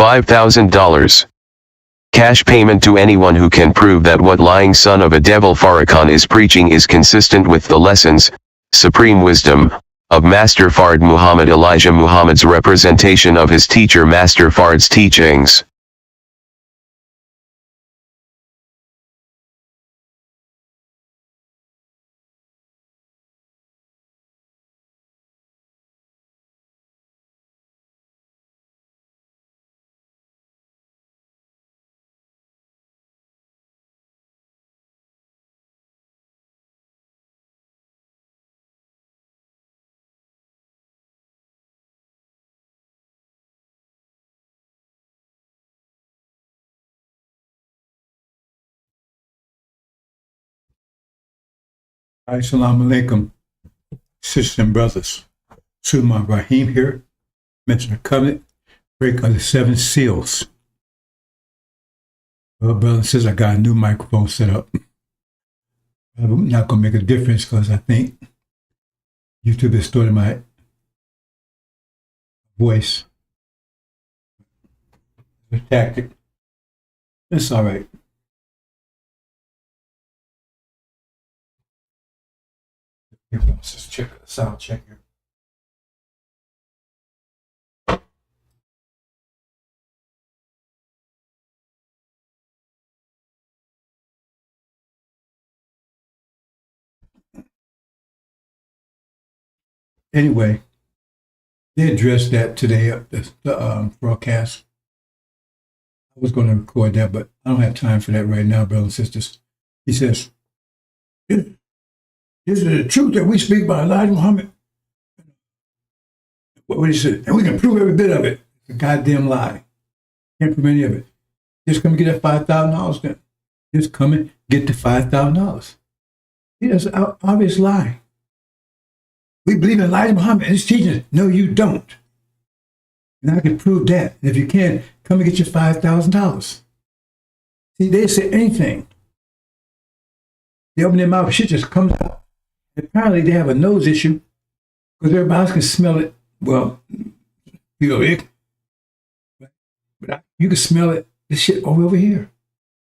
$5,000. Cash payment to anyone who can prove that what lying son of a devil Farrakhan is preaching is consistent with the lessons, supreme wisdom, of Master Fard Muhammad Elijah Muhammad's representation of his teacher Master Fard's teachings. Assalamu alaikum, sisters and brothers. Sulman Rahim here, mention the covenant, break of the 7 seals. Well, brothers and sisters, I got a new microphone set up. I'm not going to make a difference because I think YouTube distorted my voice. The tactic. It's all right. Let's just check the sound check here. Anyway, they addressed that today at the broadcast. I was going to record that, but I don't have time for that right now, brothers and sisters. He says, "This is the truth that we speak by Elijah Muhammad." What he said, and we can prove every bit of it. It's a goddamn lie. Can't prove any of it. Just come and get that $5,000 then. Just come and get the $5,000. That's an obvious lie. We believe in Elijah Muhammad and his teachings. No, you don't. And I can prove that. And if you can, come and get your $5,000. See, they say anything. They open their mouth, shit just comes out. Apparently, they have a nose issue because everybody else can smell it. Well, you know, but you can smell it. This shit over here.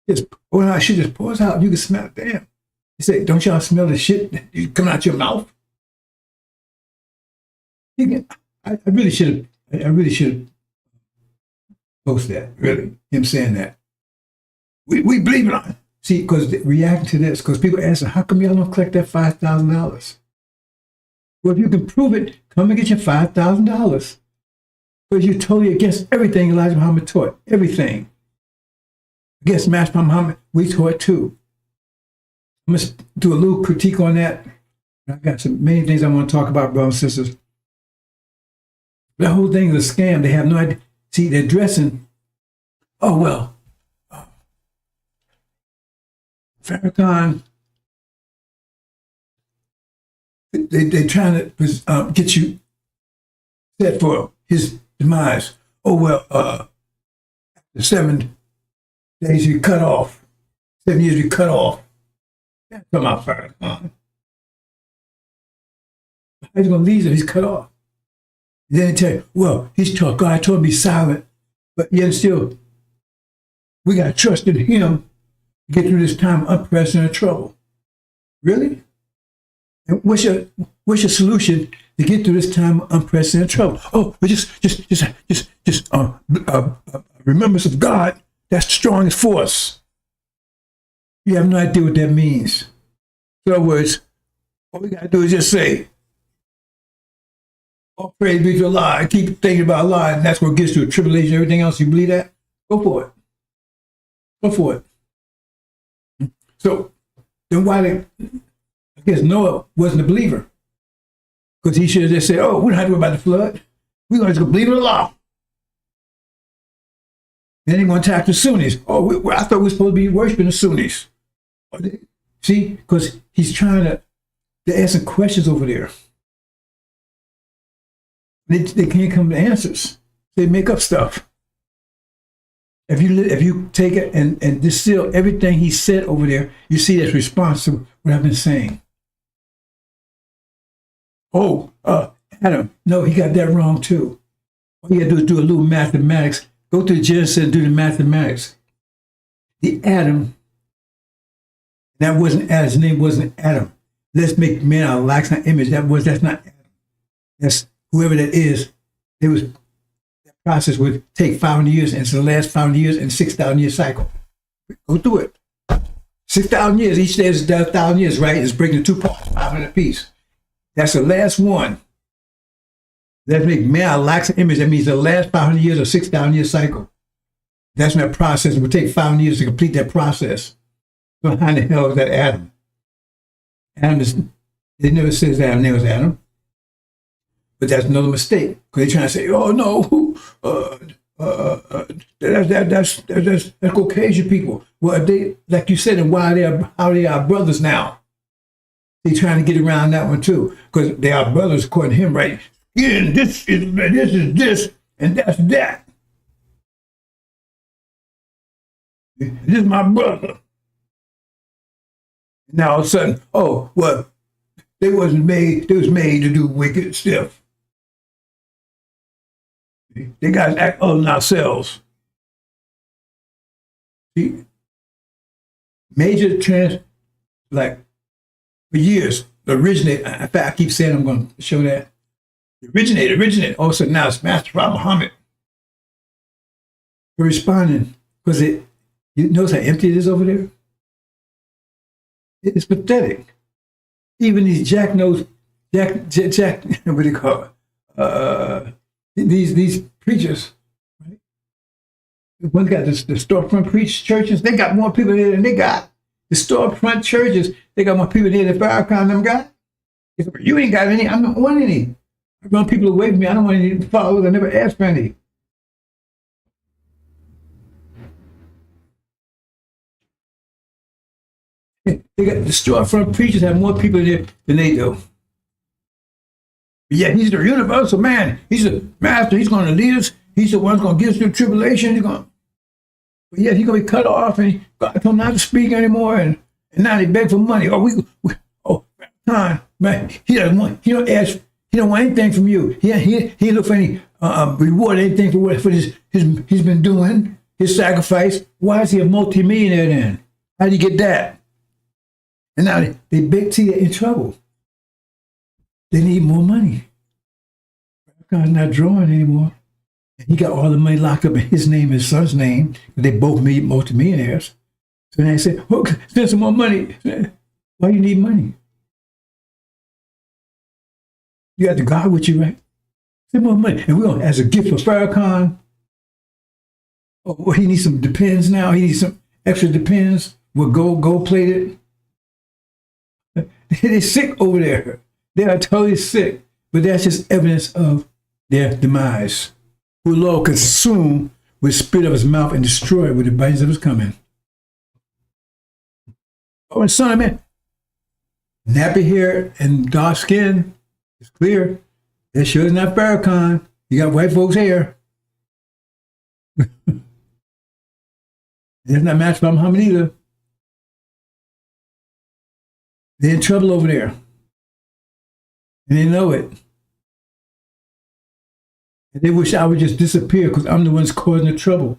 Shit just pours out. You can smell it. Damn. They say, don't y'all smell the shit coming out your mouth? I really should post that. Really, him saying that. We believe it. See, because reacting to this, because people ask, how come y'all don't collect that $5,000? Well, if you can prove it, come and get your $5,000. Because you're totally against everything Elijah Muhammad taught. Everything. Against Master Muhammad, we taught too. I'm going to do a little critique on that. I've got many things I want to talk about, brothers and sisters. The whole thing is a scam. They have no idea. See, they're dressing, oh, well, Farrakhan, they're trying to get you set for his demise. Oh, well, the 7 days you cut off, 7 years you cut off. That's talking about Farrakhan. He's going to leave him, he's cut off. Then they tell you, well, God told him to be silent, but yet still, we got to trust in him to get through this time of unprecedented trouble. Really? And what's your solution to get through this time of unprecedented trouble? Oh, but just remembrance of God, that's the strongest force. You have no idea what that means. In other words, all we got to do is just say, all praise be to Allah. I keep thinking about Allah, and that's what gets to a tribulation. Everything else, you believe that? Go for it. Go for it. So then I guess Noah wasn't a believer. Because he should have just said, oh, we don't have to worry about the flood. We're going to just believe in Allah. Then he's going to attack the Sunnis. Oh, I thought we were supposed to be worshiping the Sunnis. See, because he's trying to, they're asking questions over there. They can't come to answers. They make up stuff. If you take it and distill everything he said over there, you see that's response to what I've been saying. Oh, Adam, no, he got that wrong too. All you got to do is do a little mathematics. Go to Genesis and do the mathematics. The Adam, that wasn't Adam. His name wasn't Adam. Let's make man our likeness and image. That's not Adam. That's whoever that is. It was that process would take 500 years, and it's the last 500 years and 6,000 year cycle. Go through it. 6,000 years. Each day is 1,000 years, right? It's breaking two parts, 500 apiece. That's the last one. Let's make man our likeness and image. That means the last 500 years or 6,000 year cycle. That's when that process. It would take 500 years to complete that process. So how in the hell is that Adam? Adam is, it never says Adam's name was Adam. But that's another mistake. Because they're trying to say, oh no, that's Caucasian people. Well, they, like you said, and how they are brothers now. They're trying to get around that one too. Because they are brothers according to him, right? Yeah, this is this, and that's that. This is my brother. Now all of a sudden, oh, well, they was made to do wicked stuff. They got to act on ourselves. See, major trans, like for years, originate. In fact, I keep saying I'm going to show that. Originate. All of a sudden now it's Master Prophet Muhammad. We're responding because you notice how empty it is over there? It's pathetic. Even these Jack, what do you call it? These preachers, right? One got the storefront preach churches, they got more people there than they got. The storefront churches, they got more people there than Farrakhan them got. You ain't got any, I don't want any. I run people away from me, I don't want any followers, I never asked for any. They got the storefront preachers have more people there than they do. Yeah, he's the universal man. He's the master. He's going to lead us. He's the one who's going to get us through tribulation. He's going to be cut off, and God told him not to speak anymore. And now they beg for money. Time, man. He don't want anything from you. He look for any reward, anything for he's been doing, his sacrifice. Why is he a multimillionaire then? How did he get that? And now they big T in trouble. They need more money. God's not drawing anymore. He got all the money locked up in his name and his son's name. They both made multimillionaires. So they said, oh, spend some more money. Why you need money? You got the God with you, right? Spend more money. And we're going to, as a gift for Farrakhan, he needs some Depends now. He needs some extra Depends with gold plated. They're sick over there. They are totally sick. But that's just evidence of their demise. Who the Lord consume with spit of his mouth and destroy with the brightness of his coming. Oh, and son of man, nappy hair and dark skin, it's clear. That sure is not Farrakhan. You got white folks' hair. That's not matched by Muhammad either. They're in trouble over there. And they know it. And they wish I would just disappear because I'm the one's causing the trouble.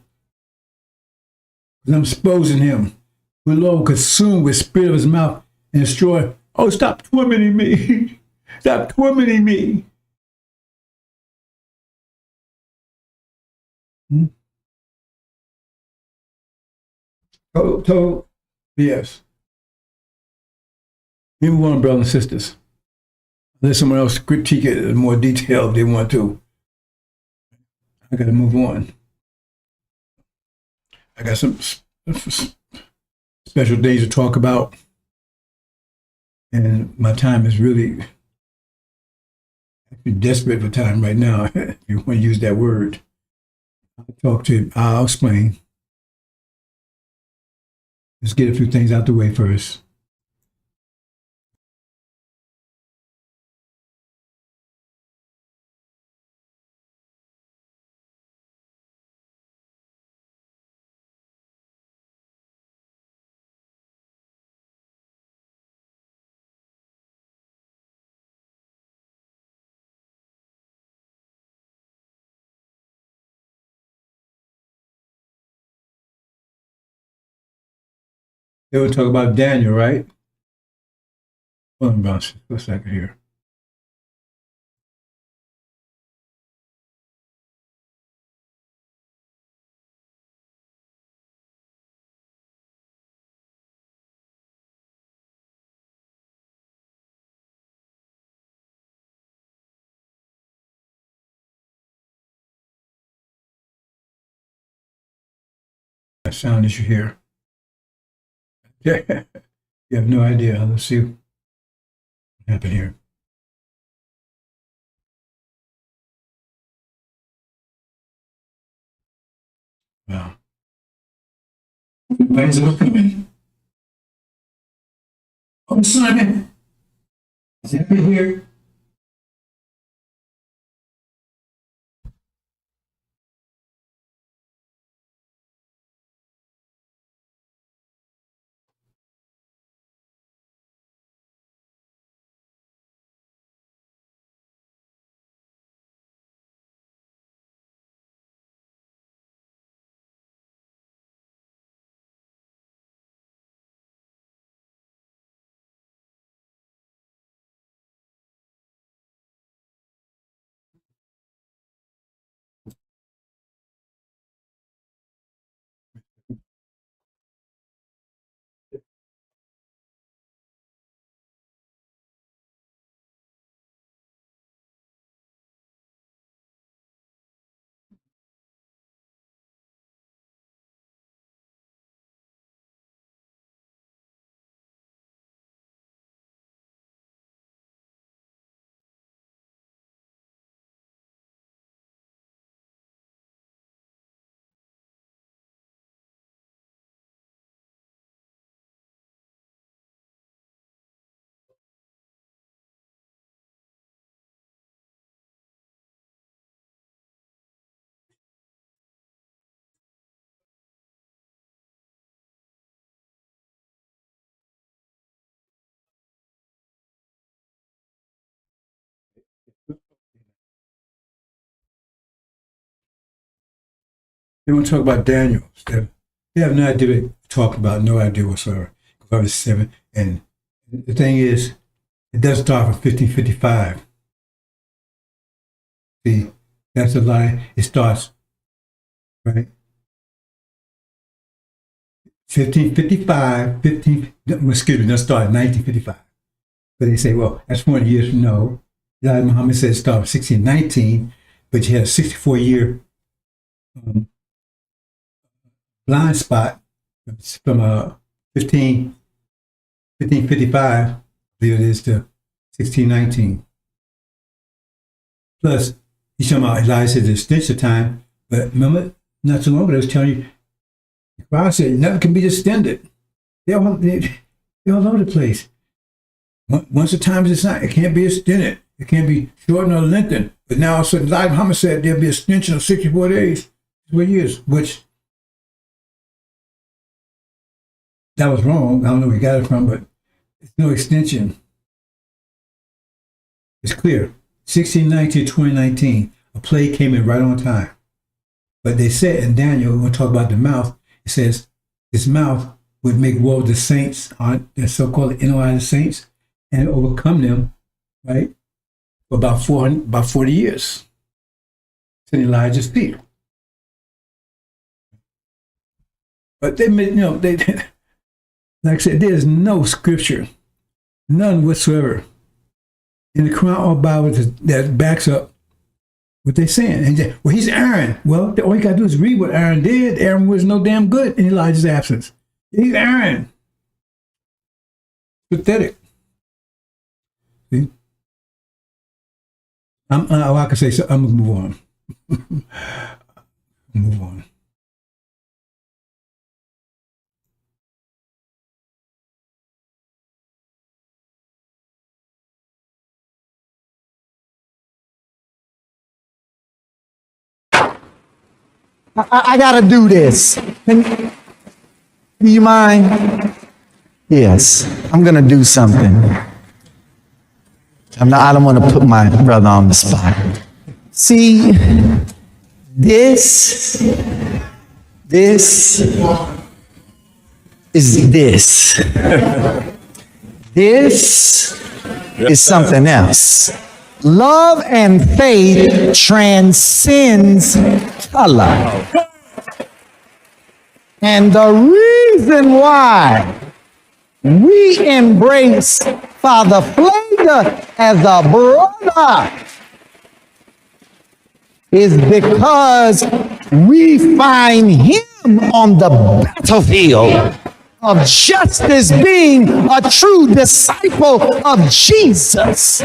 Because I'm exposing him. The Lord consumed with spit of his mouth and destroy. Oh, stop tormenting me. Stop tormenting me. Yes. We move on, brothers and sisters. Let someone else critique it in more detail if they want to. I got to move on. I got some special days to talk about. And my time is really desperate for time right now, if you want to use that word. I'll explain. Let's get a few things out the way first. They were talking about Daniel, right? Hold on, boss, for a second here. That sound that you hear. You have no idea. Let's see what happened here. Wow. Why is it coming? Oh, Simon. Is that here? They want to talk about Daniel. They have no idea what they're talking about, no idea whatsoever. Verse 7. And the thing is, it does start from 1555. See, that's a lie. It starts, right? 1555, excuse me, that started in 1955. But they say, well, that's 40 years. No. Elijah Muhammad said it started 1619, but you had a 64-year blind spot from 1555, I believe it is, to 1619. Plus, he's talking about Elijah said the extension time, but remember, not too long ago, I was telling you, the Bible said nothing can be extended. They're all over the place. Once the time is assigned, it can't be extended. It can't be shortened or lengthened. But now all of a sudden, Elijah Muhammad said there'll be an extension of 64 days, 4 years, which that was wrong. I don't know where he got it from, but it's no extension. It's clear. 1619 to 2019, a plague came in right on time. But they said in Daniel, when we talk about the mouth, it says his mouth would make war with the saints, the so-called Israelite saints, and overcome them, right, for about 40 years. It's in Elijah's feet. But they, like I said, there's no scripture, none whatsoever, in the Quran or Bible that backs up what they're saying. And well, he's Aaron. Well, all you got to do is read what Aaron did. Aaron was no damn good in Elijah's absence. He's Aaron. Pathetic. See? I can say so. I'm going to move on. Move on. I gotta do this. Do you mind? Yes, I'm gonna do something. I don't want to put my brother on the spot. See, this is this. This is something else. Love and faith transcends color. And the reason why we embrace Father Flager as a brother is because we find him on the battlefield of justice, being a true disciple of Jesus.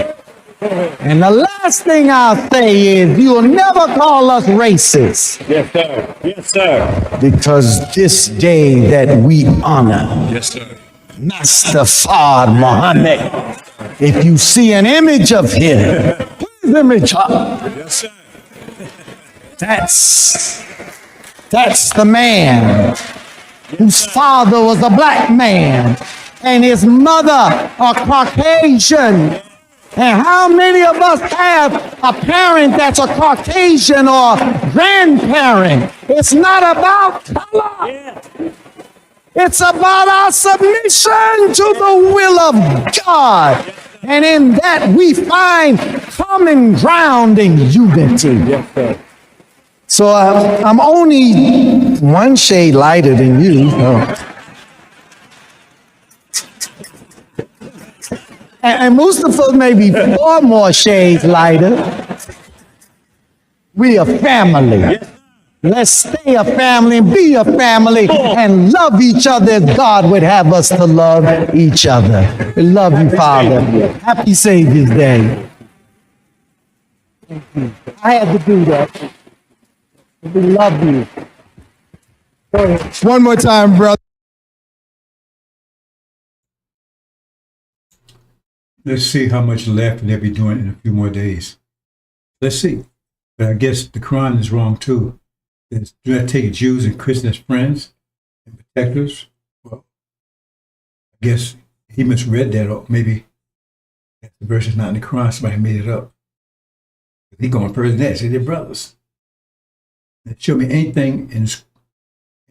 And the last thing I'll say is you'll never call us racist. Yes, sir. Yes, sir. Because this day that we honor Yes, sir. Master Fard Muhammad, if you see an image of him, put his image up. Yes, sir. That's the man whose father was a black man and his mother a Caucasian. And how many of us have a parent that's a Caucasian or grandparent? It's not about color. Yeah. It's about our submission to the will of God. And in that we find common ground and unity. Yes, sir. So I'm only one shade lighter than you. And Mustafa may be 4 more shades lighter. We a family. Let's stay a family and be a family and love each other as God would have us to love each other. We love you, Father. Happy Savior's Day. I had to do that. We love you. Go ahead. One more time, brother. Let's see how much left they'll be doing in a few more days. Let's see. But I guess the Quran is wrong too. Do not take Jews and Christians as friends and protectors. Well, I guess he misread that, or maybe the verse is not in the Quran. Somebody made it up. He going further than that. Say they're brothers. Show me anything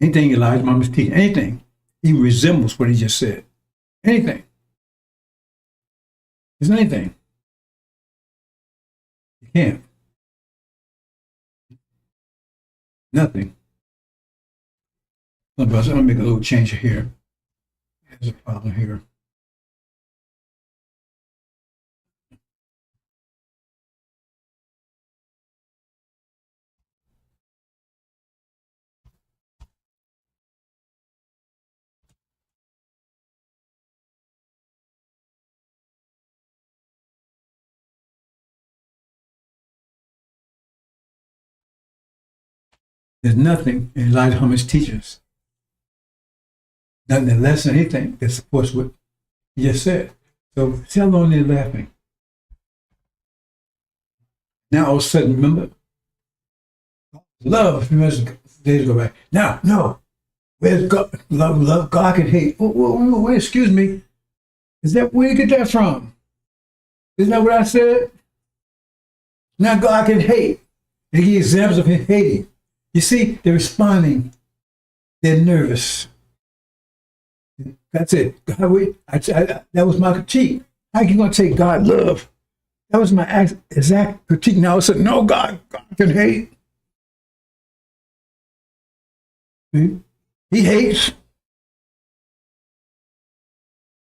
Elijah Muhammad's teaching, anything even resembles what he just said. Anything. There's anything. You can't. Nothing. I'm going to make a little change here. There's a problem here. There's nothing in Elijah Muhammad's teachings, nothing less than anything that supports what he just said. So see how long they're laughing. Now all of a sudden, remember, love, remember days go back. Now, no, where's God? Love, God can hate. Wait, excuse me. Is that where you get that from? Isn't that what I said? Now God can hate. They give examples of him hating. You see, they're responding. They're nervous. That's it. God, that was my critique. How are you going to take God love? That was my exact critique. Now all of a sudden, no, God can hate. See? He hates.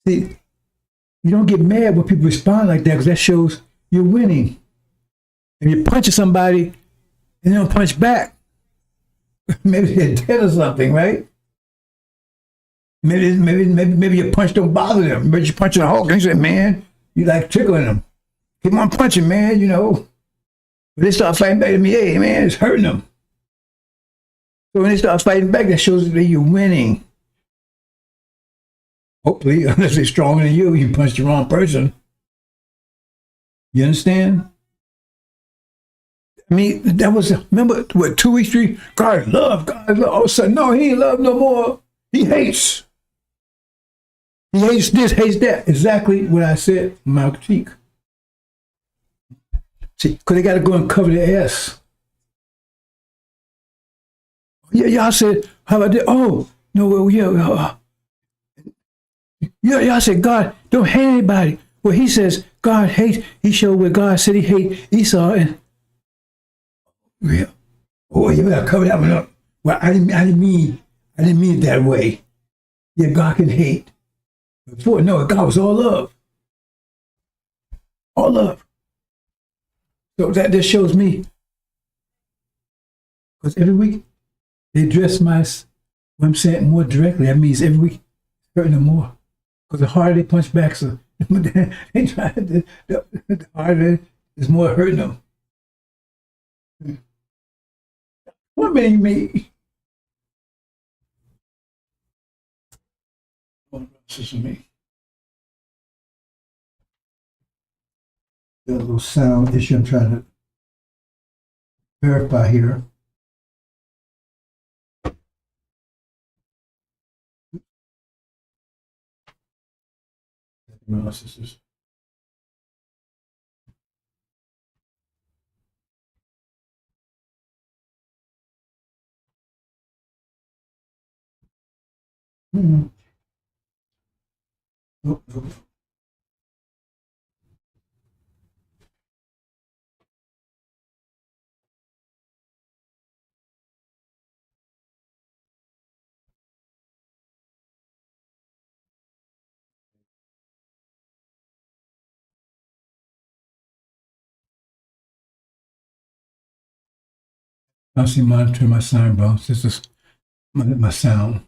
See, you don't get mad when people respond like that because that shows you're winning. If you're punching somebody and they don't punch back, maybe they're dead or something, right? Maybe your punch don't bother them. But you're punching a Hulk and you say, man, you like tickling them. Keep on punching, man, you know. But they start fighting back at me, hey, man, it's hurting them. So when they start fighting back, that shows that you're winning. Hopefully, unless they're stronger than you punched the wrong person. You understand? I mean, that was, remember, what, 2 weeks, 3, God love. All of a sudden, no, he ain't love no more. He hates. He hates this, hates that. Exactly what I said in my critique. See, because they got to go and cover their ass. Yeah, y'all said, how about that? Oh, no, well, yeah, Yeah, y'all said God don't hate anybody. Well, he says God hates. He showed where God said he hate Esau. And yeah, oh, you better cover that one up. Well, I didn't mean it that way. Yeah, God can hate. Before, no, God was all love, all love. So that just shows me, because every week they address what I'm saying more directly. That means every week hurting them more. Because the harder they punch back, so they try the harder is more hurting them. What made me? Oh, this is me. Got a little sound issue I'm trying to verify here. No, this is. Hmm. Nope, nope. I see monitor my sound, bro. This is my sound.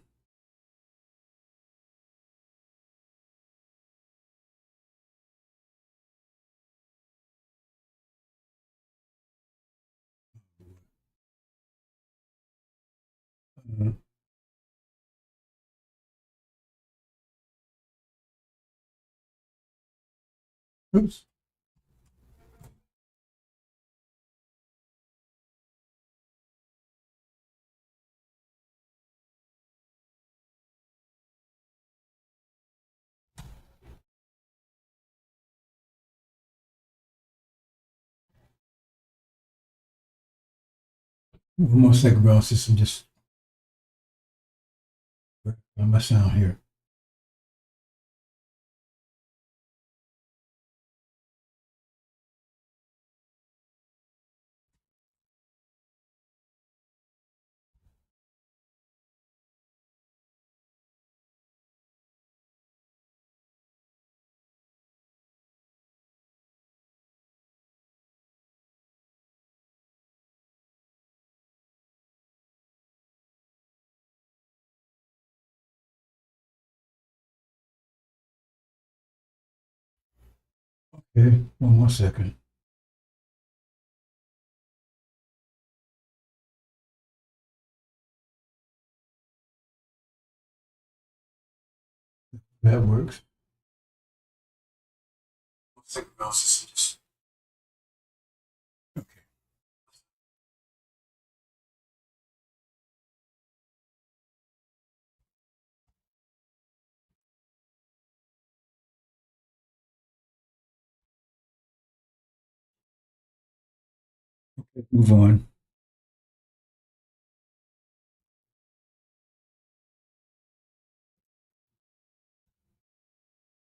Oops. One more second, bro. System just my sound here. Okay, one more second. That works. One second, bro. System just okay. Move on.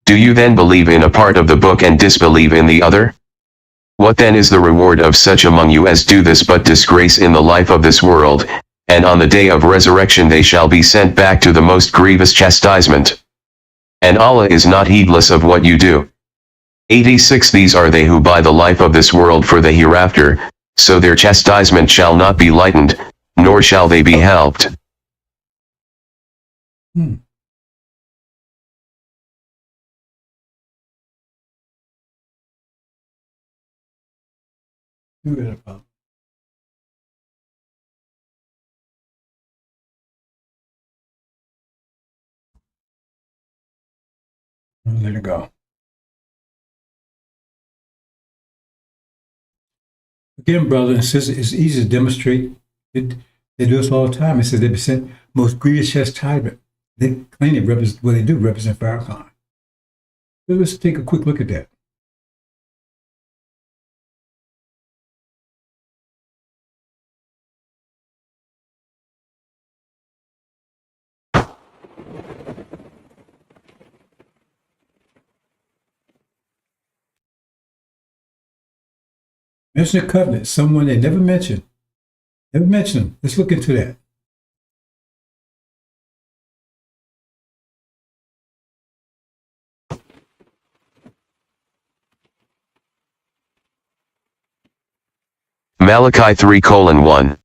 Do you then believe in a part of the book and disbelieve in the other? What then is the reward of such among you as do this but disgrace in the life of this world, and on the day of resurrection they shall be sent back to the most grievous chastisement? And Allah is not heedless of what you do. 86 These are they who buy the life of this world for the hereafter, so their chastisement shall not be lightened, nor shall they be helped. Hmm. Do that about. Let it go. Again, brother and sister, it's easy to demonstrate. It, they do this all the time. It says they present most grievous chastisement. They claim they represent what they do represent Farrakhan. So let's take a quick look at that. Mention the covenant, someone they never mentioned. Never mentioned them. Let's look into that. Malachi 3:1.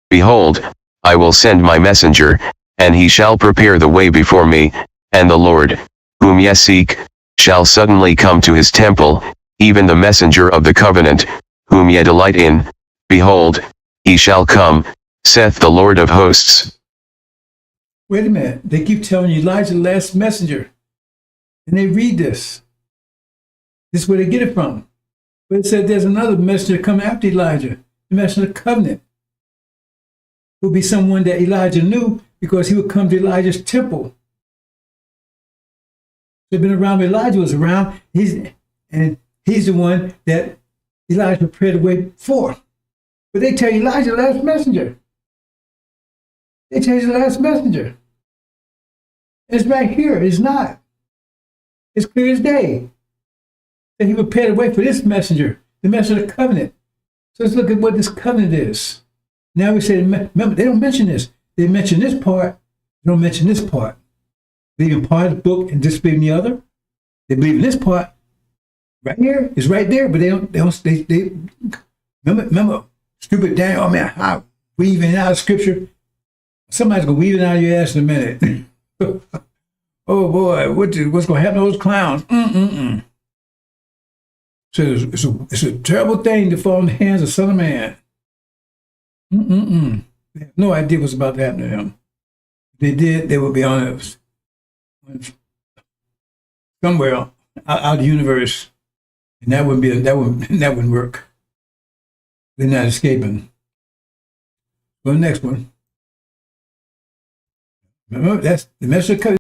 Behold, I will send my messenger, and he shall prepare the way before me, and the Lord, whom ye seek, shall suddenly come to his temple, even the messenger of the covenant, whom ye delight in. Behold, he shall come, saith the Lord of hosts. Wait a minute. They keep telling you Elijah the last messenger. And they read this. This is where they get it from. But it said there's another messenger coming after Elijah, the messenger of the covenant. Who will be someone that Elijah knew because he would come to Elijah's temple. They've been around when Elijah was around. He's the one that Elijah prepared the way for. But they tell you Elijah the last messenger. They tell you the last messenger. It's right here. It's not. It's clear as day. That he prepared the way for this messenger, the messenger of the covenant. So let's look at what this covenant is. Now we say, remember, they don't mention this. They mention this part. They don't mention this part. Believe in part of the book and disbelieve in the other. They believe in this part. Right here. It's right there, but they remember, stupid Daniel, oh man, how weaving out of scripture. Somebody's going to weave it out of your ass in a minute. Oh boy, what's going to happen to those clowns? So it's a terrible thing to fall in the hands of Son of Man. They have no idea what's about to happen to them. If they did, they would be on somewhere out of the universe, and that wouldn't work. They're not escaping. Go to the next one. Remember, that's the message of covenant.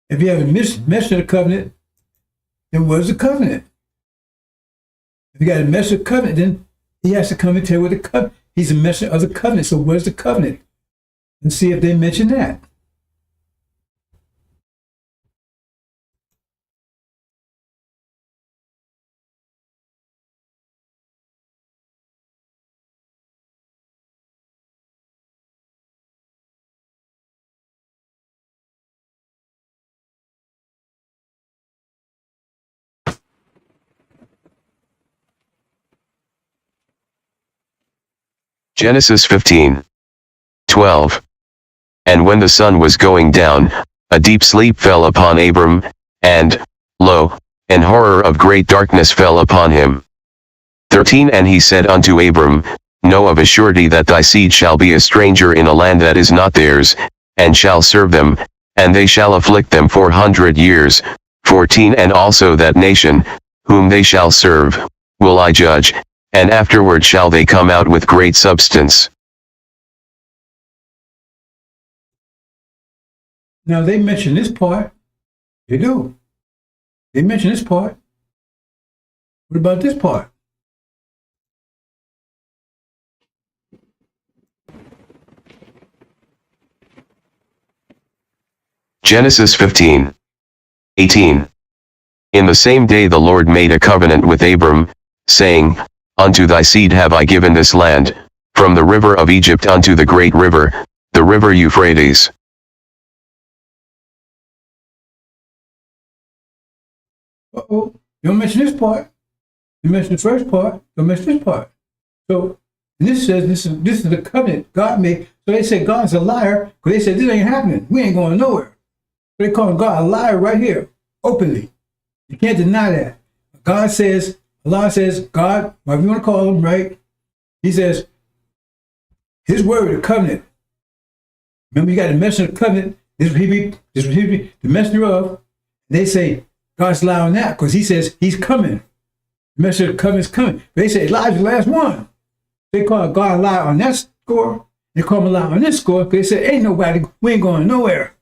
If you have a message of the covenant, then what is the covenant? If you got a message of covenant, then he has to come and tell you what the covenant. He's a messenger of the covenant. So what is the covenant? And see if they mention that. Genesis 15:12. And when the sun was going down, a deep sleep fell upon Abram, and, lo, an horror of great darkness fell upon him. 13. And he said unto Abram, Know of a surety that thy seed shall be a stranger in a land that is not theirs, and shall serve them, and they shall afflict them 400 years. 14. And also that nation, whom they shall serve, will I judge, and afterward shall they come out with great substance. Now they mention this part. They do. They mention this part. What about this part? Genesis 15:18. In the same day the Lord made a covenant with Abram, saying, Unto thy seed have I given this land, from the river of Egypt unto the great river, the river Euphrates. Uh-oh. You don't mention this part. You mention the first part. Don't mention this part. So, and this says this is the covenant God made. So they say God's a liar because they said this ain't happening. We ain't going nowhere. So they call God a liar right here, openly. You can't deny that. God says, Allah says, God, whatever you want to call him, right? He says, his word, the covenant. Remember, you got the messenger of the covenant. This is what he be the messenger of. They say, God's allowing that because he says he's coming. The messenger of the covenant's coming. But they say Elijah's the last one. They call God a liar on that score. They call him a liar on this score because they say, ain't nobody, we ain't going nowhere.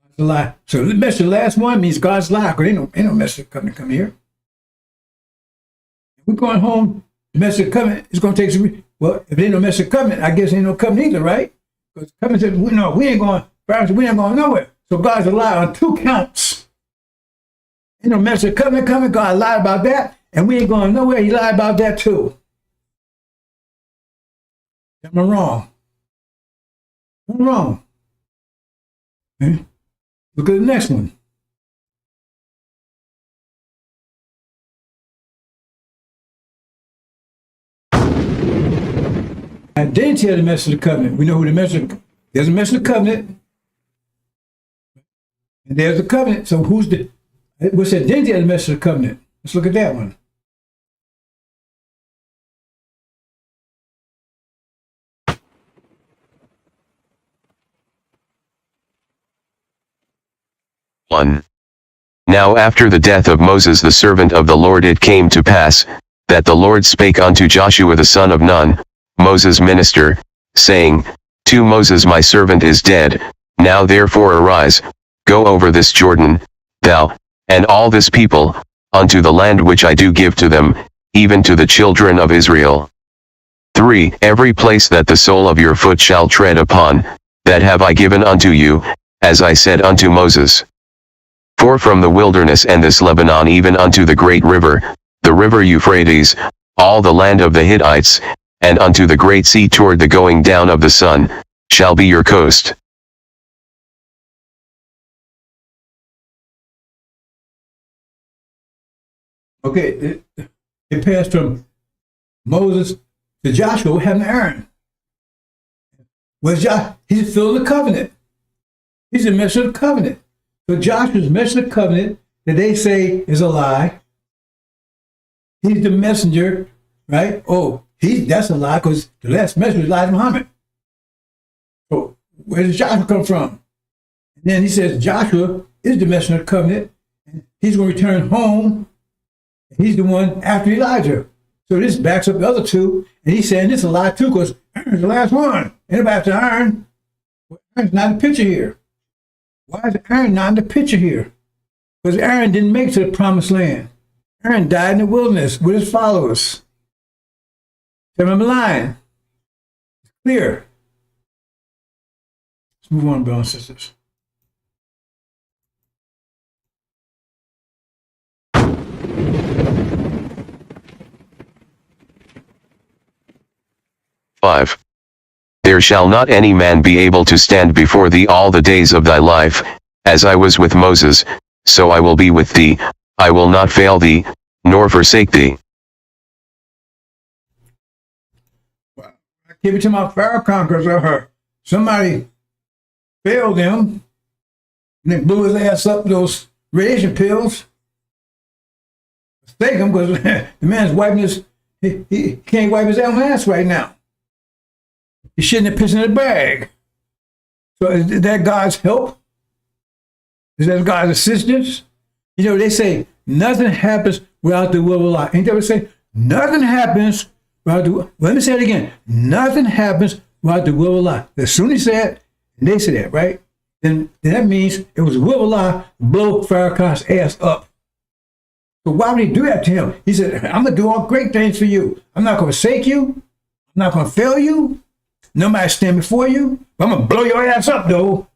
God's a liar. So the messenger, the last one, means God's liar because ain't no messenger coming here. We're going home. The message of covenant is going to take some. Well, if there ain't no message of covenant, I guess ain't no covenant either, right? Because covenant says, no, we ain't going. We ain't going nowhere. So God's a lie on 2 counts. Ain't no message of covenant coming. God lied about that, and we ain't going nowhere. He lied about that too. Am I wrong? I'm wrong. Okay. Look at the next one. Identity of the message of the covenant. We know who the message. There's a message of the covenant, and there's a covenant. So what's the identity of the message of the covenant? Let's look at that one. One. Now after the death of Moses the servant of the Lord it came to pass, that the Lord spake unto Joshua the son of Nun, Moses' minister, saying, To Moses my servant is dead, now therefore arise, go over this Jordan, thou, and all this people, unto the land which I do give to them, even to the children of Israel. 3. Every place that the sole of your foot shall tread upon, that have I given unto you, as I said unto Moses. 4. From the wilderness and this Lebanon even unto the great river, the river Euphrates, all the land of the Hittites, and unto the great sea toward the going down of the sun, shall be your coast. Okay, it passed from Moses to Joshua. What happened to Aaron? He's fulfilling the covenant. He's a messenger of the covenant. So Joshua's messenger of the covenant that they say is a lie. He's the messenger, right? Oh, that's a lie because the last messenger is Elijah Muhammad. So where does Joshua come from? And then he says Joshua is the messenger of the covenant. And he's going to return home. He's the one after Elijah. So this backs up the other two. And he's saying this is a lie too because Aaron's the last one. Anybody after Aaron? Well, Aaron's not in the picture here. Why is Aaron not in the picture here? Because Aaron didn't make it to the promised land. Aaron died in the wilderness with his followers. Tell me I'm lying. It's clear. Let's move on, brothers and sisters. Five. There shall not any man be able to stand before thee all the days of thy life, as I was with Moses, so I will be with thee, I will not fail thee, nor forsake thee. Well, I give it to my Pharaoh conquerors. Somebody failed them, and they blew his ass up with those radiation pills. Mistake him because the man's wiping he can't wipe his own ass right now. He's shitting and pissing in a bag. So is that God's help? Is that God's assistance? You know, they say nothing happens without the will of Allah. Ain't that what they say? Nothing happens without the will. Let me say it again. Nothing happens without the will of Allah. As soon as he said, and they said that, right? Then that means it was the will of Allah to blow Farrakhan's ass up. So why would he do that to him? He said, I'm going to do all great things for you. I'm not going to forsake you. I'm not going to fail you. Nobody stand before you. But I'm going to blow your ass up, though.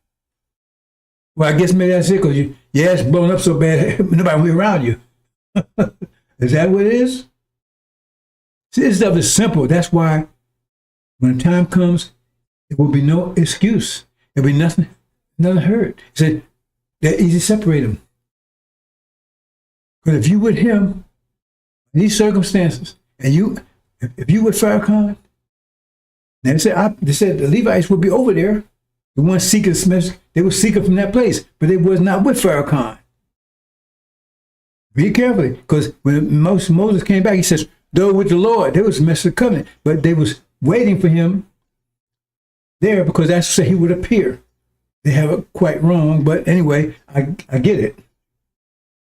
Well, I guess maybe that's it, because your ass blown up so bad, nobody will be around you. Is that what it is? See, this stuff is simple. That's why when the time comes, there will be no excuse. There will be nothing hurt. He said, that easy to separate them. But if you with him, in these circumstances, and if you with Farrakhan, they said the Levites would be over there. The ones seeking this message, they were seeking from that place, but they was not with Farrakhan. Be careful, because when Moses came back, he says, though with the Lord, there was a message of covenant, but they was waiting for him there because that's where he would appear. They have it quite wrong, but anyway, I get it.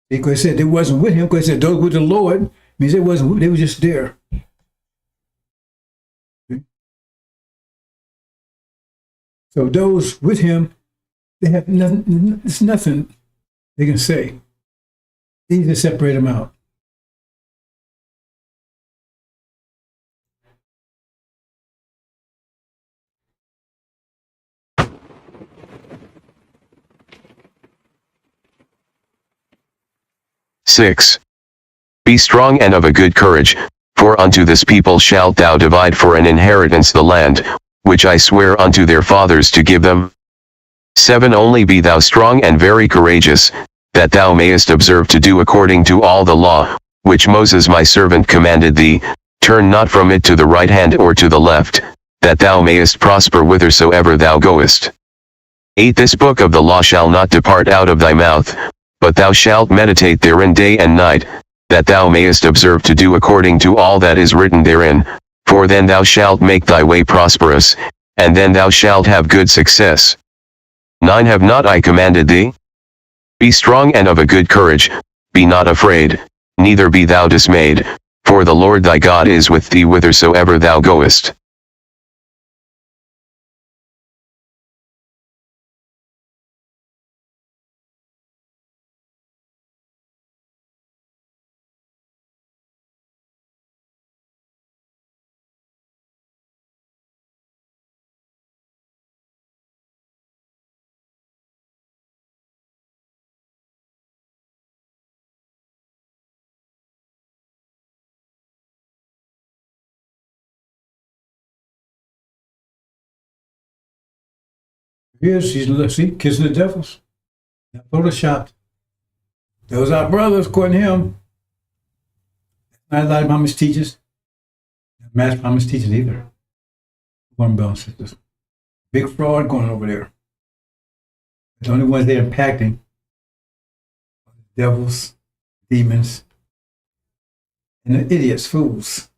Because they said they wasn't with him, because they said those with the Lord, means they wasn't, they were just there. So those with him, they have nothing, it's nothing they can say. Easy to separate them out. 6. Be strong and of a good courage, for unto this people shalt thou divide for an inheritance the land, which I swear unto their fathers to give them. 7. Only be thou strong and very courageous, that thou mayest observe to do according to all the law, which Moses my servant commanded thee. Turn not from it to the right hand or to the left, that thou mayest prosper whithersoever thou goest. 8. This book of the law shall not depart out of thy mouth, but thou shalt meditate therein day and night, that thou mayest observe to do according to all that is written therein, for then thou shalt make thy way prosperous, and then thou shalt have good success. 9. Have not I commanded thee? Be strong and of a good courage, be not afraid, neither be thou dismayed, for the Lord thy God is with thee whithersoever thou goest. Here she's see, kissing the devils. Not photoshopped. Those are brothers, according to him. Not a lot of Amish teachers. Mass Amish teachers either. One bell sisters. Big fraud going over there. The only ones they're impacting are the devils, demons, and the idiots, fools.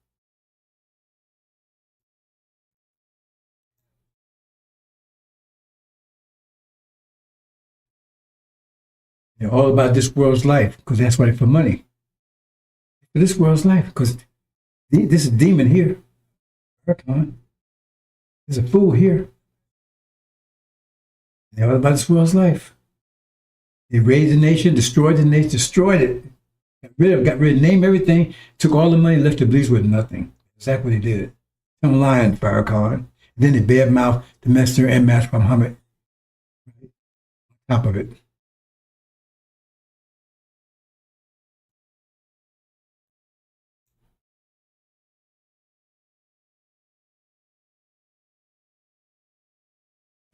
They're all about this world's life, because that's why they're for money. For this world's life, because this is demon here. Come on. There's a fool here. They're all about this world's life. They raised the nation, destroyed the nation, destroyed it. Got rid of, name everything, took all the money, left the police with nothing. Exactly what they did. I'm lying, Farrakhan. Then they badmouth the Messenger and Master Muhammad. On top of it.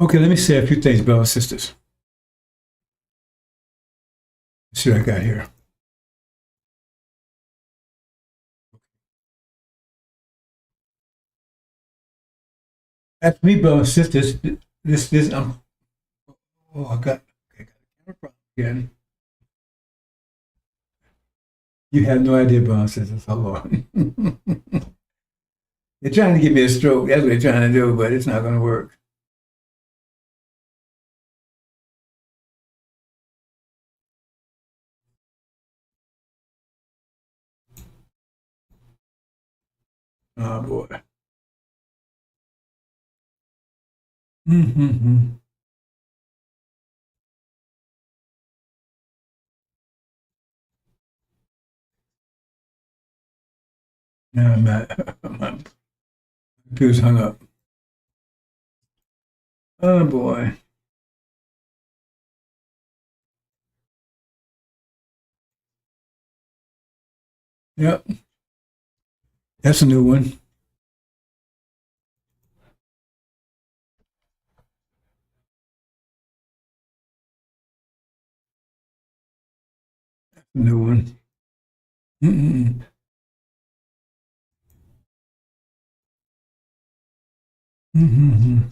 Okay, let me say a few things, brothers and sisters. Let's see what I got here. That's me, brothers and sisters. I got a camera problem again. You have no idea, brothers and sisters. Hold on. They're trying to give me a stroke. That's what they're trying to do, but it's not going to work. Oh, boy. Mm-hmm. Now my computer's hung up. Oh, boy. Yep. That's a new one. That's a new one. Mm-mm. Mm-hmm.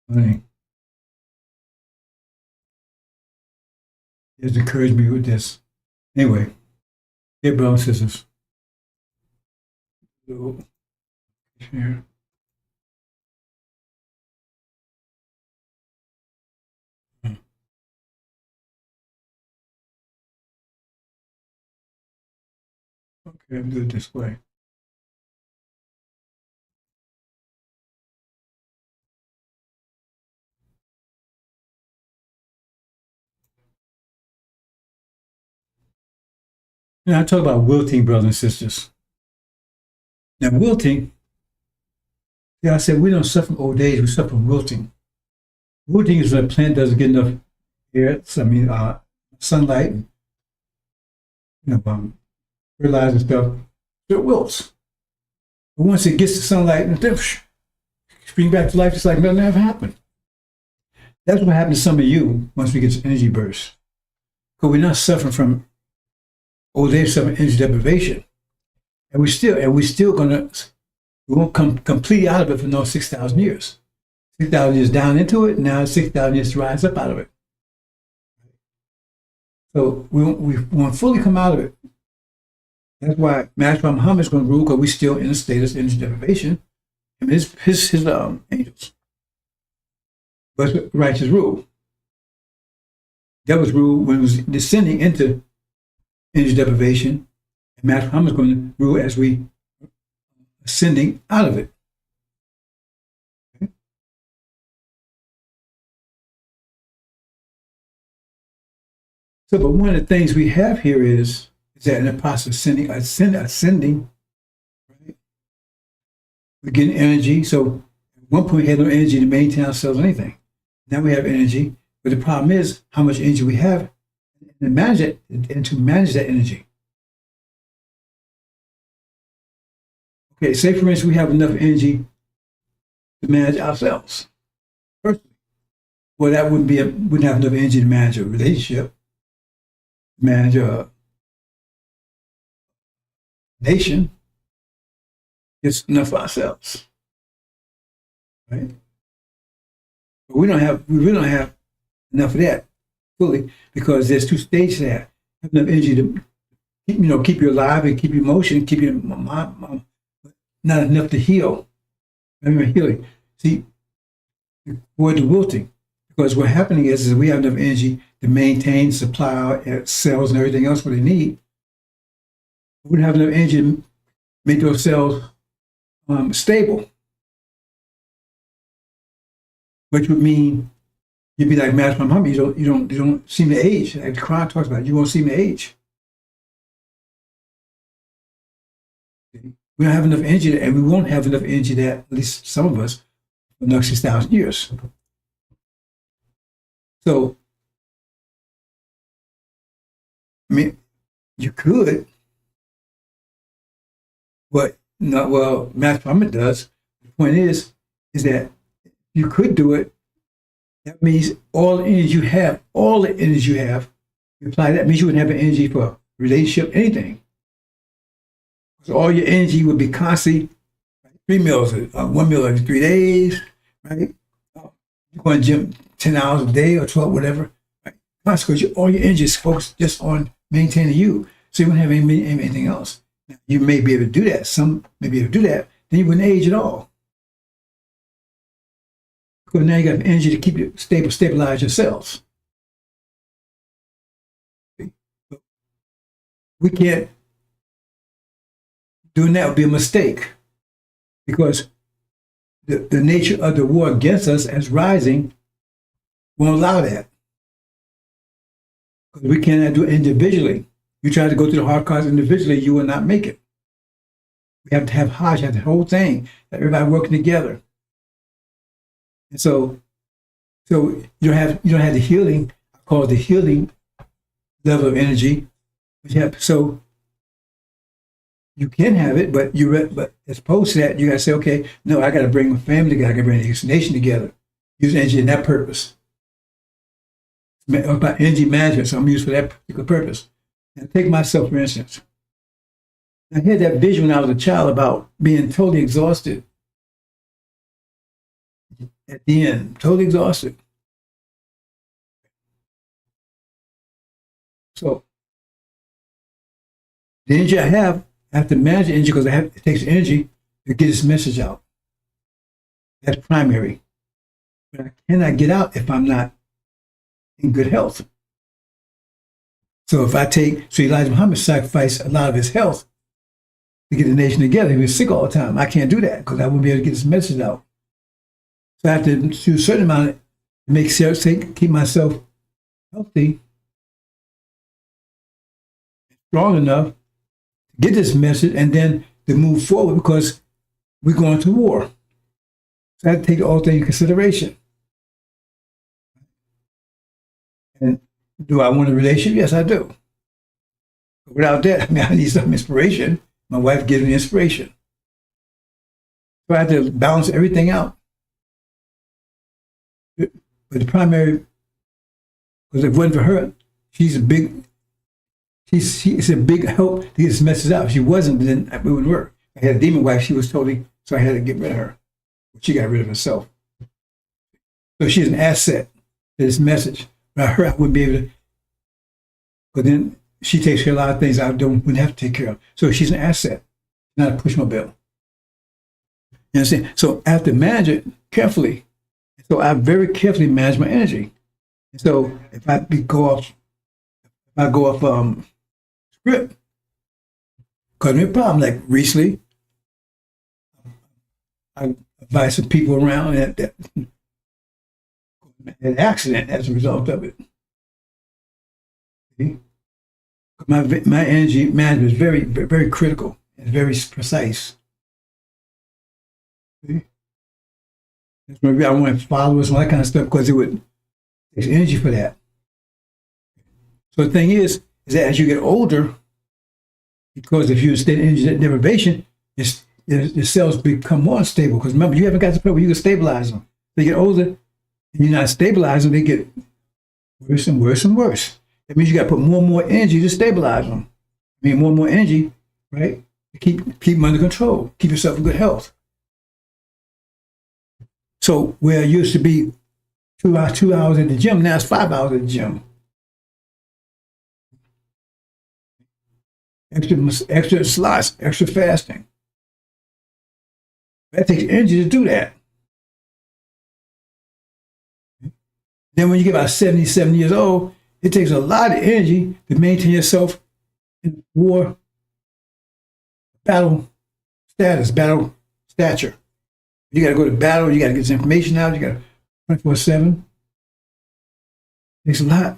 Funny. Just encouraged me with this. Anyway, yeah, brothers and sisters. So, here. Let me do it this way. Now I talk about wilting, brothers and sisters. Now wilting, yeah, I said we don't suffer from old age, we suffer from wilting. Wilting is when a plant doesn't get enough air, sunlight, and fertilizer and stuff, so it wilts. But once it gets the sunlight, it spring back to life just like nothing ever happened. That's what happened to some of you once we get to energy bursts. Because we're not suffering from old age, suffering energy deprivation. And we're still we won't come completely out of it for another 6,000 years. 6,000 years down into it, now 6,000 years to rise up out of it. So we won't fully come out of it. That's why Master Muhammad is going to rule, because we're still in a state of energy deprivation. And his angels. But righteous rule. Devil's rule when it was descending into energy deprivation, and Master Muhammad is going to rule as we ascending out of it. Okay? So, but one of the things we have here is that in the process of ascending, right? We're getting energy. So at one point we had no energy to maintain ourselves or anything. Now we have energy, but the problem is how much energy we have and manage it, and to manage that energy. Okay, say for instance we have enough energy to manage ourselves. Personally. Well, that wouldn't have enough energy to manage a relationship, manage a nation. It's enough for ourselves, right? But we really don't have enough of that fully, because there's two stages to that. Have enough energy to keep you alive and keep you motion, keep you not enough to heal. I mean, healing. See, avoid the wilting, because what happening is we have enough energy to maintain, supply our cells and everything else what they need. We don't have enough energy to make those cells stable, which would mean you'd be like Master Muhammad. You don't seem to age. Like the Quran talks about, you won't seem to age. We don't have enough energy, and we won't have enough energy that, at least some of us, for the next 6,000 years. So, I mean, you could, but not well. Master Muhammad does. The point is that you could do it. That means all the energy you have, you apply that means you wouldn't have the energy for relationship, anything. So all your energy would be constantly 3 meals, 1 meal every 3 days, right? You're going to gym 10 hours a day or 12, whatever. Right? Because all your energy is focused just on maintaining you. So you wouldn't have anything else. Now, you may be able to do that. Some may be able to do that. Then you wouldn't age at all. Because now you got the energy to keep you stabilize your cells. We can't. Doing that would be a mistake, because the nature of the war against us as rising won't allow that. Because we cannot do it individually. You try to go through the hard cards individually, you will not make it. We have to have Hajj, have the whole thing, everybody working together. And so you don't have the healing, I call it the healing level of energy. But you can have it, but as opposed to that, you got to say, okay, no, I got to bring my family together, I got to bring the nation together, use energy in that purpose. It's about energy management, so I'm used for that particular purpose. And take myself, for instance. I had that vision when I was a child about being totally exhausted. At the end, totally exhausted. So the energy I have to manage the energy, because it takes energy to get this message out. That's primary. But I cannot get out if I'm not in good health. So if I so Elijah Muhammad sacrificed a lot of his health to get the nation together. He was sick all the time. I can't do that because I wouldn't be able to get this message out. So I have to do a certain amount to make sure, keep myself healthy, strong enough to get this message and then to move forward because we're going to war. So I have to take all things into consideration. And do I want a relationship? Yes, I do. But without that, I need some inspiration. My wife gives me inspiration. So I have to balance everything out. But the primary, because if it wasn't for her, she's a big help to get this message out. If she wasn't, then it wouldn't work. I had a demon wife, she was totally, so I had to get rid of her. She got rid of herself. So she's an asset to this message. Without her, I wouldn't be able to, but then she takes care of a lot of things I wouldn't have to take care of. So she's an asset, not a push mobile. You understand? So I have to manage it carefully. So I very carefully manage my energy. And so if I go off script, cause me a problem. Like recently, I advised some people around that had an accident as a result of it. See? My energy management is very, very critical and very precise. See? That's maybe I want followers and all that kind of stuff because it takes energy for that. So the thing is that as you get older, because if you stay in energy deprivation, your cells become more unstable. Because remember, you haven't got to the point where you can stabilize them. They get older, and you're not stabilizing, they get worse and worse and worse. That means you got to put more and more energy to stabilize them. I mean, more and more energy, right? To keep them under control, keep yourself in good health. So where it used to be 2 hours at the gym, now it's 5 hours at the gym. Extra slots, extra fasting. That takes energy to do that. Then when you get about 77 years old, it takes a lot of energy to maintain yourself in war, battle status, battle stature. You got to go to battle, you got to get this information out, you got to 24/7. Takes a lot.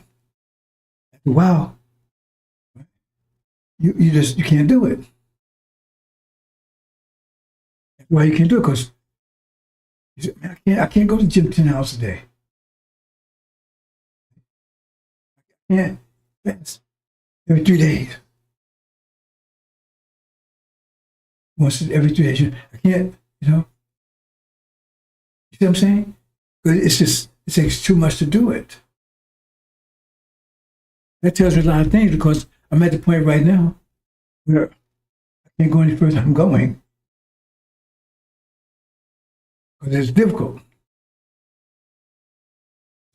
After a while, you can't do it. That's why you can't do it, because I can't go to the gym 10 hours a day. I can't fast every 3 days. Once every 3 days, I can't, you know. You see what I'm saying? Because it takes too much to do it. That tells me a lot of things, because I'm at the point right now where I can't go any further than I'm going. Because it's difficult.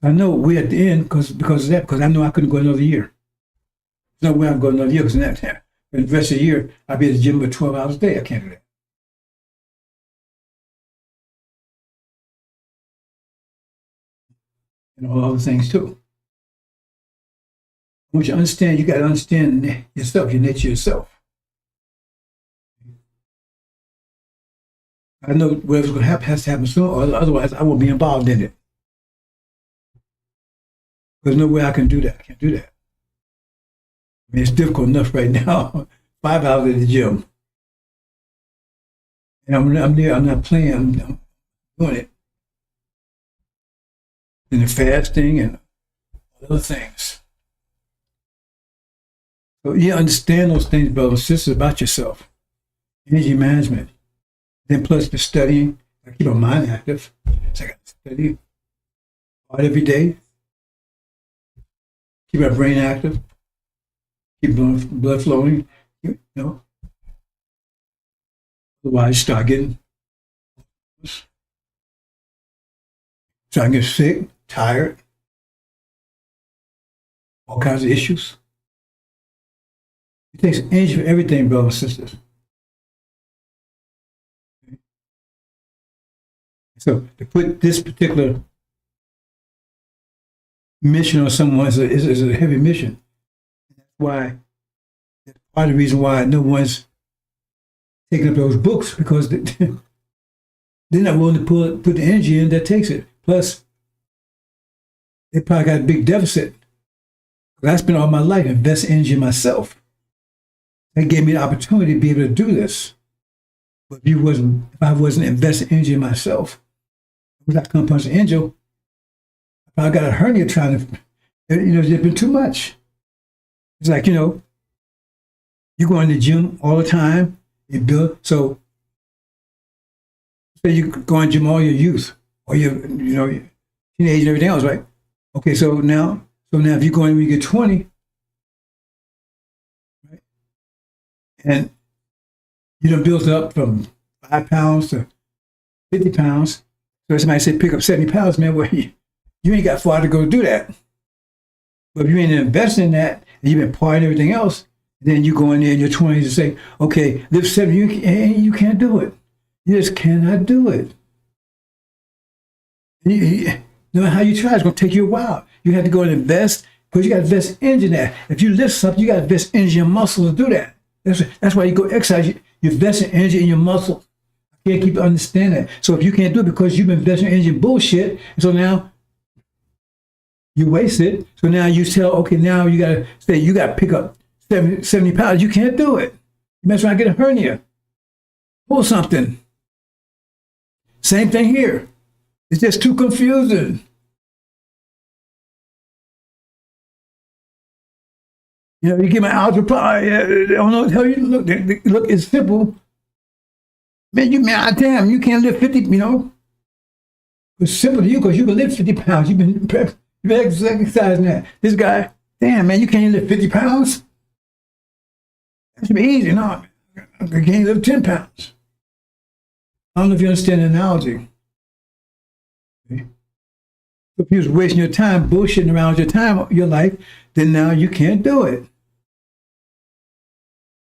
I know we're at the end because of that, because I know I couldn't go another year. There's no way I'm going another year, because for the rest of the year, I'll be at the gym for 12 hours a day. I can't do that. And all other things too. Once you understand, you got to understand yourself, your nature yourself. I know whatever's going to happen has to happen soon, or otherwise I won't be involved in it. There's no way I can do that. I can't do that. I mean, it's difficult enough right now. 5 hours at the gym. And I'm there, I'm not playing, I'm doing it. And the fasting and other things. So you understand those things, brothers and sisters, about yourself. Energy management. Then plus the studying. I keep my mind active. So I got to study hard every day. Keep my brain active. Keep blood flowing. You know. Otherwise, you start getting sick, tired, all kinds of issues. It takes energy for everything, brothers and sisters. So to put this particular mission on someone is a heavy mission. That's why, that's part of the reason why no one's taking up those books because they're not willing to put the energy in that takes it. Plus, they probably got a big deficit. I spent all my life investing energy in myself. That gave me the opportunity to be able to do this. But if I wasn't investing energy in myself, when I come punch an angel, I got a hernia trying to, it's been too much. It's like, you go in the gym all the time, you build, so say you go in the gym all your youth, or your teenage and everything else, right? Okay, so now if you go in when you get 20, right, and you done built up from 5 pounds to 50 pounds, so somebody said pick up 70 pounds, man, well, you ain't got far to go do that. But if you ain't investing in that, and you've been partying everything else, then you go in there in your 20s and say, okay, lift 70, you can't do it. You just cannot do it. No matter how you try, it's going to take you a while. You have to go and invest, because you got to invest energy in that. If you lift something, you got to invest energy and muscle to do that. That's why you go exercise. You invest in energy in your muscle. I can't keep understanding that. So if you can't do it because you've been investing energy in bullshit, so now you waste it. So now you tell, okay, now you got to pick up 70 pounds. You can't do it. You mess around, get a hernia. Pull something. Same thing here. It's just too confusing. You give my algebra, I don't know how you look. Look, it's simple. Man, damn, you can't lift 50, It's simple to you because you can lift 50 pounds. You've been exercising that. This guy, damn, man, you can't lift 50 pounds? That should be easy. No, I can't lift 10 pounds. I don't know if you understand the analogy. Okay. If you was wasting your time bullshitting around your life, then now you can't do it.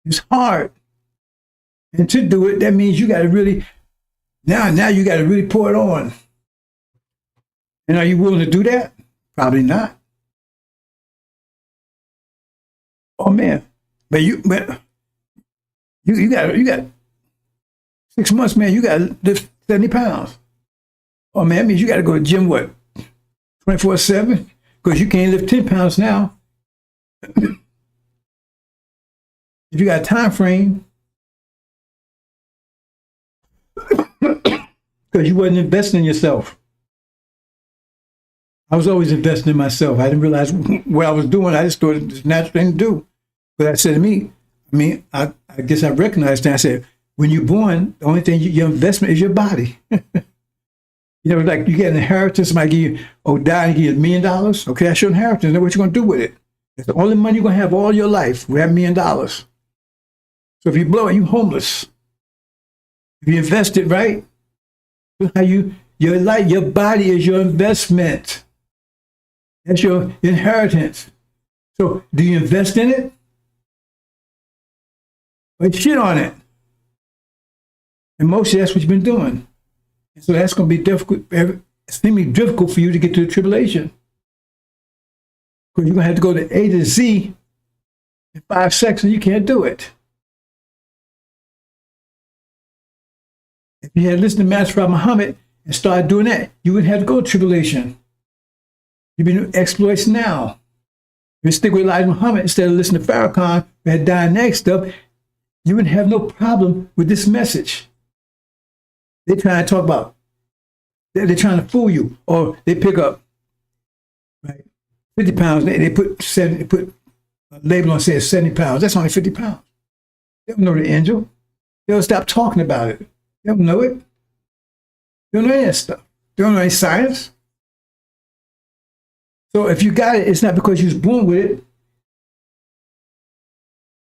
It's hard. And to do it, that means you got to really, now you got to really pour it on. And are you willing to do that? Probably not. Oh man, but you got 6 months, man. You got to lift 70 pounds. Oh man, that means you got to go to the gym, what, 24/7? Because you can't lift 10 pounds now. If you got a time frame, because you wasn't investing in yourself. I was always investing in myself. I didn't realize what I was doing. I just thought it was a natural thing to do. But I said to me, I guess I recognized that. I said, when you're born, the only thing, your investment is your body. Like you get an inheritance, somebody give you, die and give you $1 million. Okay, that's your inheritance. Now what you going to do with it? It's the only money you're going to have all your life. We have $1 million. So if you blow it, you're homeless. If you invest it right, your life, your body is your investment. That's your inheritance. So do you invest in it? Or shit on it? And mostly that's what you've been doing. And so that's going to be difficult, extremely difficult for you to get to the tribulation. Because you're going to have to go to A to Z in 5 seconds, you can't do it. If you had listened to Master Prophet Muhammad and started doing that, you wouldn't have to go to tribulation. You've been exploits now. If you stick with Elijah Muhammad instead of listening to Farrakhan, who had died next stuff, you wouldn't have no problem with this message. They're trying to talk about, they're trying to fool you, or they pick up, right, 50 pounds, they put a label on says 70 pounds. That's only 50 pounds. They don't know the angel. They'll stop talking about it. They don't know it. They don't know any of that stuff. They don't know any science. So if you got it, it's not because you was born with it.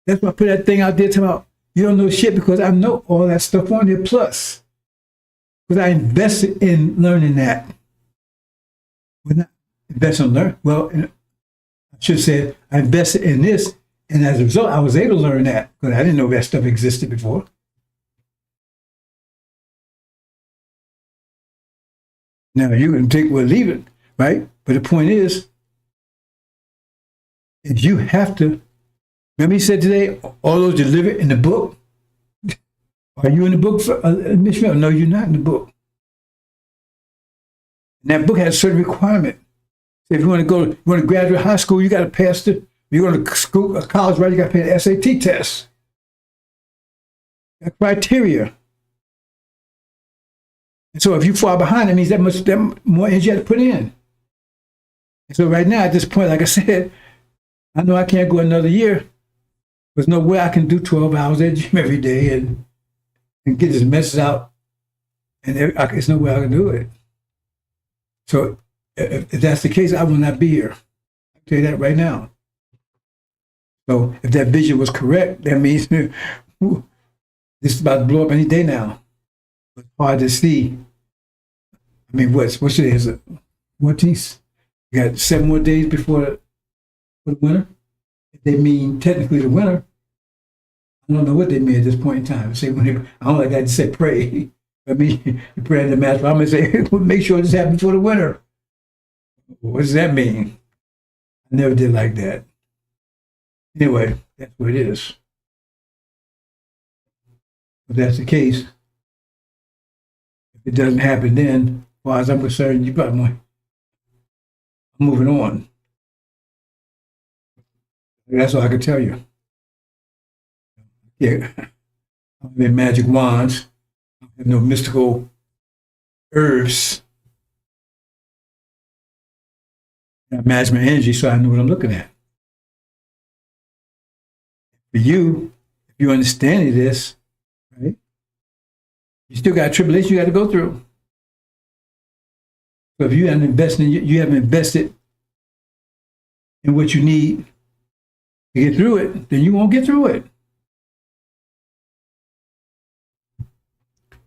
That's why I put that thing out there talking about you don't know shit, because I know all that stuff on there plus. Because I invested in learning that. We're not investing in learning. Well, I should have said I invested in this, and as a result, I was able to learn that because I didn't know that stuff existed before. Now, you can take it or leave it, right? But the point is you have to, remember he said today, all those delivered in the book, Are you in the book, Michelle? No, you're not in the book. And that book has a certain requirement. So if you want to go, you want to graduate high school, you got to pass the. You're going to school, college, right? You got to pay the SAT test. That criteria. And so if you fall behind, it means that more energy you have to put in. And so right now, at this point, like I said, I know I can't go another year. There's no way I can do 12 hours at the gym every day and get this message out. And there's no way I can do it. So if that's the case, I will not be here. I'll tell you that right now. So if that vision was correct, that means this is about to blow up any day now. It's hard to see. I mean, what's today? Is it 14th? You got 7 more days before the winter. If they mean technically the winter, I don't know what they mean at this point in time. Say when I don't like that to say pray. I mean, you pray in the match. I'm gonna say make sure this happens before the winter. What does that mean? I never did like that. Anyway, that's what it is. If that's the case, if it doesn't happen then, as far as I'm concerned, you probably I'm moving on. That's all I can tell you. Yeah, I don't have magic wands. I have no mystical herbs. I manage my energy so I know what I'm looking at. For you, if you understand this, right, you still got tribulation you got to go through. So if you haven't invested in what you need to get through it, then you won't get through it.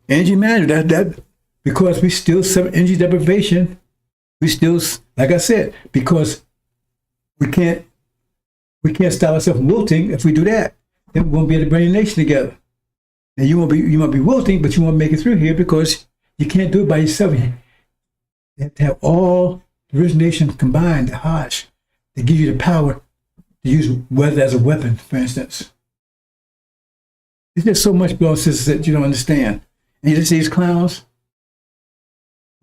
Energy management, that because we still suffer energy deprivation, we still, like I said, because we can't stop ourselves from wilting. If we do that, then we won't be able to bring the nation together. And you might be wilting, but you won't make it through here because you can't do it by yourself. You have to have all the rich nations combined, the Hajj, to give you the power to use weather as a weapon, for instance. There's just so much, brothers and sisters, that you don't understand. And you just see these clowns.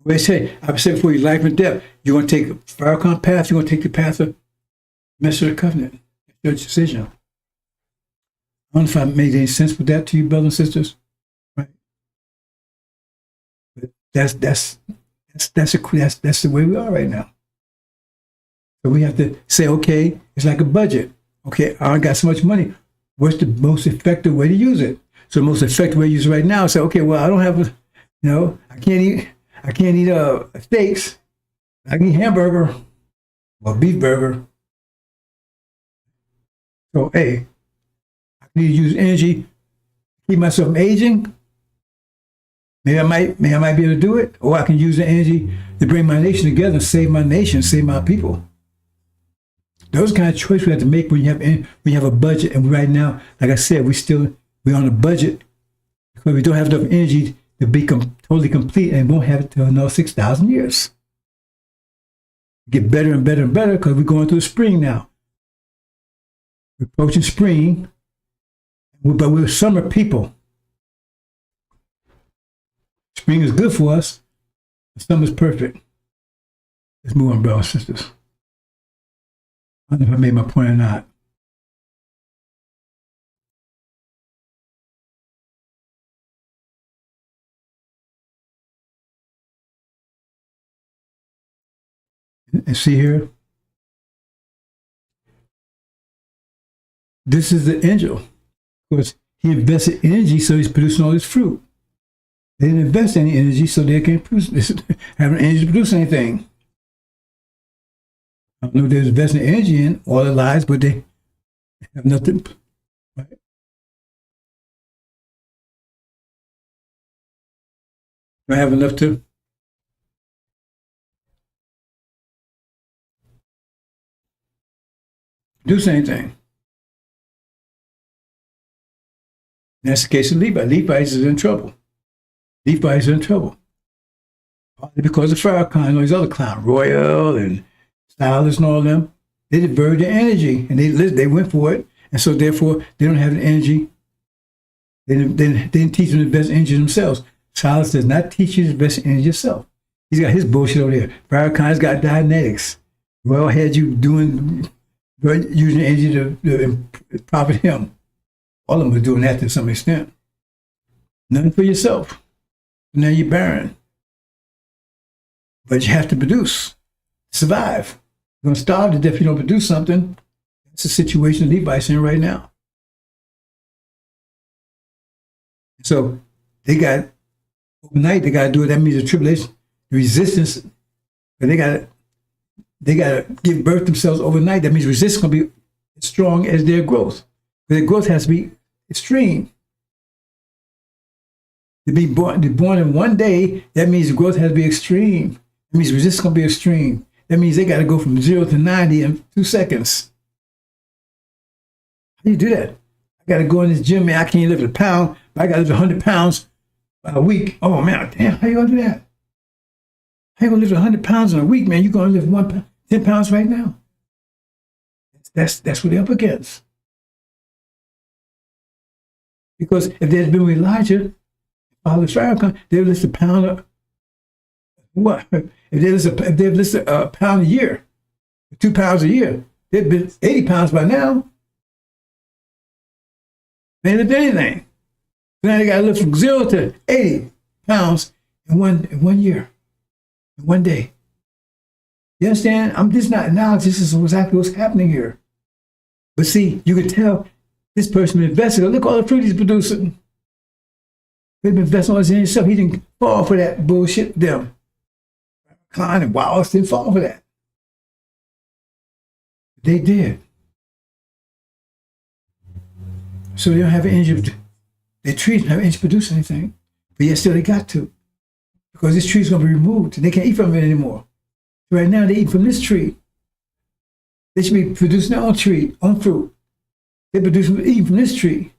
They say, I've said before, your life and death. You're going to take a Farrakhan path, you're going to take the path of Mr. the Covenant. It's your decision. I don't know if I made any sense with that to you, brothers and sisters. Right? But that's the way we are right now. So we have to say, okay, it's like a budget. Okay, I got so much money. What's the most effective way to use it? So the most effective way to use it right now is say, okay, well, I don't have, I can't eat steaks. I can eat hamburger or beef burger. So, hey, I need to use energy to keep myself from aging. Maybe I might be able to do it, or I can use the energy to bring my nation together and save my nation, save my people. Those kind of choices we have to make when you have a budget. And right now, like I said, we're on a budget because we don't have enough energy to be totally complete, and won't have it till another 6,000 years. Get better and better and better because we're going through spring now. We're approaching spring, but we're summer people. Spring is good for us. Summer is perfect. Let's move on, brothers and sisters. I don't know if I made my point or not. And see here, this is the angel. Of course, he invested energy, so he's producing all this fruit. They didn't invest any energy, so they can't produce, have energy to produce anything. I don't know if they're investing energy in all their lives, but they have nothing. Right? Don't have enough to do anything. That's the case of Levi. Levites is in trouble. Levites are in trouble. Partly because of Farrakhan and all these other clowns, Royal and Stylist and all of them. They diverted their energy and they went for it. And so therefore, they don't have the energy They didn't teach them to invest in themselves. Silas does not teach you to invest in yourself. He's got his bullshit over there. Farrakhan's got Dianetics. Well, had you using energy to profit him. All of them are doing that to some extent. Nothing for yourself. Now you're barren. But you have to produce, survive. You're going to starve to death if you don't produce something. That's the situation Levi's in right now. So they got, overnight, they got to do it. That means the tribulation, the resistance, but they got to give birth themselves overnight. That means resistance is going to be as strong as their growth. Their growth has to be extreme. To be born in one day, that means the growth has to be extreme. That means resistance is going to be extreme. That means they got to go from 0 to 90 in 2 seconds. How do you do that? I got to go in this gym, man. I can't lift a pound, but I got to lift 100 pounds a week. Oh, man, damn, how you going to do that? How you going to lift 100 pounds in a week, man? You're going to lift 10 pounds right now. That's what they're up against. Because if there's been with Elijah, Father Farrakhan, they would list a pound of what? If they listed a pound a year, 2 pounds a year, they'd been 80 pounds by now. They ain't lifted anything. So now they got to lift from 0 to 80 pounds in one year, in one day. You understand? This is not knowledge. This is exactly what's happening here. But see, you could tell this person invested. Look all the fruit he's producing. They've been investing all this in himself. He didn't fall for that bullshit. Them. Klein and Wallace didn't fall for that. They did. So they don't have an engine. Their trees don't have an engine to produce anything. But yet still they got to. Because this tree's going to be removed and they can't eat from it anymore. Right now they eat from this tree. They should be producing their own tree, own fruit. They eat from this tree.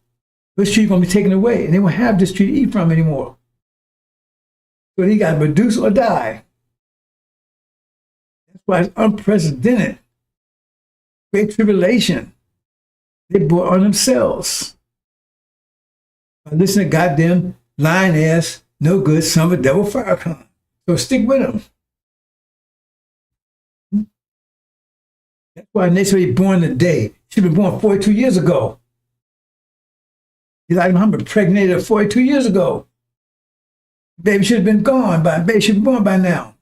This tree is going to be taken away and they won't have this tree to eat from anymore. So they got to produce or die. That's why it's unprecedented. Great tribulation. They brought on themselves. By listening to goddamn lying ass, no good, son of a devil Farrakhan. So stick with them. That's why they say he's born today. Should have been born 42 years ago. Elijah Muhammad impregnated her 42 years ago. Baby should have been gone by. Baby should be born by now.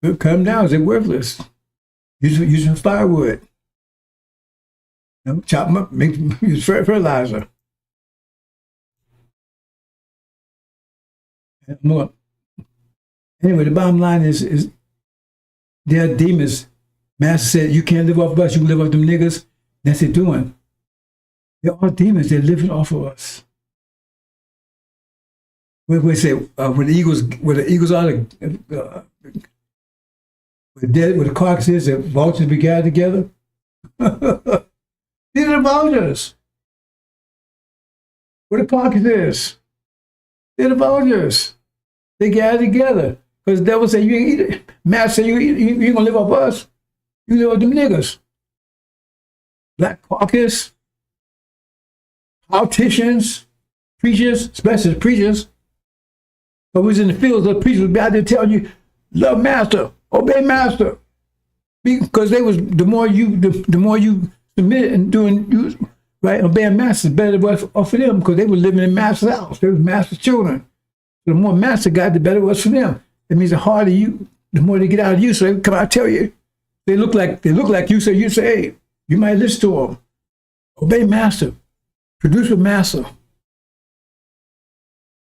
They'll come down. They're worthless. Use some firewood. Chop them up. Use fertilizer. Anyway, the bottom line is there are demons. Master said, you can't live off of us, you can live off them niggas. That's what they're doing. They're all demons. They're living off of us. We say, when the eagles are, where the carcass is, the vultures be gathered together. These are the vultures. Where the carcass is. They're the vultures. They gather together. Because the devil said, you ain't eat it. Master said, you ain't going to live off us. You live off them niggas. Black caucus, politicians, preachers, especially preachers. But we was in the fields, the preachers would be out there telling you, love master, obey master. Because they was the more you submit and doing you right, obeying master is better for them because they were living in master's house. They were master's children. The more master got, the better it was for them. That means the harder you, the more they get out of you. So they come out and tell you. They look like you, so you say, hey, you might listen to them. Obey master. Produce with master.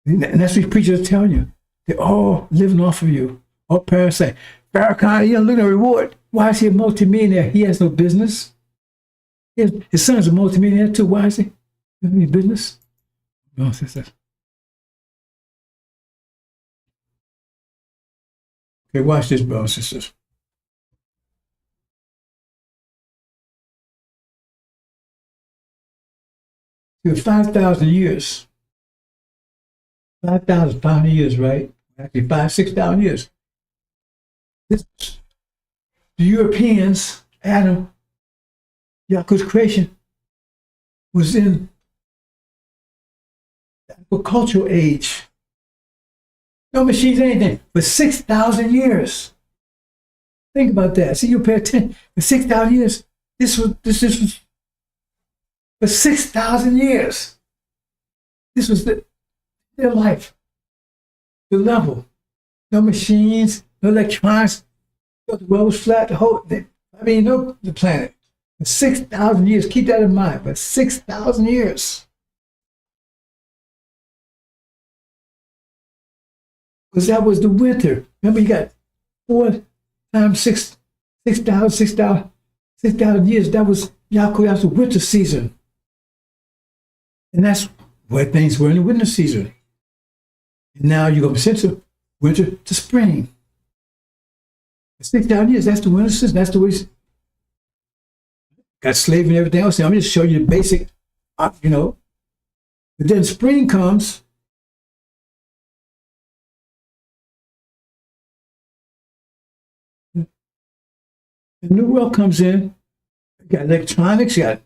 And that's what preachers are telling you. They're all living off of you. All parasite. Farrakhan, he doesn't look at the reward. Why is he a multimillionaire? He has no business. His son's a multimillionaire too. Why is he? Doesn't have any business. No, sisters. Okay, watch this, brothers and sisters. For 5,000 years, 5,500 years, right? Actually, 6,000 years. the Europeans, Adam, Yahweh's creation, was in the agricultural age. No machines, anything, for 6,000 years. Think about that. See, you pay attention. For 6,000 years, this was for 6,000 years. This was their life, the level. No machines, no electronics. The world was flat. The planet. For 6,000 years. Keep that in mind. For 6,000 years. Because that was the winter. Remember, you got 4 times 6,000 years. That was Yaakov. That was the winter season. And that's where things were in the winter season. And now you're going to sense of winter to spring. 6,000 years, that's the winter season. That's the way it's got slavery and everything else. Now, I'm just showing you the basic, But then spring comes. The new world comes in. You got electronics, you got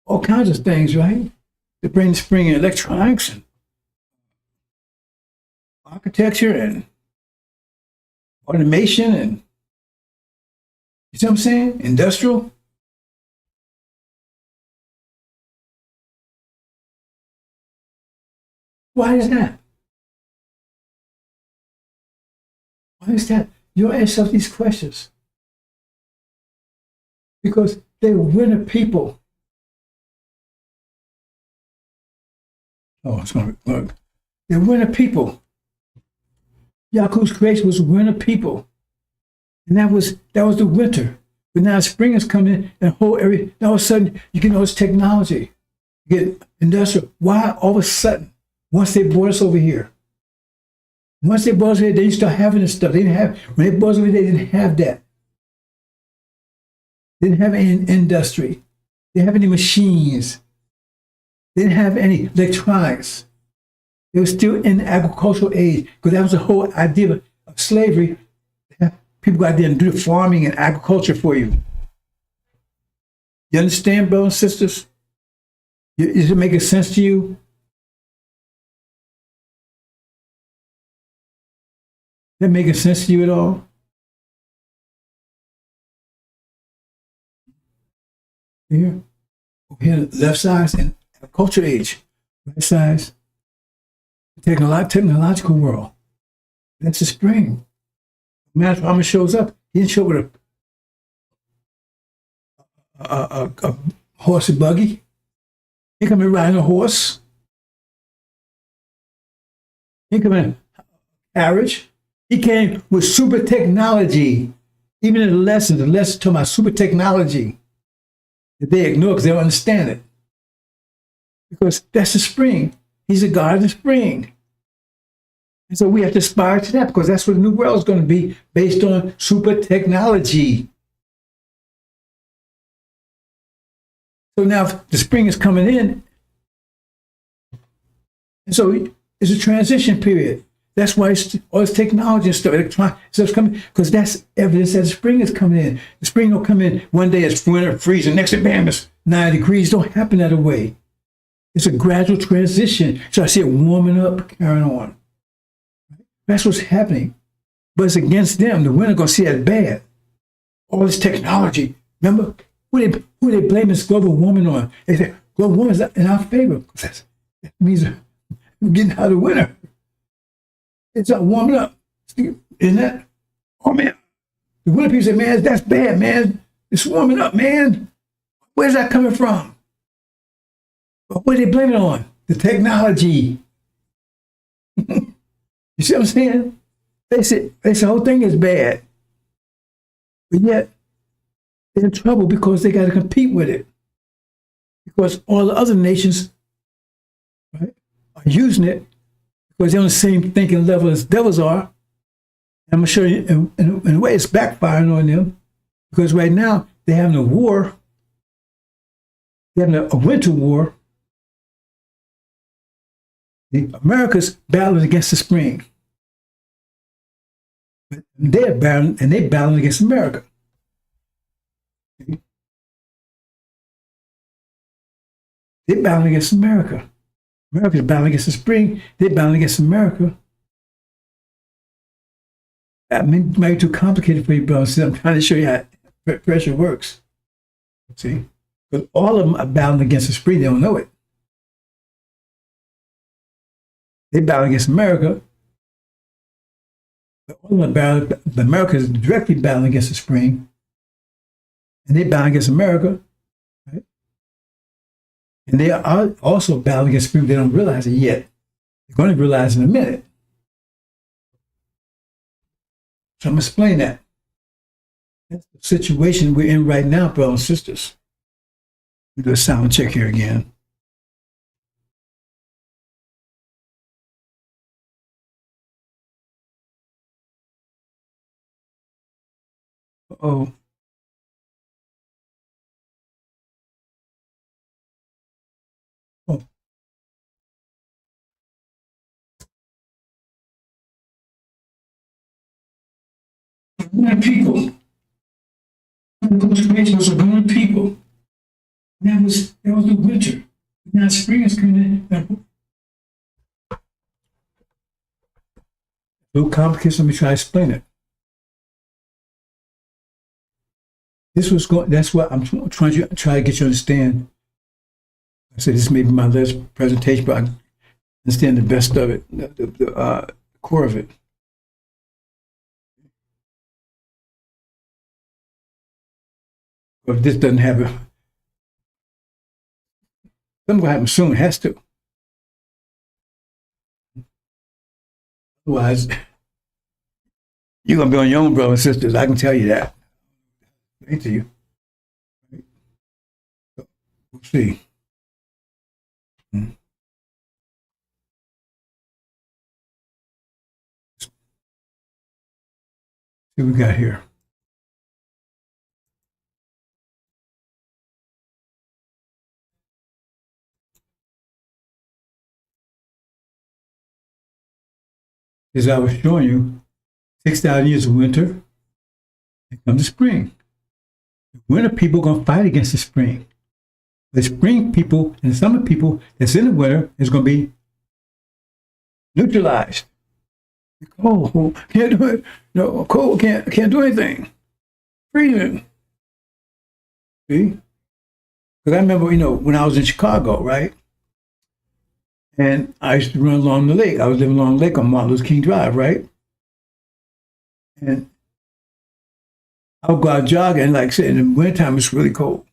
all kinds of things, right? They bring spring in electronics and architecture and automation and, you see what I'm saying? Industrial. Why is that? Why is that? You don't ask yourself these questions. Because they were winter people. Oh, it's going to work. They're winter people. Yaakov's creation was winter people. And that was the winter. But now spring is coming in and the whole area. Now all of a sudden, you get all this technology. You get industrial. Why all of a sudden, once they brought us over here, they didn't start having this stuff. When they brought us over here, they didn't have that. They didn't have any industry. They didn't have any machines. They didn't have any electronics. They were still in the agricultural age because that was the whole idea of slavery. People go out there and do the farming and agriculture for you. You understand, brothers and sisters? Is it making sense to you? Is that making sense to you at all? Here, over here, left side and agricultural age, right side, technological world. That's the spring. Master Farmer shows up. He didn't show up with a horse and buggy. He come in riding a horse. He come in carriage. He came with super technology. Even in the lessons talking about super technology that they ignore because they don't understand it. Because that's the spring. He's a God of the spring. And so we have to aspire to that because that's what the new world is going to be based on super technology. So now the spring is coming in. And so it's a transition period. That's why all this technology and stuff, electronic stuff's coming, because that's evidence that the spring is coming in. The spring will come in. One day it's winter, freezing. Next day, bam, it's 9 degrees. Don't happen that way. It's a gradual transition. So I see it warming up, carrying on. That's what's happening. But it's against them. The winter going to see that bad. All this technology. Remember, who they blame this global warming on? They say, global warming is in our favor. That means we're getting out of the winter. It's warming up. Isn't that? Oh, man. The winter people say, man, that's bad, man. It's warming up, man. Where's that coming from? But what are they blaming it on? The technology. You see what I'm saying? They say the whole thing is bad. But yet, they're in trouble because they got to compete with it. Because all the other nations, right, are using it because they're on the same thinking level as devils are. And I'm going to show you, in a way, it's backfiring on them. Because right now, they're having a war. They're having a winter war. America's battling against the spring. But they're battling, and they're battling against America. They're battling against America. America's battling against the spring. They're battling against America. I mean, it might be too complicated for you, bro. See, I'm trying to show you how pressure works. See? But all of them are battling against the spring. They don't know it. They're battling against America. But all of them are battling, America is directly battling against the spring. And they're battling against America. Right? And they are also battling against the spring. They don't realize it yet. They're going to realize in a minute. So I'm going to explain that. That's the situation we're in right now, brothers and sisters. We do a sound check here again. Uh-oh. Oh. People. Those creatures are born people. That was the winter. Now spring is coming in. A little complicated. Let me try to explain it. This was going. That's what I'm trying to get you to understand. I said this may be my last presentation, but I understand the best of it, the core of it. If this doesn't have a, something will happen soon. It has to. Otherwise, you're gonna be on your own, brothers and sisters. I can tell you that. To you. We'll see. See what we got here. As I was showing you, 6,000 years of winter, and comes the spring. The winter people are going to fight against the spring. The spring people and the summer people that's in the winter is going to be neutralized. Cold, can't do it. No, cold, can't do anything. Freezing. See? Because I remember, when I was in Chicago, right? And I used to run along the lake. I was living along the lake on Martin Luther King Drive, right? And I would go out jogging, like I said, in the wintertime, it's really cold.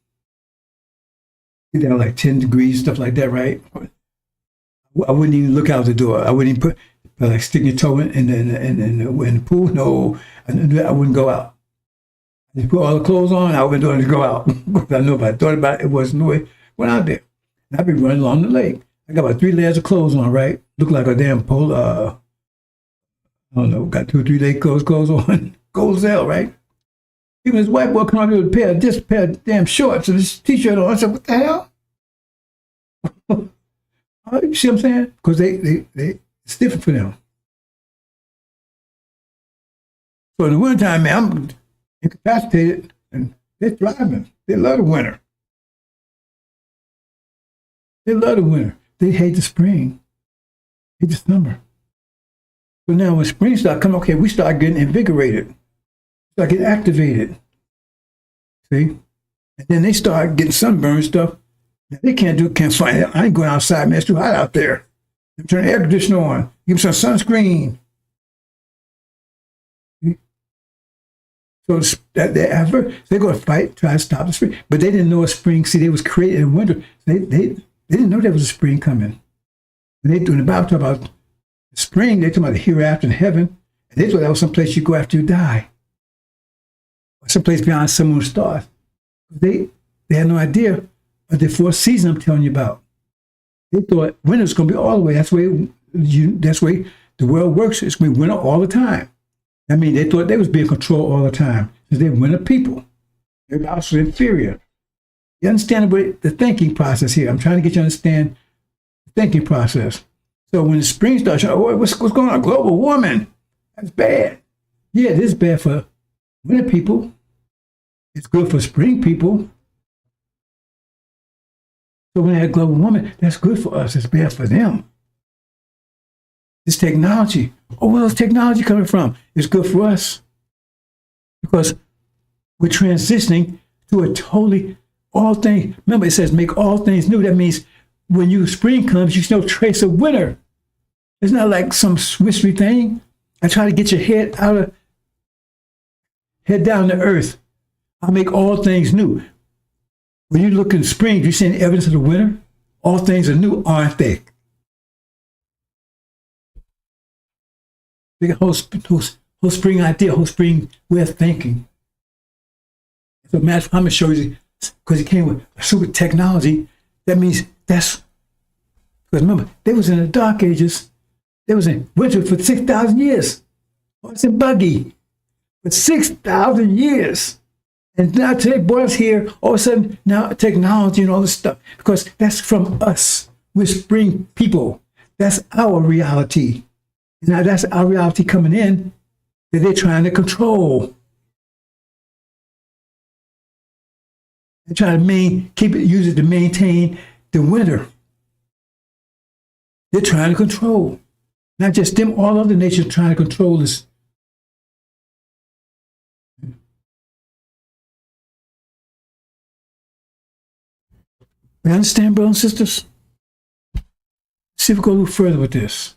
Get down like 10 degrees, stuff like that, right? I wouldn't even look out the door. I wouldn't even like stick your toe in the pool. No, I wouldn't go out. I just put all the clothes on. I wouldn't do it to go out. I know if I thought about it, it wasn't no way. Went out there. And I'd be running along the lake. I got about 3 layers of clothes on, right? Look like a damn pole. I don't know, got 2 or 3 layers clothes on. Cold as hell, right? Even this white boy come out with a pair of damn shorts and this t-shirt on. I said, what the hell? You see what I'm saying? Because it's different for them. So in the wintertime, man, I'm incapacitated and they're thriving. They love the winter. They love the winter. They hate the spring. Hate the summer. So now when spring starts coming, okay, we start getting invigorated. Start getting activated. See? And then they start getting sunburned stuff. They can't find it. I ain't going outside, man. It's too hot out there. Turn the air conditioner on. Give them some sunscreen. So they're going to fight, try to stop the spring. But they didn't know a spring. See, they was created in winter. They didn't know there was a spring coming. When the Bible talk about spring, they talk about the hereafter in heaven. And they thought that was someplace you go after you die. Or someplace beyond sun, moon, stars. They had no idea of the 4th season I'm telling you about. They thought winter's going to be all the way. That's the way the world works. It's going to be winter all the time. I mean, they thought they was being controlled all the time because they're winter people. They're also inferior. You understand the thinking process here? I'm trying to get you to understand the thinking process. So when the spring starts, what's going on? Global warming. That's bad. Yeah, this is bad for winter people. It's good for spring people. So when they have global warming, that's good for us. It's bad for them. This technology. Oh, where's technology coming from? It's good for us because we're transitioning to a totally all things. Remember, it says make all things new. That means when spring comes, you see no trace of winter. It's not like some mystery thing. I try to get your head down to earth. I'll make all things new. When you look in spring, you see any evidence of the winter? All things are new, aren't they? The whole spring idea, whole spring way of thinking. So Matt, I'm going to show you, because he came with super technology. That means because remember, they was in the dark ages. They was in winter for 6,000 years. It's in buggy for 6,000 years. And now today, boys here, all of a sudden, now technology and all this stuff, because that's from us. We're spring people. That's our reality. Now that's our reality coming in that they're trying to control. They're trying to use it to maintain the winter. They're trying to control. Not just them, all other nations trying to control this. You understand, brothers and sisters? See if we go a little further with this.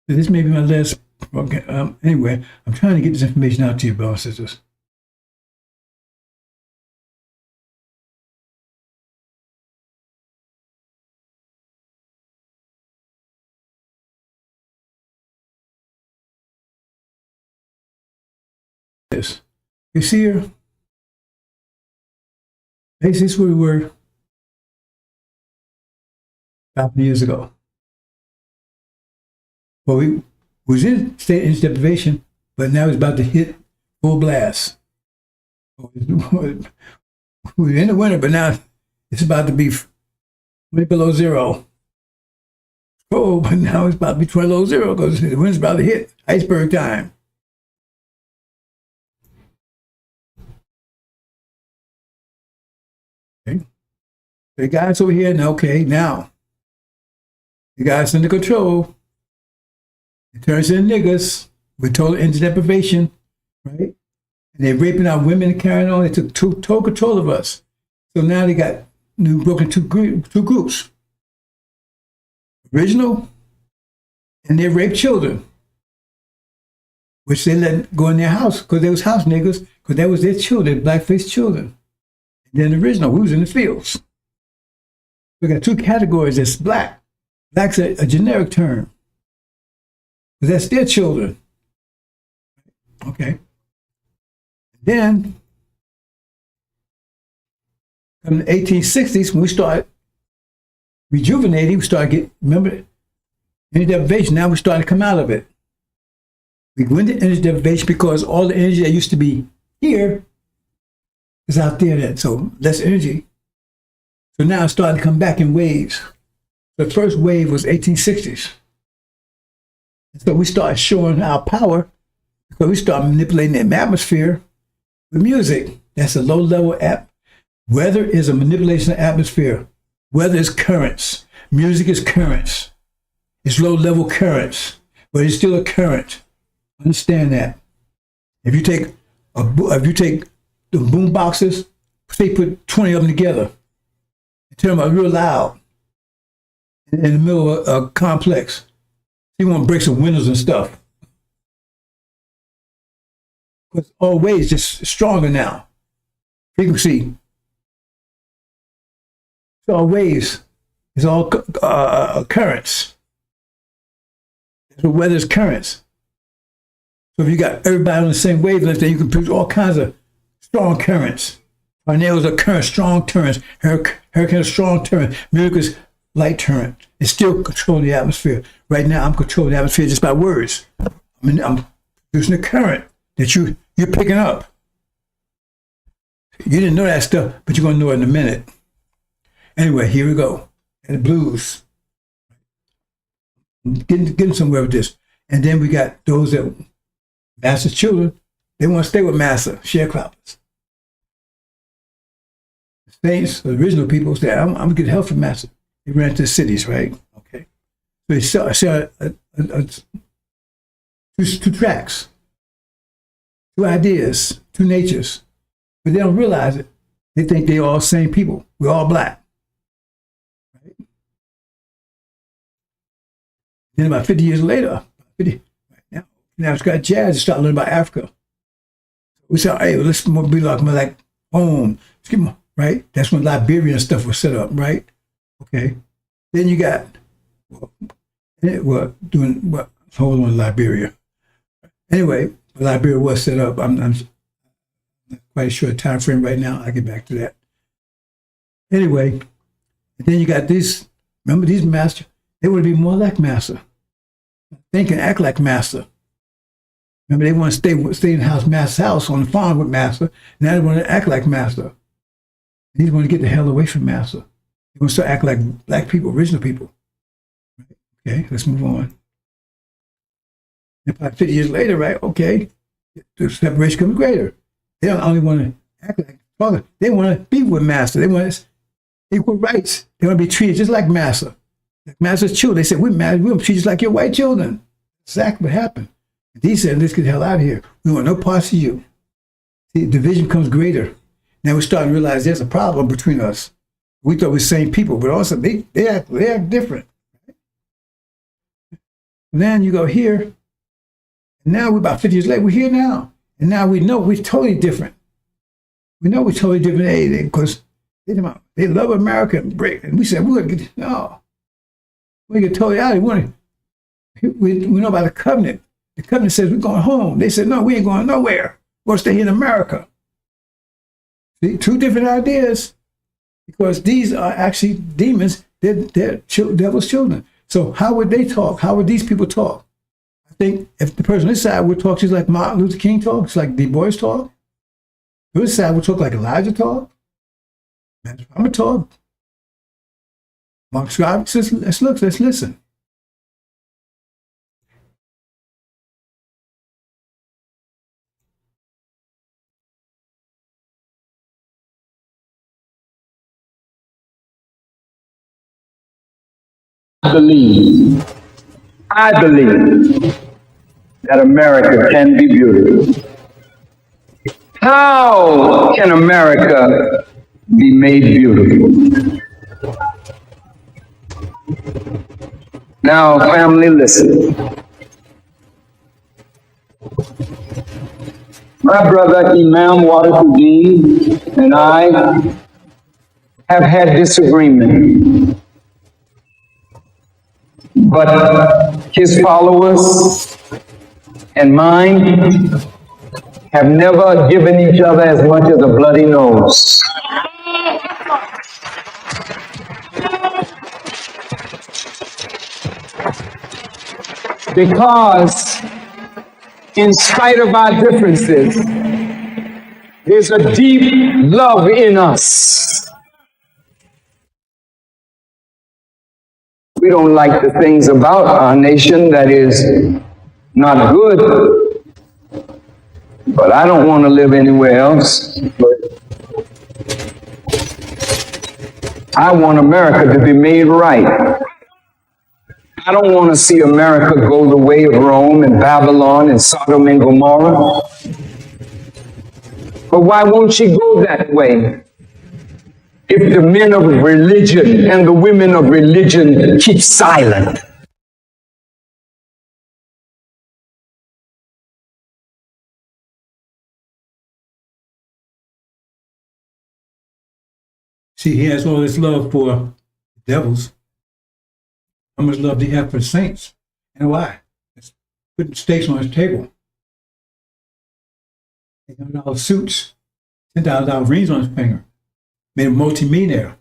This may be my last. Okay, anyway, I'm trying to get this information out to you, brothers and sisters. This. You see here? This is where we were 5 years ago. Well, we was in state of deprivation, but now it's about to hit full blast. We're in the winter, but now it's about to be way below zero. Oh, but now it's about to be below zero because the wind's about to hit iceberg time. Okay. The guys over here, okay, now the guys under control. It turns into niggas with total energy deprivation, right? And they're raping our women and carrying on. They took total control of us. So now they got broken two groups. Original, and they rape children, which they let go in their house because they was house niggas, because that was their children, black-faced children. And then the original, we was in the fields. We got two categories. That's black. Black's a generic term. Because that's their children. Okay. Then, in the 1860s, when we started rejuvenating, we started getting, remember, energy deprivation, now we started to come out of it. We went into energy deprivation because all the energy that used to be here is out there then, so less energy. So now it's starting to come back in waves. The first wave was 1860s. So we started showing our power because we started manipulating the atmosphere with music. That's a low-level app. Weather is a manipulation of atmosphere. Weather is currents. Music is currents. It's low-level currents, but it's still a current. Understand that. If you take the boom boxes, say put 20 of them together, and turn them out real loud in the middle of a complex. You want to break some windows and stuff. Because all waves just stronger now. Frequency. It's all waves. It's all currents. So weather is currents. So if you got everybody on the same wavelength, then you can produce all kinds of strong currents. Tornadoes are currents, strong currents. Hurricanes are strong currents. Miracles, light current. It's still controlling the atmosphere. Right now, I'm controlling the atmosphere just by words. I'm producing a current that you're picking up. You didn't know that stuff, but you're going to know it in a minute. Anyway, here we go. And the blues. Getting somewhere with this. And then we got those that master's children, they want to stay with master, sharecroppers. The saints, the original people said, I'm going to get help from master. They ran to the cities, right? Okay. So they sell two tracks, two ideas, two natures. But they don't realize it. They think they're all the same people. We're all black. Right? Then about 50 years later, now it's got jazz to start learning about Africa. We said, hey, let's be like home. Let's get more, right? That's when Liberian stuff was set up, right? Okay. Then you got, doing what? Hold on, Liberia. Anyway, Liberia was set up. I'm not quite sure the time frame right now. I'll get back to that. Anyway, and then you got these, remember these masters? They want to be more like master. Think and act like master. Remember, they want to stay in the house, master's house, on the farm with master. Now they want to act like master. They want to get the hell away from master. They want to start acting like black people, original people. Okay, let's move on. And about 50 years later, right, okay, the separation becomes greater. They don't only want to act like father, they want to be with master. They want equal rights. They want to be treated just like master. Like master's children. They said, we're married, we're treated just like your white children. Exactly what happened. And he said, let's get the hell out of here. We want no parts of you. See, division becomes greater. Now we're starting to realize there's a problem between us. We thought we were the same people, but also they act different. Then you go here, and now we're about 50 years later, we're here now. And now we know we're totally different. We know we're totally different because they love America and break. And we said, we're going to get, no. We get totally out of it. We know about the covenant. The covenant says we're going home. They said, no, we ain't going nowhere. We're going to stay here in America. See, two different ideas. Because these are actually demons. They're devil's children. So how would they talk? How would these people talk? I think if the person on this side would talk just like Martin Luther King talks, like Du Bois talk. The other side would talk like Elijah talk. I'm going to talk. Mark Scribe says, let's look, let's listen. I believe that America can be beautiful. How can America be made beautiful? Now, family, listen. My brother Imam Waterfordine and I have had disagreement. But his followers and mine have never given each other as much as a bloody nose. Because in spite of our differences, there's a deep love in us. We don't like the things about our nation that is not good, but I don't want to live anywhere else. But I want America to be made right. I don't want to see America go the way of Rome and Babylon and Sodom and Gomorrah. But why won't she go that way? If the men of religion and the women of religion keep silent. See, he has all this love for devils. How much love do you have for the saints? And why? It's putting steaks on his table. $800 suits, $10,000 rings on his finger. Made a multi-millionaire.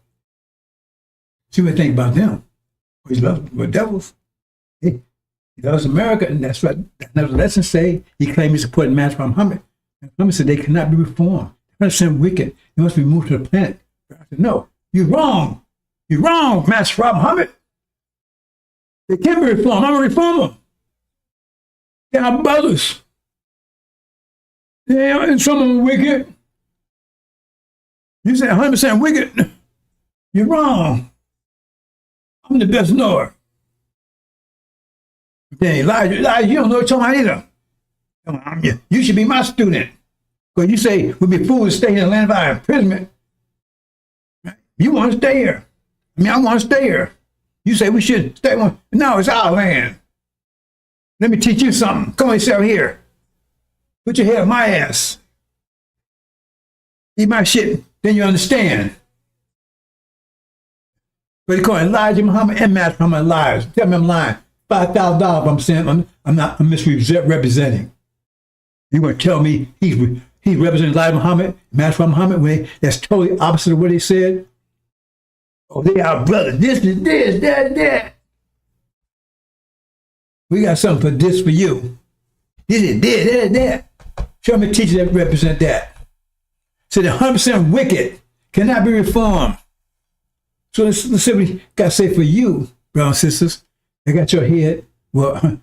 See what they think about them. He loves devils. He loves America, and that's what the lessons say. He claimed he supported Master Muhammad. And Muhammad said they cannot be reformed. They're 100% wicked. They must be moved to the planet. I said, no, you're wrong. You're wrong, Master Muhammad. They can't be reformed. I'm going to reform them. They're our brothers. Yeah, and some of them wicked. You say 100% wicked. You're wrong. I'm the best knower. Then Elijah, you don't know what you're talking about either. You should be my student. Because you say we'd be fools to stay in the land of our imprisonment. You want to stay here. I want to stay here. You say we should stay. No, it's our land. Let me teach you something. Come on, sit over here. Put your head on my ass. Eat my shit, then you understand. But they call Elijah Muhammad and Master Muhammad liars. Tell me I'm lying. $5,000 I'm saying I'm misrepresenting. You want to tell me he's representing Elijah Muhammad, Master Muhammad, when that's totally opposite of what he said? Oh, they are brothers. This is this, that. We got something for this for you. This is this, that. Show me teachers that represent that. So the 100% wicked cannot be reformed. So let's see what we got to say for you, brothers and sisters. They got your head. Well, if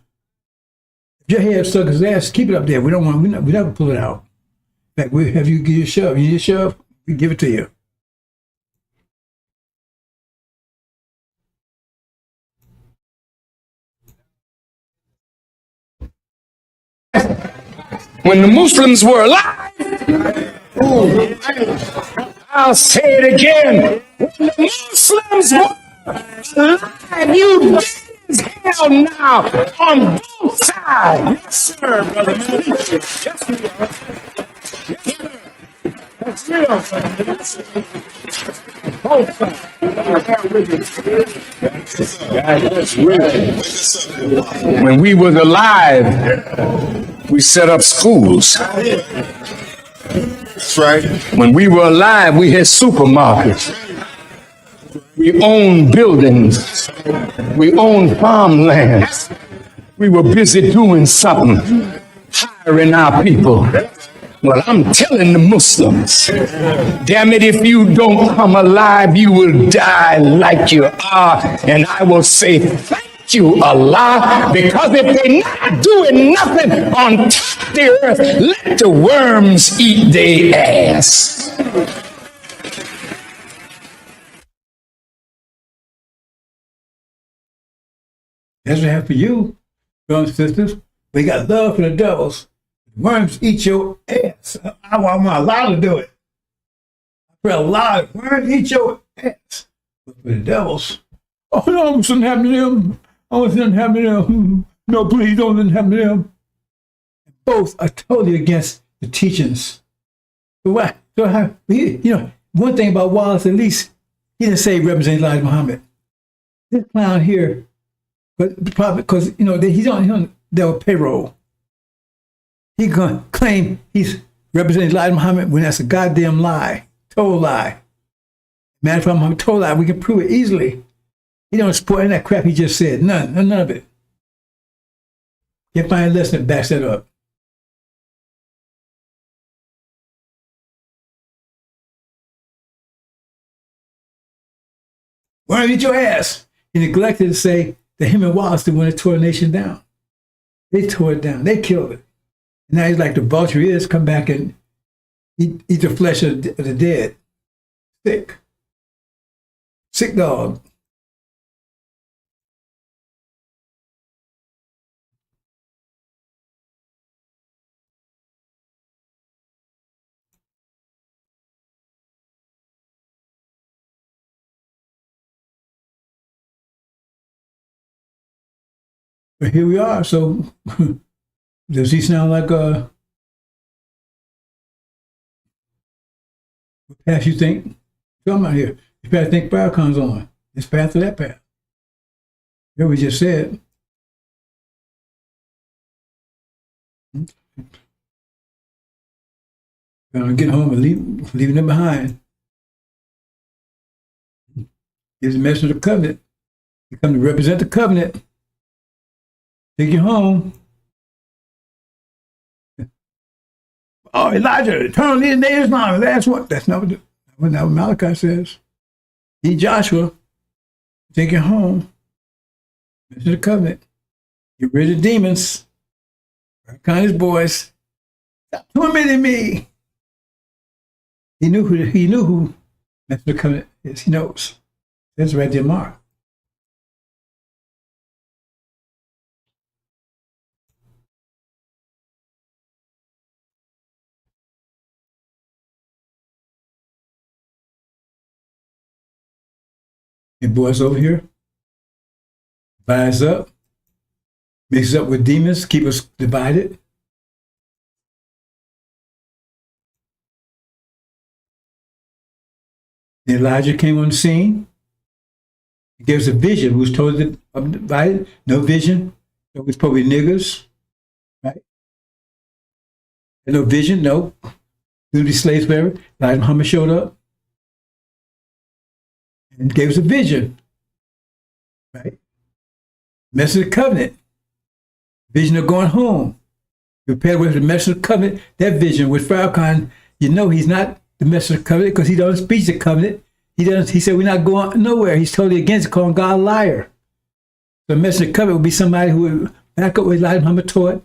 your head stuck his ass, keep it up there. We never pull it out. In fact, we have you give you a shove. You need a shove, we give it to you. When the Muslims were alive, I'll say it again. When the Muslims were alive, you dead as hell now on both sides. Yes, sir, brother. Yes, we are. Yes, sir. That's real, brother. Both sides. That's real. When we was alive, we set up schools. That's right. When we were alive, we had supermarkets. We owned buildings. We owned farmlands. We were busy doing something, hiring our people. Well, I'm telling the Muslims, damn it, if you don't come alive, you will die like you are. And I will say, thank you, Allah, because if they're not doing nothing on top of the earth, let the worms eat their ass. That's what happened for you, brothers and sisters. We got love for the devils. Worms eat your ass. I'm not allowed to do it. For a lot, worms eat your ass. But for the devils, oh no, I'm something happen to them. Oh, something happen to them. No, please don't let it happen to them. Both are totally against the teachings. But why? So how, one thing about Wallace, at least, he didn't say represent Elijah Muhammad. This clown here, but probably because he's on their payroll. He gonna claim he's representing Elijah Muhammad when that's a goddamn lie, total lie. Matter of fact, Muhammad told lie. We can prove it easily. He don't support any of that crap he just said. None of it. Can't find a lesson that backs that up. Why don't you eat your ass? He neglected to say that him and Wallace the one that tore the nation down. They tore it down. They killed it. And now he's like the vulture he is, come back and eat the flesh of the dead. Sick dog. But here we are. So does he sound like what path you think? Come out here. You better think Farrakhan's on. This path or that path. Here we just said. Gonna get home and leaving them behind. Gives the message of the covenant. You come to represent the covenant. Take you home. Oh, Elijah, eternal leader of Islam. That's what. That's not what Malachi says. He Joshua. Take you home. This is the covenant. Get rid of demons. His boys, stop tormenting me. He knew who Master Covenant is. He knows. That's right there, Mark. And boys over here, divides up, mixes up with demons, keep us divided. And Elijah came on the scene. He gave us a vision. Who was told to divide? No vision. So it was probably niggers, right? And no vision, no. Duty slaves, whatever. Elijah Muhammad showed up and gave us a vision, right? Message of the covenant. Vision of going home. Prepared with the message of the covenant. That vision with Farrakhan, you know he's not the message of the covenant because he doesn't speak the covenant. He said we're not going nowhere. He's totally against it, calling God a liar. The message of the covenant would be somebody who would back up what Elijah Muhammad taught,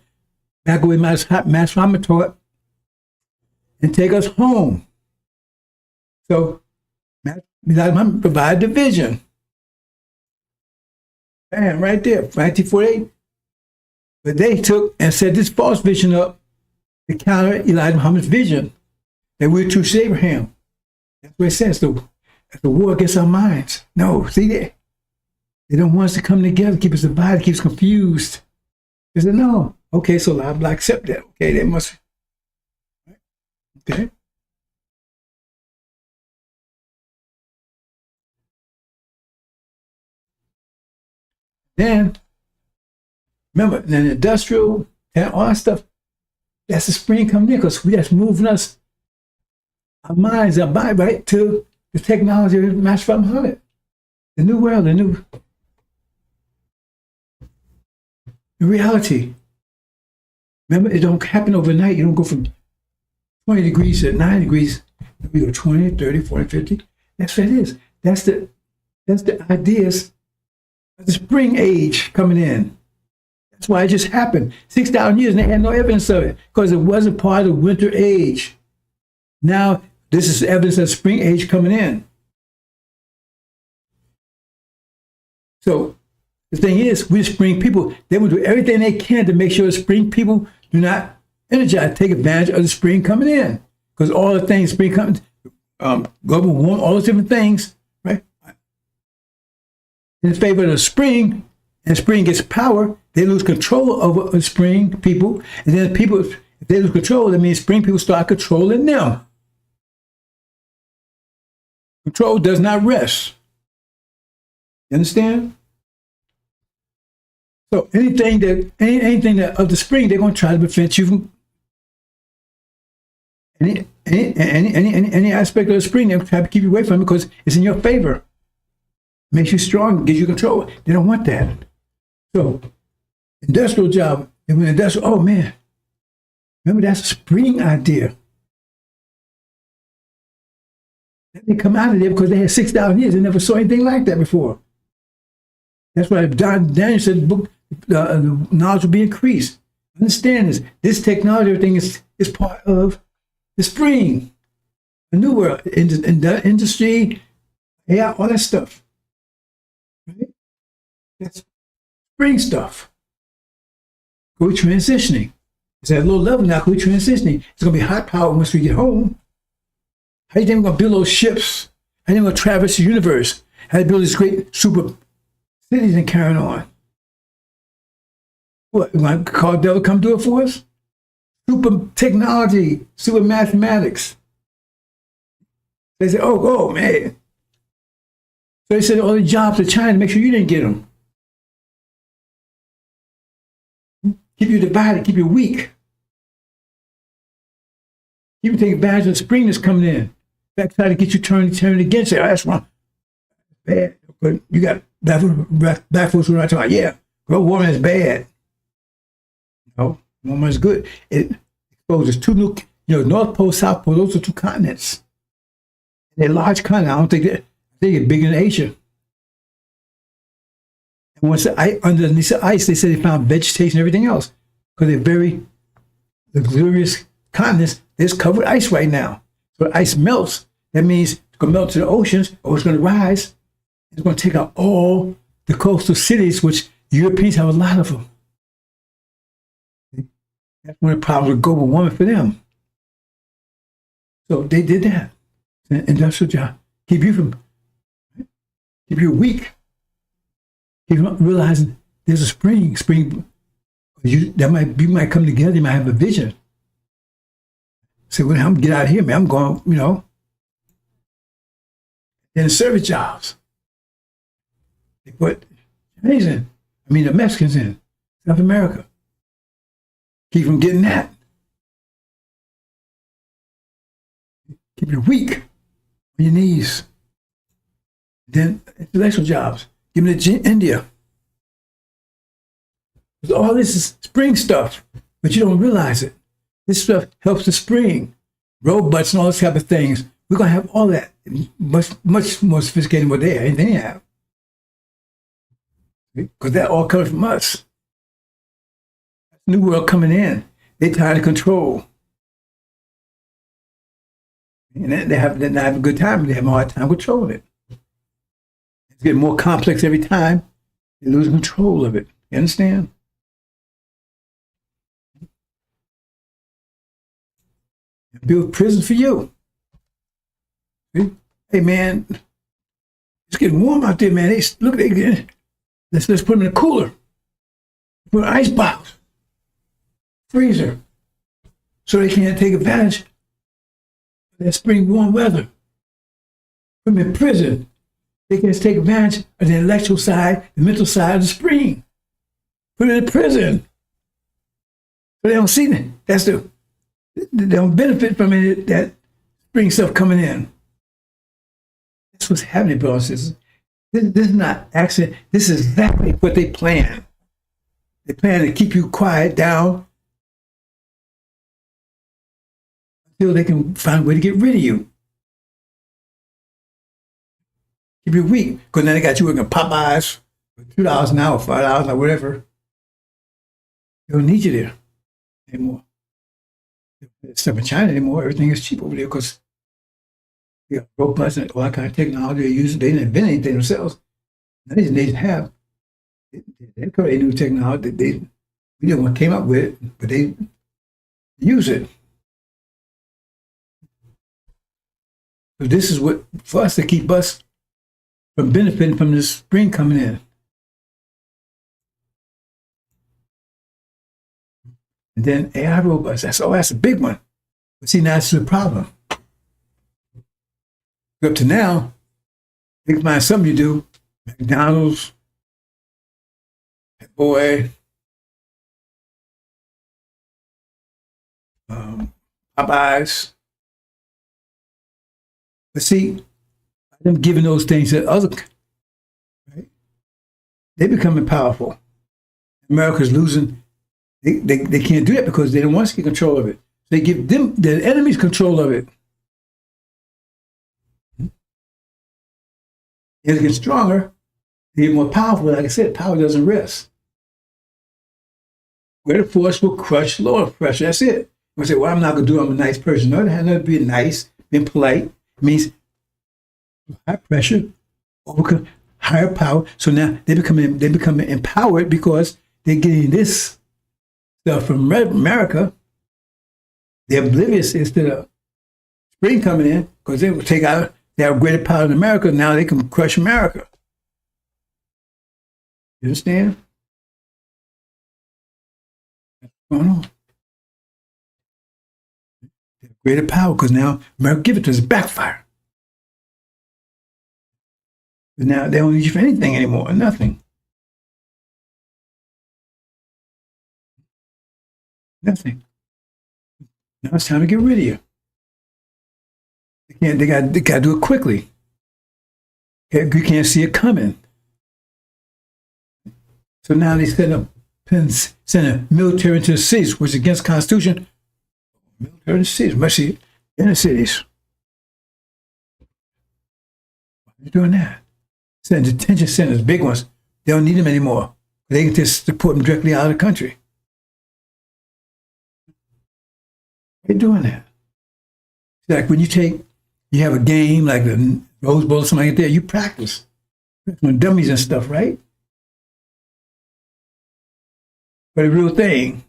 back up what Master Muhammad taught, and take us home. So Elijah Muhammad provided the vision. Bam, right there, 1948. But they took and set this false vision up to counter Elijah Muhammad's vision that we're true to Abraham. That's what it says, though. That's the war against our minds. No, see that? They don't want us to come together, keep us divided, keep us confused. They said, no. Okay, so I'll accept that. Okay, they must. Okay. Then, remember, then industrial and all that stuff, that's the spring coming in because that's moving us, our minds, our body, right, to the technology of Master Muhammad. The new world, the reality. Remember, it don't happen overnight. You don't go from 20 degrees to 9 degrees. We go 20, 30, 40, 50. That's what it is. That's the ideas of the spring age coming in. That's why it just happened. 6,000 years and they had no evidence of it because it wasn't part of the winter age. Now, this is evidence of the spring age coming in. So the thing is, we spring people, they will do everything they can to make sure the spring people do not energize, take advantage of the spring coming in. Because all the things spring coming, global warming, all those different things, right? In favor of the spring, and spring gets power, they lose control over the spring people. And then people, if they lose control, that means spring people start controlling them. Control does not rest. You understand? So anything that of the spring, they're going to try to prevent you from any aspect of the spring. They're going to try to keep you away from it because it's in your favor. Makes you strong, gives you control. They don't want that. So industrial job, and when industrial, oh man, remember that's a spring idea. They come out of there because they had 6,000 years. They never saw anything like that before. That's why Daniel said the book, the knowledge will be increased. Understand this. This technology, everything is part of the spring. A new world, in the industry, AI, all that stuff. Right? That's spring stuff. We're transitioning. It's at a low level now, we're transitioning. It's going to be high power once we get home. How do you think we're going to build those ships? How do you think we're going to traverse the universe? How do you build these great super cities and carrying on? What, you want to call the devil come do it for us? Super technology, super mathematics. They said, oh, man. So they said all the jobs to China to make sure you didn't get them. Keep you divided, keep you weak. Keep you taking advantage of the spring that's coming in. Back trying to get you turned against it. Oh, that's wrong. Bad. But you got black folks who are not talking, yeah, global warming is bad. No, warming is good. It exposes two new, North Pole, South Pole, those are two continents. They're large continents. I don't think they're bigger than Asia. And once underneath the ice, they said they found vegetation and everything else because they're very luxurious continents, it's covered with ice right now. So the ice melts. That means it's going to melt to the oceans, or it's going to rise. It's going to take out all the coastal cities, which Europeans have a lot of them. That's one of the problems with global warming for them. So they did that. It's an industrial job. Keep you weak. Keep you realizing there's a spring. You might come together. You might have a vision. Say, well, I'm gonna get out of here, man. I'm going, Then the service jobs. They put the Mexicans in South America. Keep from getting that. Keep you weak on your knees. Then intellectual jobs. Give them to India. All this is spring stuff, but you don't realize it. This stuff helps the spring, robots and all this type of things. We're going to have all that, much more sophisticated than what they have. Because that all comes from us. New world coming in. They're trying to control. And they're not having a good time. They have a hard time controlling it. It's getting more complex every time. They lose control of it. You understand? Build prison for you. See? Hey man, it's getting warm out there, man. Let's put them in a cooler. Put an ice box, freezer, so they can't take advantage of that spring warm weather. Put them in prison. They can't take advantage of the intellectual side, the mental side of the spring. Put them in prison. So they don't see that. They don't benefit from it, that spring stuff coming in. That's what's happening, brothers and sisters. This is not accident. This is exactly what they plan. They plan to keep you quiet down until they can find a way to get rid of you. Keep you weak, because now they got you working Popeyes for $2 an hour, $5 or whatever. They don't need you there anymore. Stuff in China anymore. Everything is cheap over there because they got robots and all that kind of technology they use. They didn't invent anything themselves. They didn't have. They created new technology. We didn't want came up with it, but they use it. So this is what for us to keep us from benefiting from this spring coming in. And then AI robots, that's a big one. But see, now that's the problem. Up to now, they can find something you do, McDonald's, Boy, Popeyes. But see, them giving those things to other, right? They're becoming powerful. America's losing. They can't do that because they don't want us to get control of it. They give them their enemies control of it. As it gets stronger, they get more powerful. Like I said, power doesn't rest. Greater force will crush lower pressure. That's it. I say, well, I'm not going to do it. I'm a nice person. No, it has nothing to be nice, being polite. It means high pressure, overcome higher power. So now they become empowered because they're getting this stuff from America. They're oblivious as to the spring coming in because they will take out. They have greater power in America. Now they can crush America. You understand? What's going on? They have greater power because now America give it to us. Backfire. But now they don't need you for anything anymore. Nothing. Nothing. Now it's time to get rid of you. They got to do it quickly. You can't see it coming. So now they send a military into the cities, which is against the Constitution. Military in the cities, especially in the cities. Why are they doing that? Send detention centers, big ones. They don't need them anymore. They can just deport them directly out of the country. They're doing that. Like when you have a game like the Rose Bowl or something like that, you practice on dummies and stuff, right? But the real thing,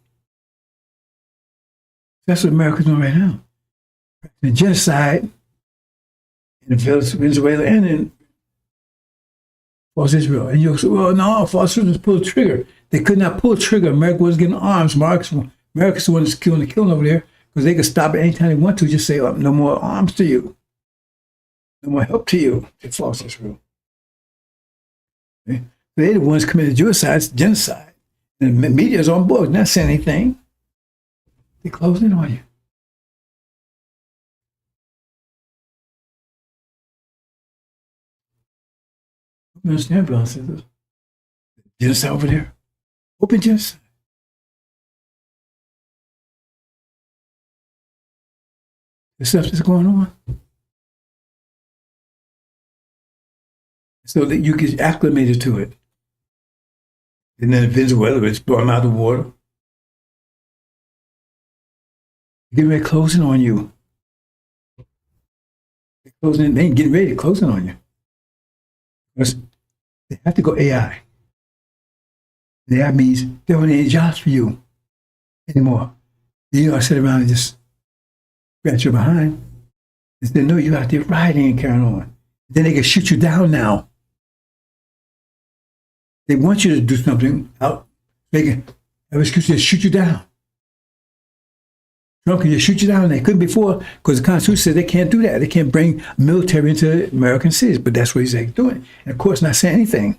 that's what America's doing right now. The genocide in Venezuela and in false Israel. And you'll say, well, no, false Israel pulled the trigger. They could not pull the trigger. America was getting arms. America's the one that's killing over there because they could stop it anytime they want to. Just say, oh, no more arms to you. No more help to you. It's false Israel. Okay? They're the ones committing genocide. And the media's on board, not saying anything. They're closing in on you. You understand, brothers and sisters? Genocide over there. Open genocide. The stuff that's going on. So that you get acclimated to it. And then in Venezuela, it's blowing out of the water. Getting ready closing on you. They ain't getting ready to closing on you. Because they have to go AI. And AI means there aren't any jobs for you anymore. You don't sit around and just scratch your behind. Instead, no, you out there riding and carrying on. Then they can shoot you down now. They want you to do something out. They can have an excuse to shoot you down. Trump can just shoot you down. They couldn't before because the Constitution said they can't do that. They can't bring military into American cities. But that's what he's doing. And of course, not saying anything.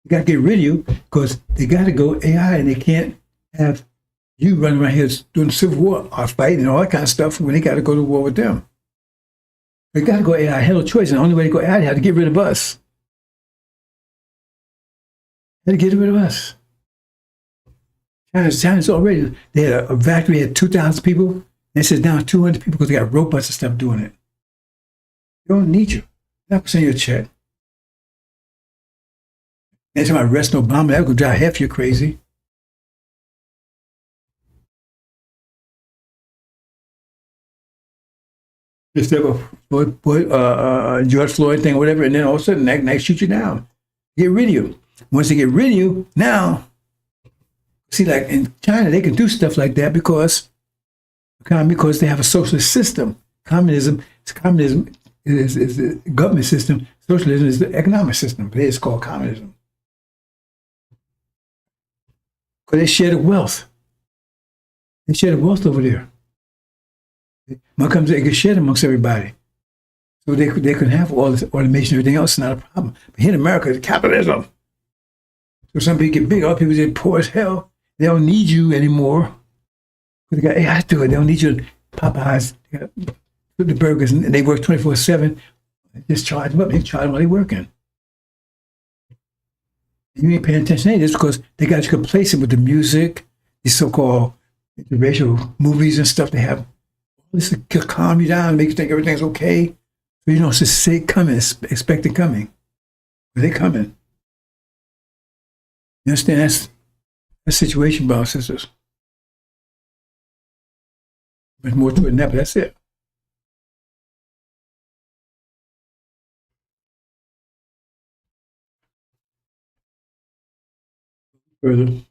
They got to get rid of you because they got to go AI and they can't have you running around here doing the Civil War or fighting and all that kind of stuff when they got to go to war with them. They got to go AI. I had no choice. And the only way to go AI, they had to get rid of us. They had to get rid of us. China's already, they had a factory, had 2,000 people. And it says now 200 people because they got robots and stuff doing it. They don't need you. They're not send you a check. Anytime I arrest Obama, that would drive half you crazy. Just have a George Floyd thing or whatever, and then all of a sudden they shoot you down. Get rid of you. Once they get rid of you, now, see, like in China, they can do stuff like that because they have a socialist system. Communism is the government system. Socialism is the economic system. But it's called communism. Because they share the wealth. They share the wealth over there. They can share it amongst everybody. So they could have all this automation and everything else, it's not a problem. But here in America, it's capitalism. So some people get big, other people get poor as hell. They don't need you anymore. They got AI to it. They don't need you to Popeyes. They got the burgers, and they work 24/7. Just charge them up. They charge them while they're working. You ain't paying attention to any of this because they got you complacent with the music, these so-called interracial movies and stuff they have. This to calm you down, make you think everything's okay. So you don't just say coming, expect it coming. But they're coming. You understand? That's the situation, brothers and sisters. There's more to it than that, but that's it. Further.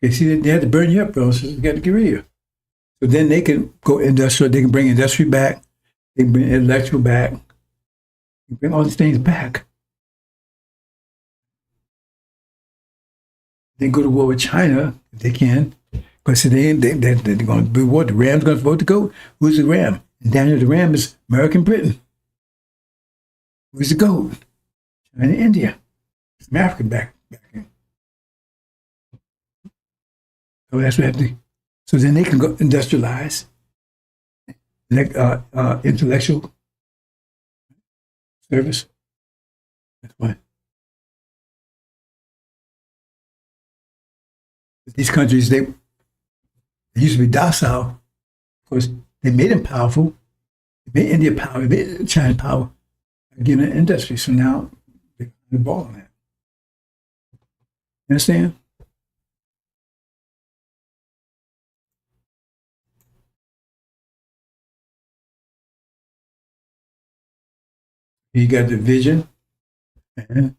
Okay, see, they had to burn you up, brothers and sisters. They got to get rid of you. So then they can go industrial. They can bring industry back. They can bring electrical back. They can bring all these things back. They go to war with China if they can. Because they're going to be war. The Ram's going to vote to go. Who's the Ram? And Daniel, the Ram is American Britain. Who's the goat? China, India. Some African back in. So that's what happened. So then they can go industrialize, intellectual service. That's why. These countries, they used to be docile. Of course, they made them powerful. They made India powerful. They made China powerful. Giving it industry. So now they're on the ball on that. Understand? You got the vision. And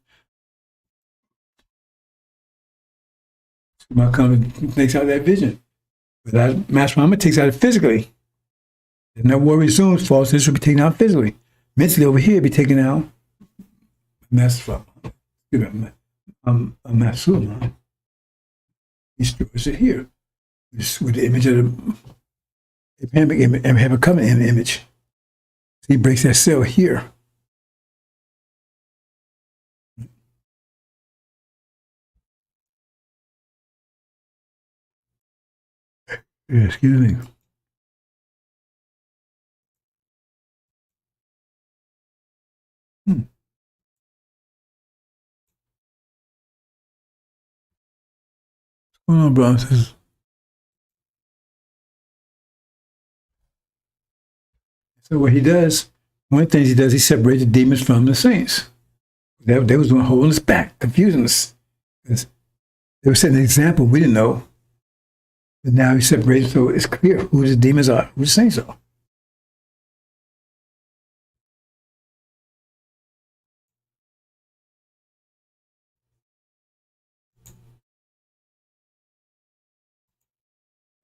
somebody comes and takes out that vision. But that Master Muhammad takes out it physically. And that war resumes, false, this will be taken out physically. Mentally over here, be taken out. Master Muhammad. He stores it here. With the image of the Abrahamic covenant image. He breaks that cell here. Yeah, excuse me. What's going on, brothers? So what he does, one of the things he does, he separates the demons from the saints. They was doing holding us back, confusing us. They were setting an example we didn't know. But now he separates, so it's clear who the demons are, who the saints are.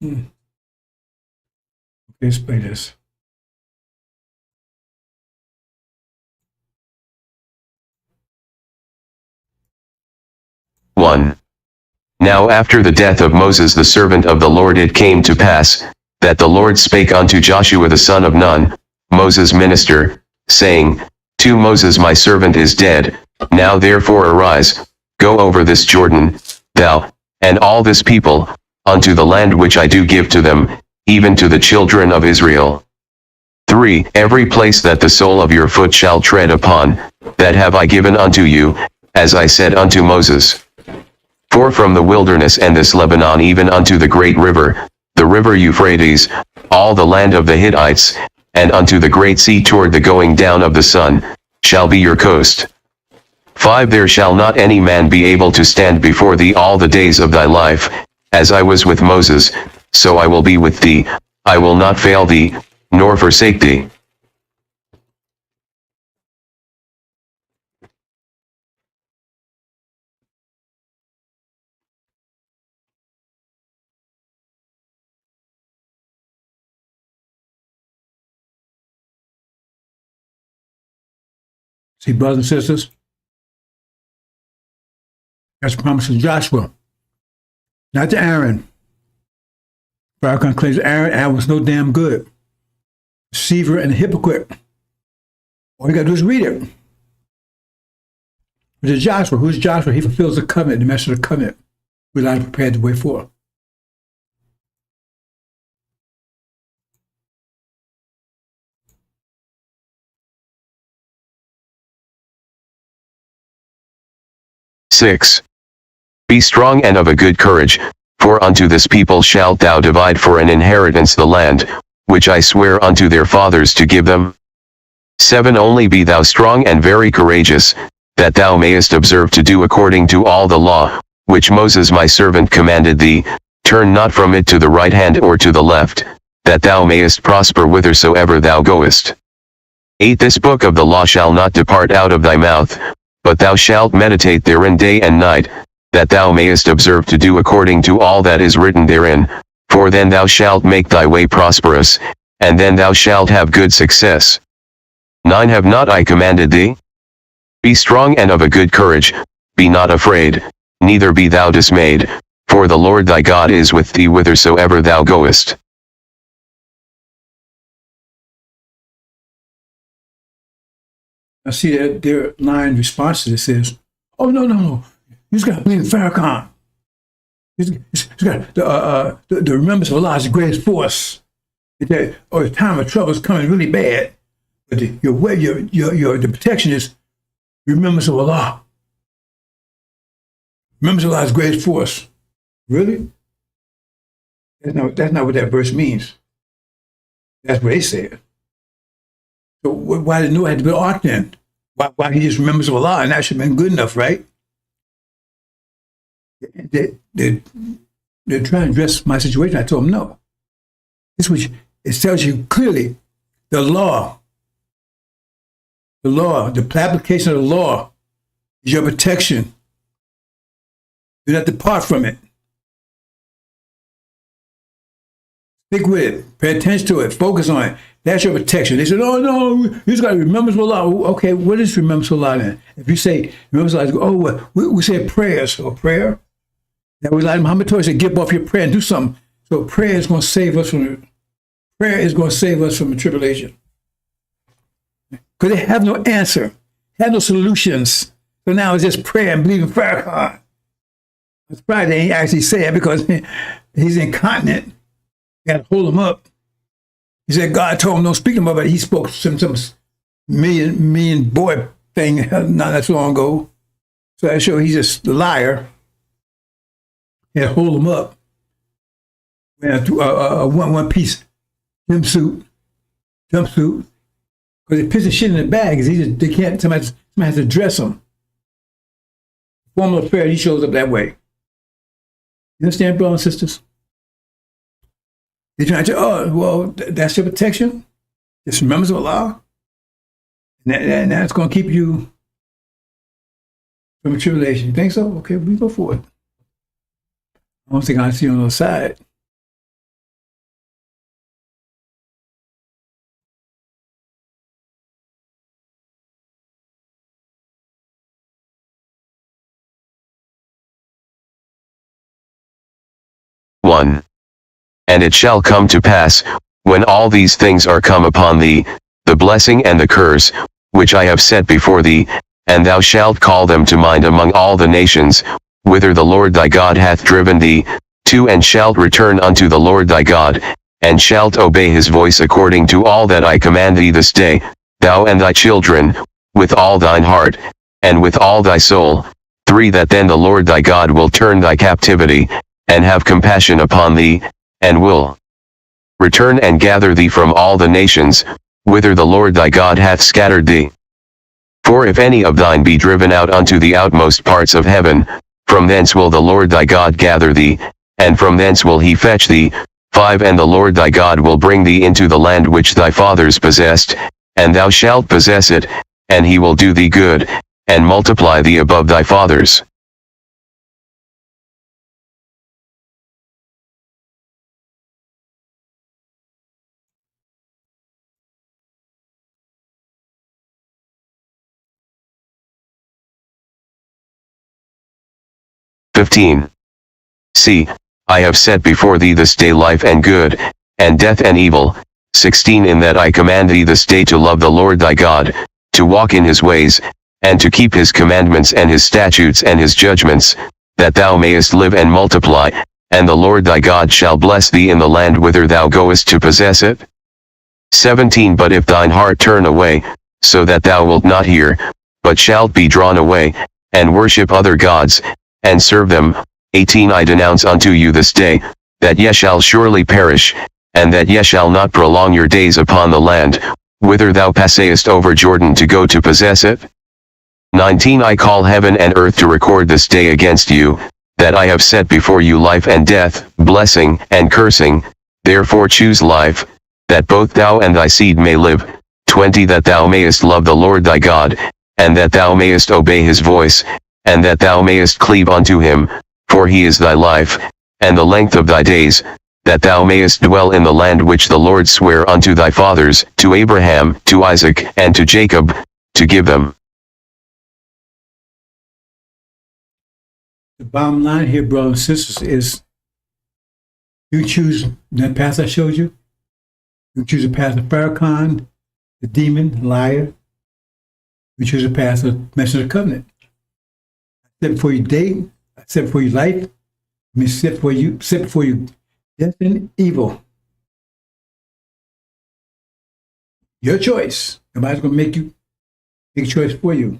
Okay, let's play this. One. Now after the death of Moses the servant of the Lord it came to pass, that the Lord spake unto Joshua the son of Nun, Moses' minister, saying, To Moses my servant is dead, now therefore arise, go over this Jordan, thou, and all this people, unto the land which I do give to them, even to the children of Israel. 3. Every place that the sole of your foot shall tread upon, that have I given unto you, as I said unto Moses. 4. From the wilderness and this Lebanon even unto the great river, the river Euphrates, all the land of the Hittites, and unto the great sea toward the going down of the sun, shall be your coast. 5. There shall not any man be able to stand before thee all the days of thy life, as I was with Moses, so I will be with thee, I will not fail thee, nor forsake thee. See, brothers and sisters, that's the promise of Joshua, not to Aaron. Farrakhan claims Aaron was no damn good. Deceiver and a hypocrite. All you got to do is read it. But to Joshua, who's Joshua? He fulfills the covenant, the message of the covenant. We lie prepared the way for. Six. Be strong and of a good courage, for unto this people shalt thou divide for an inheritance the land, which I swear unto their fathers to give them. 7. Only be thou strong and very courageous, that thou mayest observe to do according to all the law, which Moses my servant commanded thee, turn not from it to the right hand or to the left, that thou mayest prosper whithersoever thou goest. 8. This book of the law shall not depart out of thy mouth, but thou shalt meditate therein day and night, that thou mayest observe to do according to all that is written therein, for then thou shalt make thy way prosperous, and then thou shalt have good success. 9. Have not I commanded thee? Be strong and of a good courage, be not afraid, neither be thou dismayed, for the Lord thy God is with thee whithersoever thou goest. I see that their line response to this is, oh, no. You just got to believe in Farrakhan. You just got the remembrance of Allah is the greatest force. The time of trouble is coming really bad. But the protection is remembrance of Allah. Remembrance of Allah is the greatest force. Really? That's not what that verse means. That's what they said. So why did Noah have to build an ark then? Why he just remembers of Allah, and that should have been good enough, right? They're trying to address my situation. I told them no. This which it tells you clearly the law, the application of the law is your protection. Do not depart from it. Stick with it. Pay attention to it. Focus on it. That's your protection. They said, oh, no, you just got to remember the law. Okay, what is remember the law then? If you say, remember the law, oh, well, we say prayers. So prayer, that we like Muhammad told us to give off your prayer and do something. So prayer is going to save us from the tribulation. Because they have no answer, have no solutions. So now it's just prayer and believe in Farrakhan. That's probably they ain't actually say it because he's incontinent. You got to hold him up. He said God told him don't speak to him about it. He spoke some million boy thing not that long ago. So that shows he's just a liar. You got to hold him up. One piece jumpsuit. Because they piss the shit in the bag. They can't. Somebody has to dress him. Formal affair. He shows up that way. You understand, brothers and sisters? They're trying to. Oh, well, that's your protection. Just remember the law, and that's going to keep you from a tribulation. You think so? Okay, we go for it. I don't think I see you on the other side. One. And it shall come to pass, when all these things are come upon thee, the blessing and the curse, which I have set before thee, and thou shalt call them to mind among all the nations, whither the Lord thy God hath driven thee, to and shalt return unto the Lord thy God, and shalt obey his voice according to all that I command thee this day, thou and thy children, with all thine heart, and with all thy soul. 3. That then the Lord thy God will turn thy captivity, and have compassion upon thee, and will return and gather thee from all the nations, whither the Lord thy God hath scattered thee. For if any of thine be driven out unto the outmost parts of heaven, from thence will the Lord thy God gather thee, and from thence will he fetch thee. 5. And the Lord thy God will bring thee into the land which thy fathers possessed, and thou shalt possess it, and he will do thee good, and multiply thee above thy fathers. "15. See, I have set before thee this day life and good, and death and evil. 16. In that I command thee this day to love the Lord thy God, to walk in his ways, and to keep his commandments and his statutes and his judgments, that thou mayest live and multiply, and the Lord thy God shall bless thee in the land whither thou goest to possess it. 17. But if thine heart turn away, so that thou wilt not hear, but shalt be drawn away, and worship other gods, and serve them. 18. I denounce unto you this day, that ye shall surely perish, and that ye shall not prolong your days upon the land, whither thou passest over Jordan to go to possess it. 19. I call heaven and earth to record this day against you, that I have set before you life and death, blessing and cursing. Therefore choose life, that both thou and thy seed may live. 20. That thou mayest love the Lord thy God, and that thou mayest obey his voice, and that thou mayest cleave unto him, for he is thy life, and the length of thy days, that thou mayest dwell in the land which the Lord sware unto thy fathers, to Abraham, to Isaac, and to Jacob, to give them. The bottom line here, brothers and sisters, is you choose that path I showed you. You choose the path of Farrakhan, the demon, liar. You choose the path of Messenger of the Covenant. I said before you date, I said before you life, I mean, set before you death and evil. Your choice. Nobody's going to make a choice for you.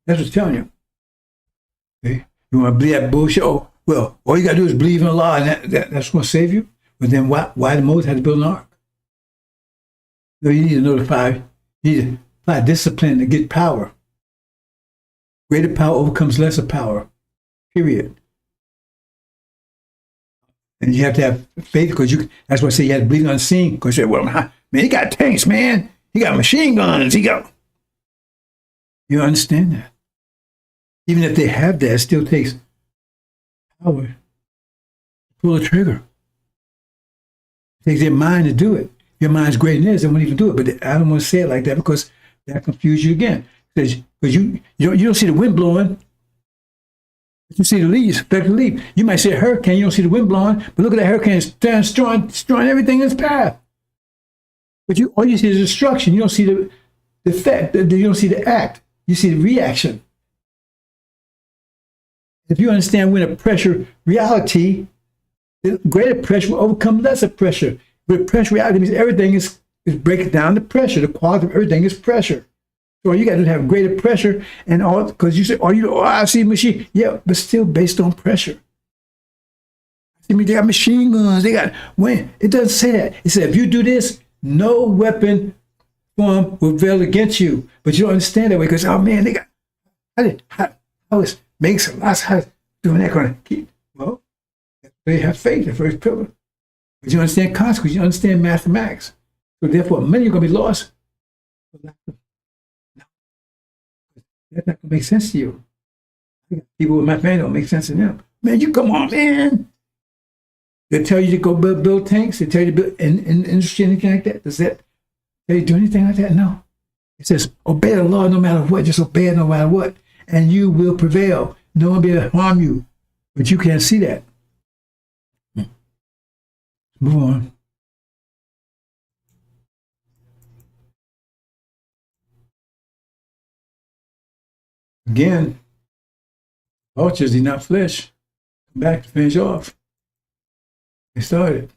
That's what I'm telling you. Okay? You want to believe that bullshit? Oh, well, all you got to do is believe in Allah, and that's going to save you? But then why the Moses had to build an ark? No, you need to notify, you need to apply discipline to get power. Greater power overcomes lesser power. period. And you have to have faith because that's why I say you have to believe unseen. Because you say, well, man, he got tanks, man. He got machine guns. You understand that? Even if they have that, it still takes power to pull a trigger. It takes their mind to do it. Your mind's great in this, they won't even do it. But I don't want to say it like that because that confuse you again. Because you don't see the wind blowing. But you see the leaves, affect the leaf. You might see a hurricane, you don't see the wind blowing, but look at that hurricane destroying everything in its path. But all you see is destruction. You don't see the effect. You don't see the act. You see the reaction. If you understand when a pressure reality, the greater pressure will overcome lesser pressure. With pressure reality means everything is breaking down the pressure. The quality of everything is pressure. So all you got to have greater pressure and all, because you say, I see machine. Yeah, but still based on pressure. I mean, they got machine guns. They got when it doesn't say that. It said if you do this, no weapon form will avail against you. But you don't understand that way because man, they got how is makes a lot of doing that going to keep. Well, they have faith, the first pillar. But you understand consequence. You understand mathematics. So therefore, many are going to be lost. That's not going to make sense to you. People with my family don't make sense to them. Man, you come on, man. They tell you to go build tanks. They tell you to build industry, anything like that. Does that tell you to do anything like that? No. It says, obey the law no matter what. Just obey it no matter what. And you will prevail. No one will be able to harm you. But you can't see that. Move on. Again, vultures eat not flesh. Come back to finish off. They started.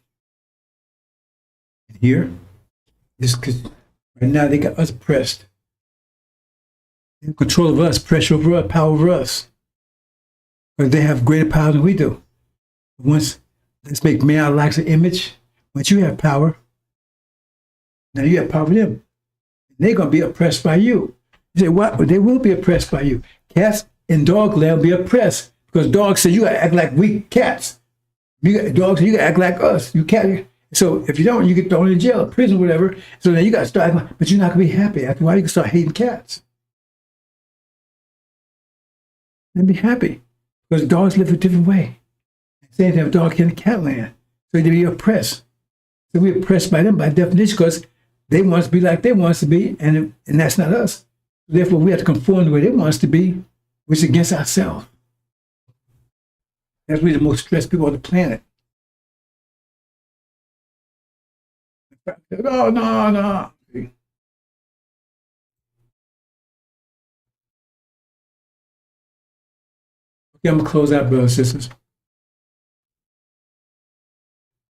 And here, right now they got us oppressed. They have control of us, pressure over us, power over us. Because they have greater power than we do. Once, let's make man out of like an image. Once you have power, now you have power over them. They're going to be oppressed by you. You say, what? Well, they will be oppressed by you. Cats in dog land will be oppressed because dogs say you got to act like we cats. Dogs say you got to act like us. You can't. So if you don't, you get thrown in jail, prison, whatever. So then you got to start acting like, but you're not going to be happy. After a while, you can start hating cats. And be happy because dogs live a different way. Same thing if a dog in a cat land. So they be oppressed. So we're oppressed by them by definition because they want us to be like they want us to be, and that's not us. Therefore, we have to conform the way they want us to be, which is against ourselves. That's really the most stressed people on the planet. Oh, no. Okay, I'm going to close out, brothers and sisters.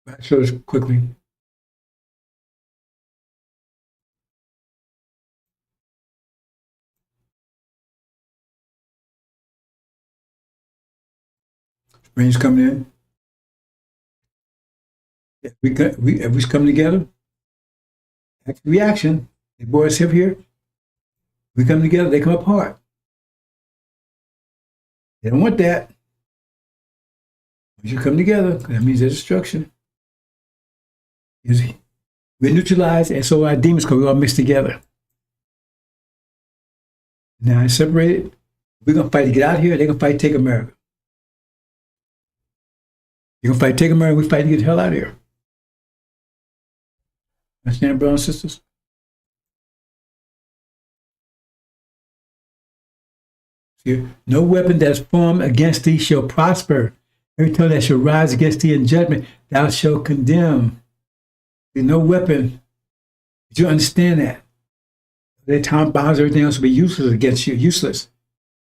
I'll show this quickly. Spring's coming in. If we come together, reaction. The boys have here. We come together, they come apart. They don't want that. Once you come together, that means there's destruction. We're neutralized, and so our demons, because we all mix together. Now it's separated. We're going to fight to get out here. They're going to fight to take America. You're going to fight to take America. We fight to get the hell out of here. Understand, brothers and sisters? See, no weapon that is formed against thee shall prosper. Every tongue that shall rise against thee in judgment, thou shalt condemn. There's no weapon. Did you understand that? Their time bombs, everything else will be useless against you, useless.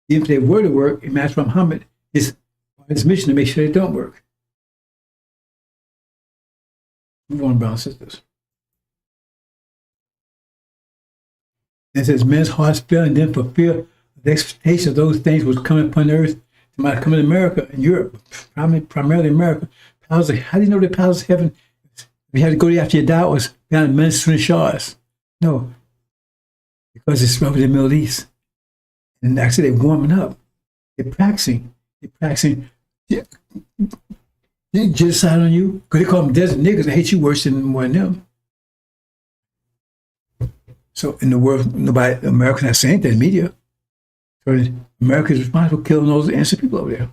Even if they were to work, Imam Muhammad, his mission to make sure they don't work. Move on, brothers and sisters. It says, men's hearts fail and then fulfill the expectation of those things which come upon the earth. They might come in America and Europe, primarily America. How do you know the powers of heaven? We had to go after your die was down ministering shores. No, because it's over the Middle East. And actually, they're warming up. They're practicing. They practicing genocide on you because they call them desert niggas. They hate you worse than one of them. So in the world, nobody, America not saying that in the media. So America is responsible for killing those innocent people over there.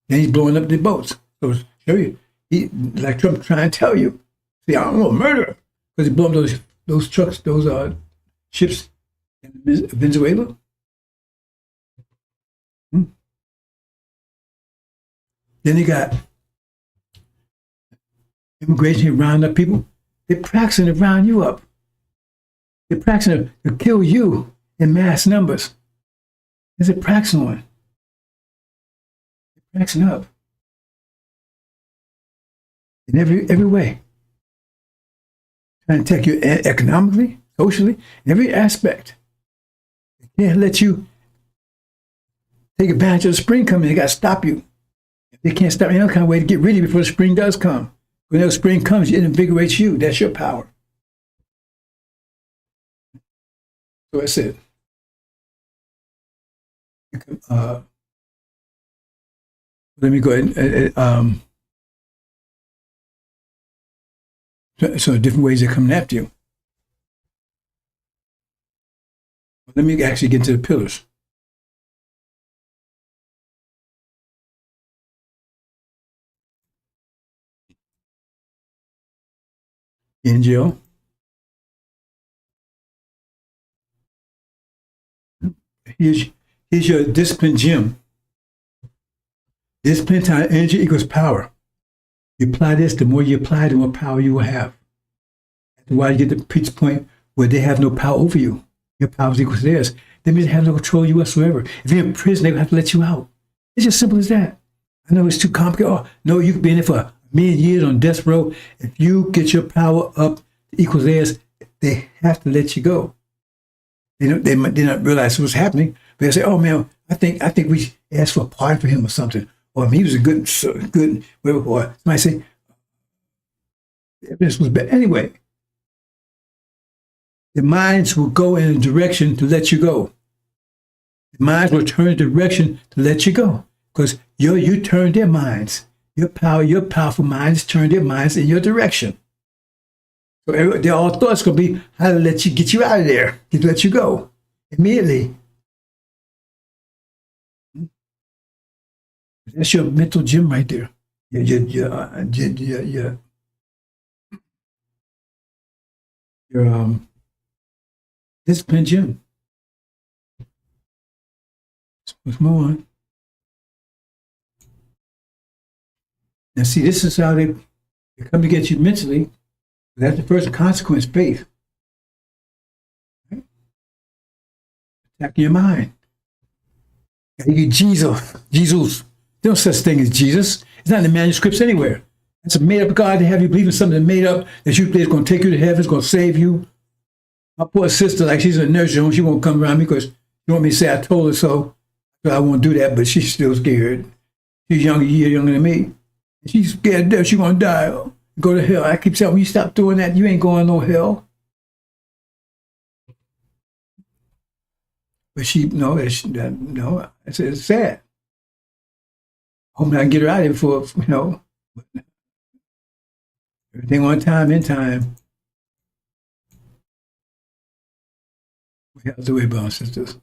Then he's blowing up their boats. So show you, like Trump trying to tell you, see, I don't know, murder, because he blew up those trucks, those ships in Venezuela. Then they got immigration round up people. They're practicing to round you up. They're practicing to kill you in mass numbers. There's a practicing one. They're practicing up. In every way. Trying to take you economically, socially, in every aspect. They can't let you take advantage of the spring coming. They got to stop you. They can't stop any other kind of way to get rid of you before the spring does come. When the spring comes, it invigorates you. That's your power. So that's it. Let me go ahead. So different ways they're coming after you. Let me actually get to the pillars. Injil. Here's your discipline gym. Discipline times energy equals power. You apply this, the more you apply, the more power you will have. That's why you get the pitch point where they have no power over you. Your power is equal to theirs. That means they have no control of you whatsoever. If you're in prison, they have to let you out. It's just simple as that. I know it's too complicated. Oh, no, you could be in there for a million years on death row. If you get your power up equals theirs, they have to let you go. They not realize what's happening. But they say, "Oh man, I think we asked for a pardon for him or something, or he was a good, whatever." Or somebody say, "Evidence was bad." Anyway, the minds will go in a direction to let you go. The minds will turn a direction to let you go because you turn their minds. Your powerful minds turn their minds in your direction. So their all thoughts going to be how to get you out of there, to let you go immediately. That's your mental gym right there. Your discipline gym. Let's move on. Now, see, this is how they come to get you mentally. That's the first consequence, faith. Right? Attacking your mind. You get Jesus. There's no such thing as Jesus. It's not in the manuscripts anywhere. It's a made-up God to have you believe in something made up that you believe is going to take you to heaven, it's going to save you. My poor sister, like she's in a nursing home, she won't come around me because she want me to say I told her so. So I won't do that, but she's still scared. She's a year younger than me. She's scared to death. She's going to die. Go to hell. I keep saying, when you stop doing that, you ain't going no hell. But it's sad. Hoping I can get her out of here before, everything on time, in time. We have to way, brothers and sisters.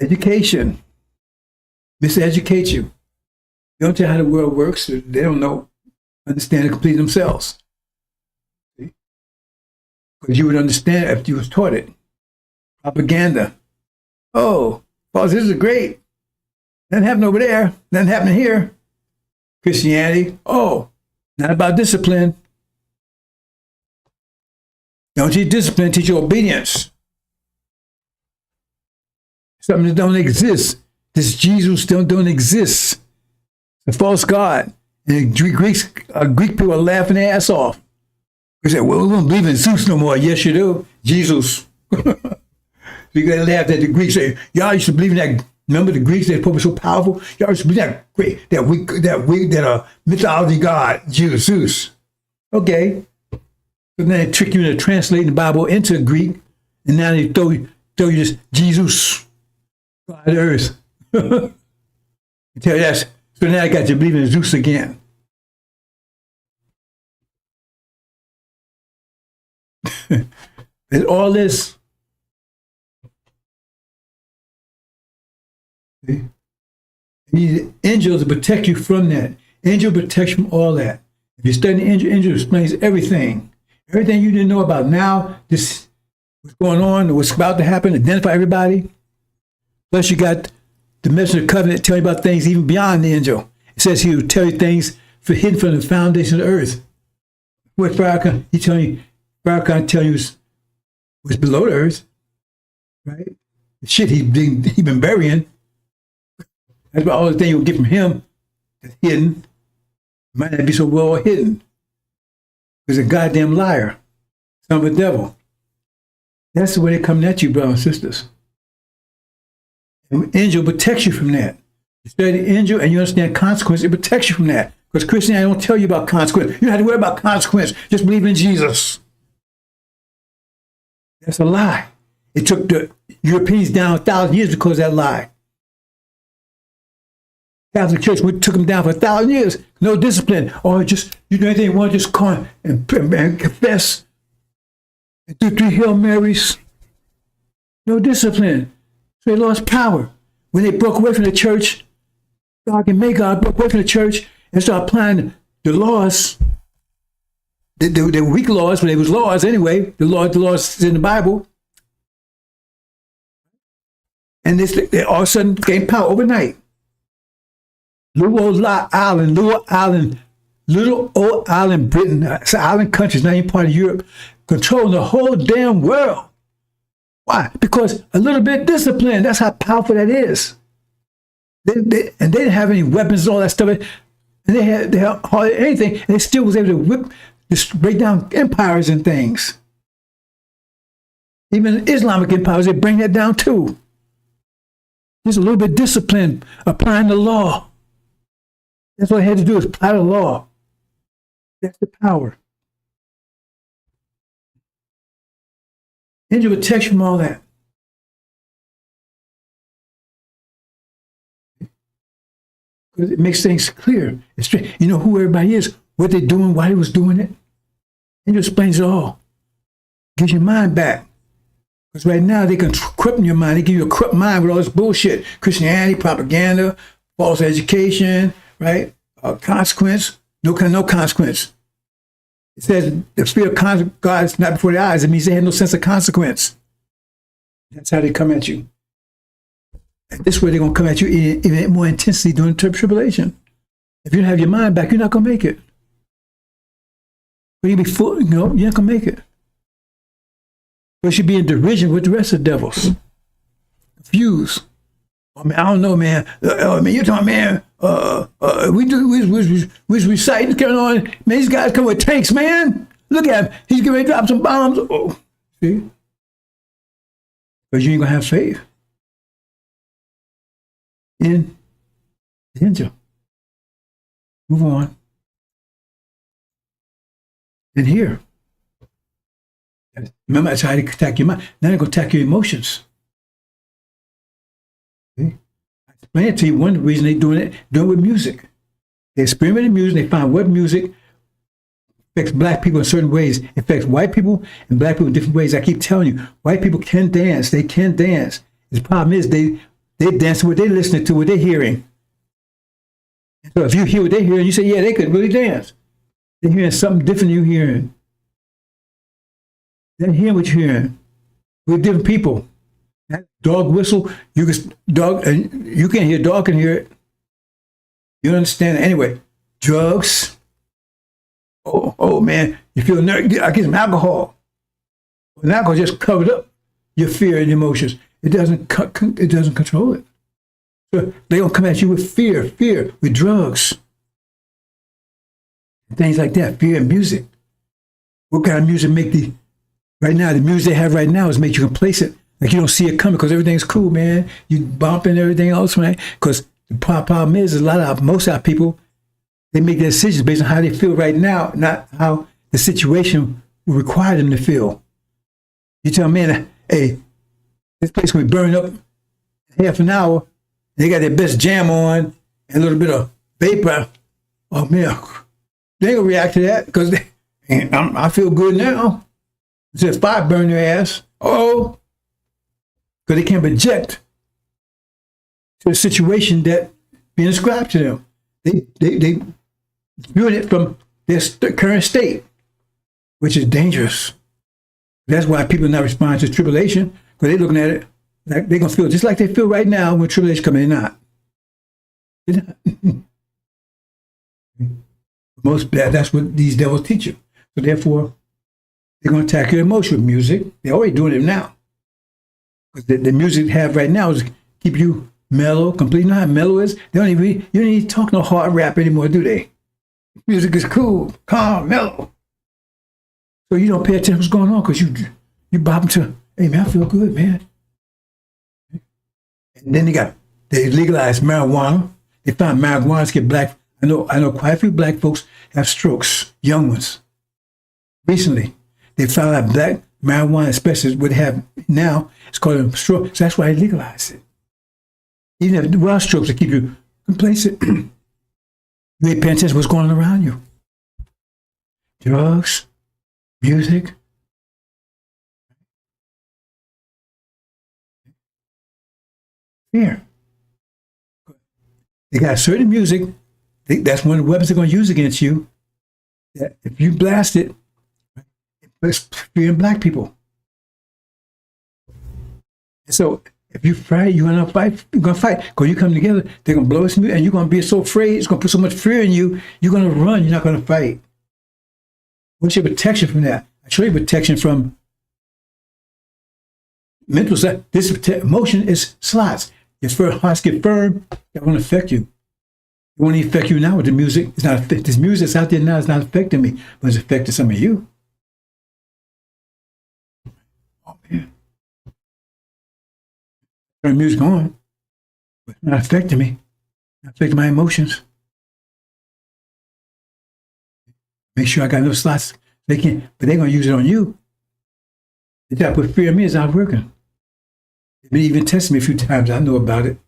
Education. Miseducate you. They don't tell you how the world works. They don't understand it completely themselves. See? Because you would understand it if you was taught it. Propaganda. Oh, well, this is great. Nothing happened over there. Nothing happening here. Christianity. Oh, not about discipline. Don't teach discipline, teach you obedience. Something that don't exist. This Jesus don't exist. The false God. And the Greek people are laughing their ass off. They say, well, we don't believe in Zeus no more. Yes, you do. Jesus. So you got to laugh at the Greeks. Say, y'all used to believe in that. Remember the Greeks, they're probably so powerful. Y'all used to believe that mythology God, Zeus. Okay. So then they trick you into translating the Bible into Greek. And now they throw you this Jesus, God of earth. Tell you that. So now I got you believing in Zeus again. And all this. See? You need angels to protect you from that. Angel protects from all that. If you study angel explains everything. Everything you didn't know about now, this what's going on, what's about to happen, identify everybody. Plus you got the messenger of the covenant telling you about things even beyond the angel. It says he will tell you things for hidden from the foundation of the earth. What Farrakhan, he telling you, Farrakhan telling you was below the earth, right? The shit he been burying. That's why all the things you'll get from him is hidden. Might not be so well hidden. He's a goddamn liar. Son of a devil. That's the way they're coming at you, brothers and sisters. And angel protects you from that. You study the angel and you understand consequence, it protects you from that. Because Christianity don't tell you about consequence. You don't have to worry about consequence. Just believe in Jesus. That's a lie. It took the Europeans down 1,000 years because of that lie. Catholic Church took them down for 1,000 years. No discipline. Or just, you do anything you want, just come and confess. And do 3 Hail Marys. No discipline. So they lost power. When they broke away from the church, God and Magog broke away from the church and started applying the laws. They were weak laws, but it was laws anyway. The laws in the Bible. And they all of a sudden gained power overnight. Little old island, Britain, it's an island country, it's not even part of Europe, controlling the whole damn world. Why? Because a little bit of discipline, that's how powerful that is. And they didn't have any weapons and all that stuff. And they had hardly anything, and they still was able to just break down empires and things. Even Islamic empires, they bring that down too. Just a little bit of discipline, applying the law. That's what I had to do, is apply the law. That's the power. Angel protection from all that. Because it makes things clear. It's straight. You know who everybody is, what they're doing, why they was doing it. Angel explains it all. Gives your mind back. Because right now they can corrupt your mind. They give you a corrupt mind with all this bullshit. Christianity, propaganda, false education, right? Consequence, no consequence. It says the spirit of God is not before their eyes. It means they have no sense of consequence. That's how they come at you. And this way they're going to come at you even more intensely during the tribulation. If you don't have your mind back, you're not going to make it. But you'll be full, you're not going to make it. But you should be in derision with the rest of the devils. Confused. I mean, I don't know, man. You're talking, man. We reciting, carrying on. Man, these guys come with tanks, man. Look at him. He's getting ready to drop some bombs. Oh, see? But you ain't gonna have faith in the angel. Move on. And here, remember, that's how they attack your mind. Now they're gonna attack your emotions. See? I explained it to you. One reason they're doing it with music. They experiment in music. They find what music affects black people in certain ways. It affects white people and black people in different ways. I keep telling you, white people can dance. They can dance. The problem is they dance to what they're listening to, what they're hearing. So if you hear what they're hearing, you say, yeah, they could really dance. They're hearing something different than you're hearing. They're hearing what you're hearing. We're different people. That dog whistle, you can't hear, dog can hear it. You understand it anyway. Drugs. Oh man, you feel nervous. I get some alcohol. And alcohol just covers up your fear and emotions. It doesn't control it. So they're gonna come at you with fear, with drugs. Things like that, fear and music. What kind of music right now, the music they have right now is make you complacent. Like you don't see it coming because everything's cool, man. You bumping everything else, man. Because the problem is most of our people, they make their decisions based on how they feel right now, not how the situation will require them to feel. You tell a man, hey, this place will be burning up in half an hour, They got their best jam on and a little bit of vapor or milk. They gonna react to that because I feel good now. It's fire burn their ass. Oh, because they can't project to a situation that being ascribed to them. They doing it from their current state, which is dangerous. That's why people not respond to tribulation, because they're looking at it like they're gonna feel just like they feel right now when tribulation comes. They're not. Most bad. That's what these devils teach you. So therefore, they're gonna attack your emotion with music. They're already doing it now. Because the music they have right now is keep you mellow, complete. You know how mellow is? They don't even you don't even talk no hard rap anymore, do they? Music is cool, calm, mellow. So you don't pay attention to what's going on because you bob to, hey man, I feel good, man. And then they legalized marijuana. They found marijuana get black. I know quite a few black folks have strokes, young ones. Recently, they found out black marijuana, especially what they have now, it's called a stroke. So that's why they legalized it. Even if well strokes to keep you complacent, you ain't paying attention to what's going on around you. Drugs, music. Fear. They got certain music. That's one of the weapons they're going to use against you. That if you blast it, it's fearing black people. And so if you fight, you're going to fight. You're going to fight. Because you come together, they're going to blow us, and you're going to be so afraid. It's going to put so much fear in you. You're going to run. You're not going to fight. What's your protection from that? I show you protection from mental side. This emotion is slots. Your hearts get firm. That won't affect you. It won't even affect you now with the music. It's not this music that's out there now is not affecting me, but it's affecting some of you. Oh man, turn the music on, but it's not affecting me. Not affecting my emotions. Make sure I got no slots. They can't, but they're gonna use it on you. They try to put fear in me. It's not working. They even tested me a few times. I know about it.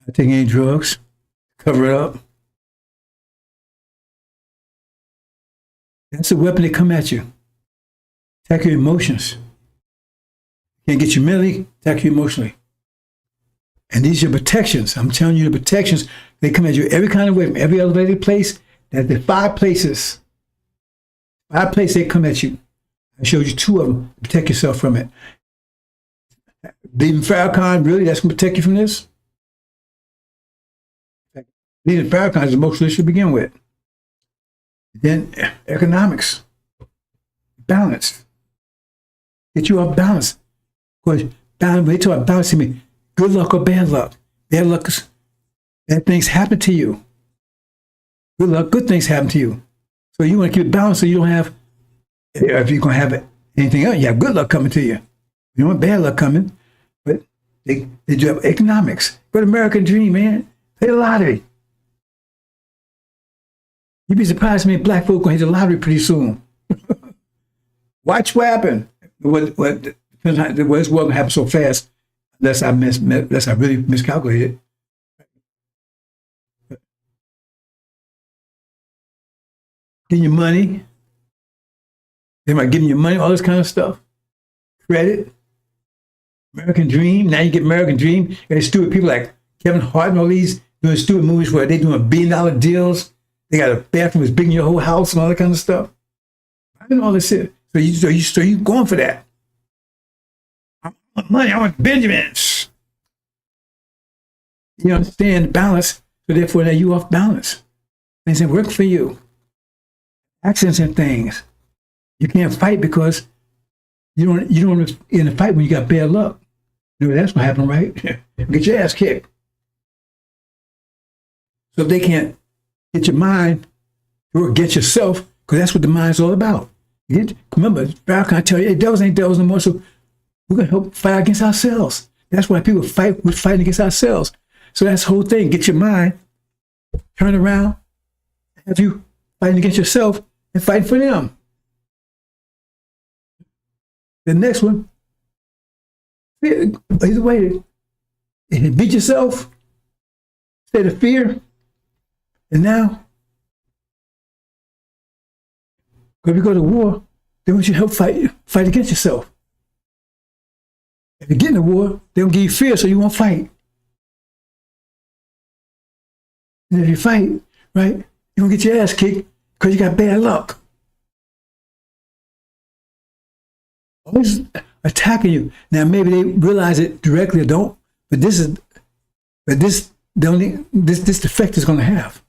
I take any drugs. Cover it up. That's a weapon that come at you. Attack your emotions. Can't get you mentally, attack you emotionally. And these are your protections. I'm telling you the protections, they come at you every kind of way, from every elevated place. That the 5 places. 5 places they come at you. I showed you 2 of them to protect yourself from it. Believing Farrakhan, really, that's going to protect you from this? Believing Farrakhan is the most issue to begin with. Then economics. Balance. Get you off balance. Because when they talk about balance to me, good luck or bad luck. Bad luck is bad things happen to you. Good luck, good things happen to you. So you want to keep it balanced so you don't have, if you're going to have anything else, you have good luck coming to you. You don't want bad luck coming. But they do have economics. Go to American Dream, man. Play the lottery. You'd be surprised how many black folk going to hit the lottery pretty soon. Watch what happens. This wasn't going to happen so fast unless I really miscalculated. Getting your money. They might give you money, all this kind of stuff. Credit. American Dream. Now you get American Dream. You got stupid people like Kevin Hart and all these doing stupid movies where they doing $1 billion deals. They got a bathroom that's big in your whole house and all that kind of stuff. I know all this shit. So you going for that. I want money. I want Benjamins. You understand balance. So therefore, now you off balance. Things ain't work for you. Accidents and things. You can't fight because you don't in a fight when you got bad luck. You know, that's what happened, right? Get your ass kicked. So if they can't get your mind or get yourself, because that's what the mind's all about. Remember, Farrakhan, I tell you, hey, devils ain't devils no more, so we're going to help fight against ourselves. That's why people fight. We're fighting against ourselves. So that's the whole thing. Get your mind, turn around, have you fighting against yourself and fighting for them. The next one, either way, and you beat yourself, state of fear, and now, if you go to war, they want you to help fight against yourself. If you get in a war, they don't give you fear, so you won't fight. And if you fight, right, you're going to get your ass kicked because you got bad luck. Always attacking you. Now, maybe they realize it directly or don't, but this effect is going to have.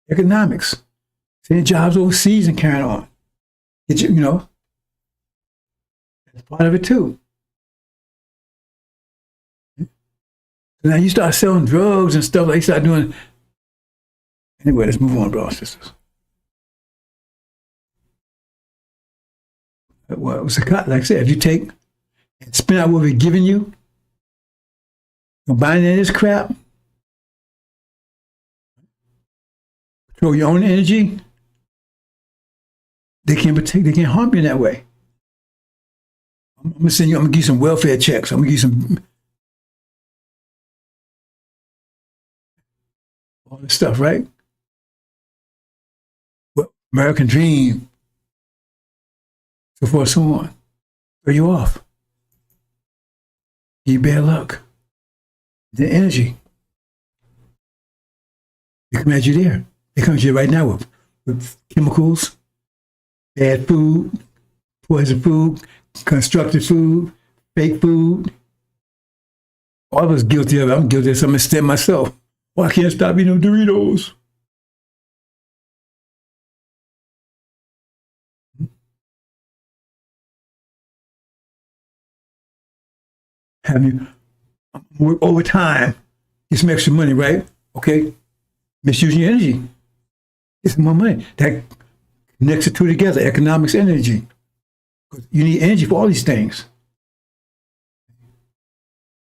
Economics, sending jobs overseas and carrying on. You know, that's part of it too. So now you start selling drugs and stuff like you start doing. Anyway, let's move on, brothers and sisters. Well, it was like I said, if you take and spin out what we're giving you, combine in this crap, control your own energy, they can't harm you in that way. I'm gonna give you some welfare checks. I'm gonna give you some all this stuff, right? Well, American dream, so forth, so on. Throw you off. You bad luck. The energy. They come at you there. They come at you right now with chemicals, bad food, poison food, constructed food, fake food. All of us guilty of it. I'm guilty of some extent myself. Well, I can't stop eating Doritos. Have you work overtime, get some extra money, right? Okay, misusing your energy. Get some more money. That connects the two together, economics, energy. You need energy for all these things.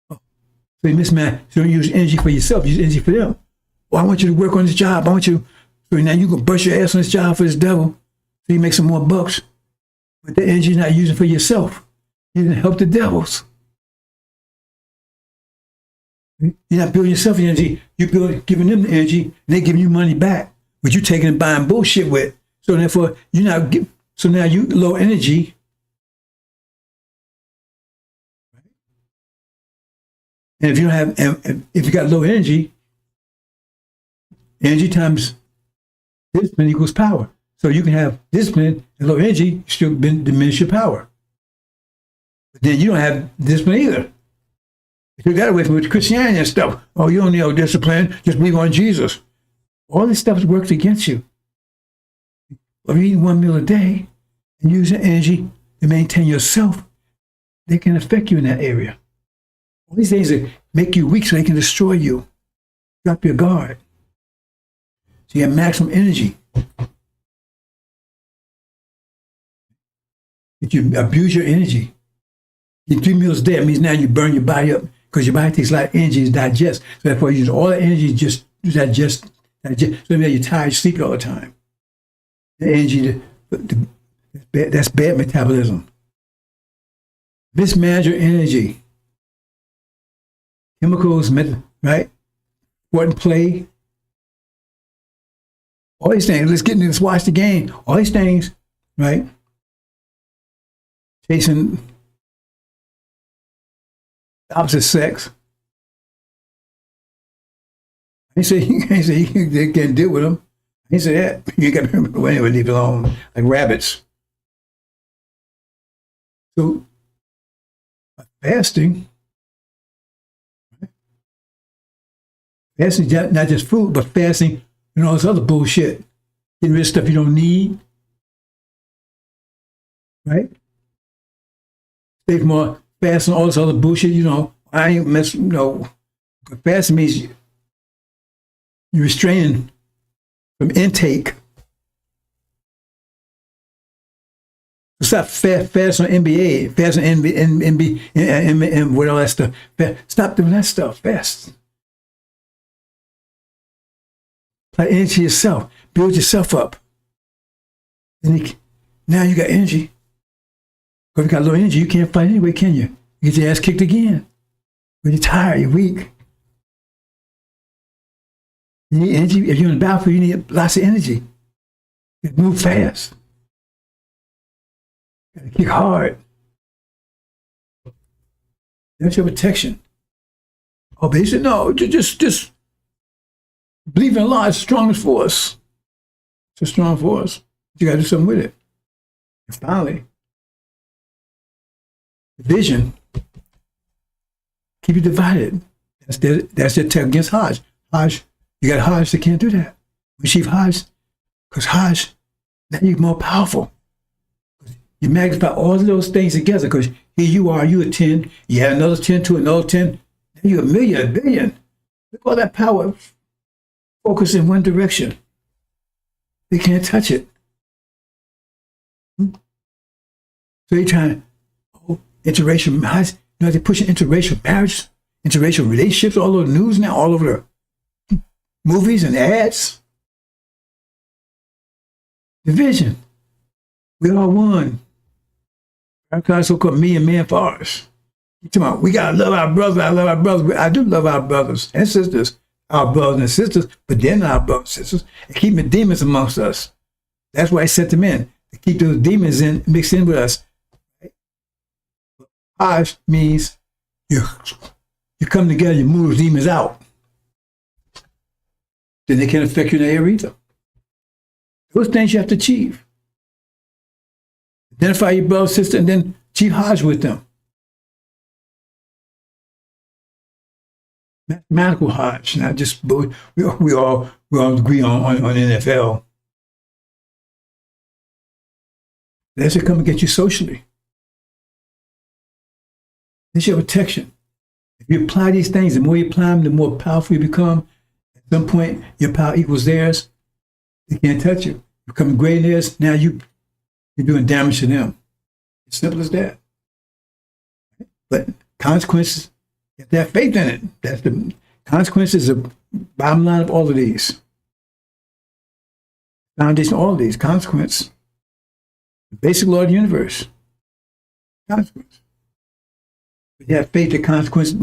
So you mismatch. So don't use energy for yourself, use energy for them. Well, I want you to work on this job. I want you, so now you can bust your ass on this job for this devil, so you make some more bucks. But the energy you're not using for yourself. You're going to help the devils. You're not building yourself energy. You're giving them the energy, and they're giving you money back, but you're taking and buying bullshit with. So therefore, so now you low energy. And if you don't have, if you got low energy, energy times discipline equals power. So you can have discipline and low energy, you still diminish your power. But then you don't have discipline either. You took that away from Christianity and stuff. Oh, you don't need no discipline. Just believe on Jesus. All this stuff works against you. If you're eating one meal a day and using energy to maintain yourself, they can affect you in that area. All these things that make you weak so they can destroy you. Drop your guard. So you have maximum energy. If you abuse your energy, you 3 meals a day, it means now you burn your body up because your body takes a lot of energy to digest. So therefore, you use all the energy just to digest. So now you're tired, sleepy all the time. The energy, that's bad metabolism. Mismanage your energy. Chemicals, right? Sport and play. All these things. Let's watch the game. All these things, right? Chasing the opposite sex. He said you can't deal with them. He said that. You got to anyway, leave it alone, like rabbits. So fasting. Fasting is not just food, but fasting and all this other bullshit. Getting rid of stuff you don't need. Right? Stay from more fasting, all this other bullshit, I ain't messing, fasting means you're restraining from intake. Stop fasting on NBA, fasting on NBA, and what all that stuff. Stop doing that stuff. Fast. Apply energy to yourself. Build yourself up. Now you got energy. Because if you got low energy, you can't fight anyway, can you? You get your ass kicked again. When you're tired, you're weak. You need energy. If you're in the battlefield, you need lots of energy. You move fast. You gotta kick hard. That's your protection. Oh, but he said, no, just believe in Allah. It's the strongest force. It's a strong force. You got to do something with it. And finally, division. Keep you divided. That's their attack against Hajj. Hajj, you got Hajj that can't do that. Receive Hajj, because Hajj, now you're more powerful. You magnify all of those things together, because here you are, you a 10, you add another 10 to another 10, then you're a million, a billion. Look at all that power. Focus in one direction. They can't touch it. So you're trying to, interracial marriage, they're pushing interracial marriage, interracial relationships all over the news now, all over the movies and ads. Division. We all one. Our so-called me and man for ours. You talking about, we gotta love our brothers, I love our brothers. I do love our brothers and sisters, our brothers and sisters, but they're not our brothers and sisters. And keeping demons amongst us. That's why I sent them in, to keep those demons in, mixed in with us. Hajj means you come together, you move those demons out. Then they can't affect you in the area either. Those things you have to achieve. Identify your brother, sister, and then achieve Hajj with them. Mathematical Hajj, not just we all agree on NFL. That's to come and get you socially. It's your protection. If you apply these things, the more you apply them, the more powerful you become. At some point, your power equals theirs. They can't touch you. You become great in theirs, now you're doing damage to them. It's simple as that. But consequences, you have to have faith in it. That's the consequences of bottom line of all of these. Foundation of all of these. Consequence. The basic law of the universe. Consequence. But you have faith that consequence,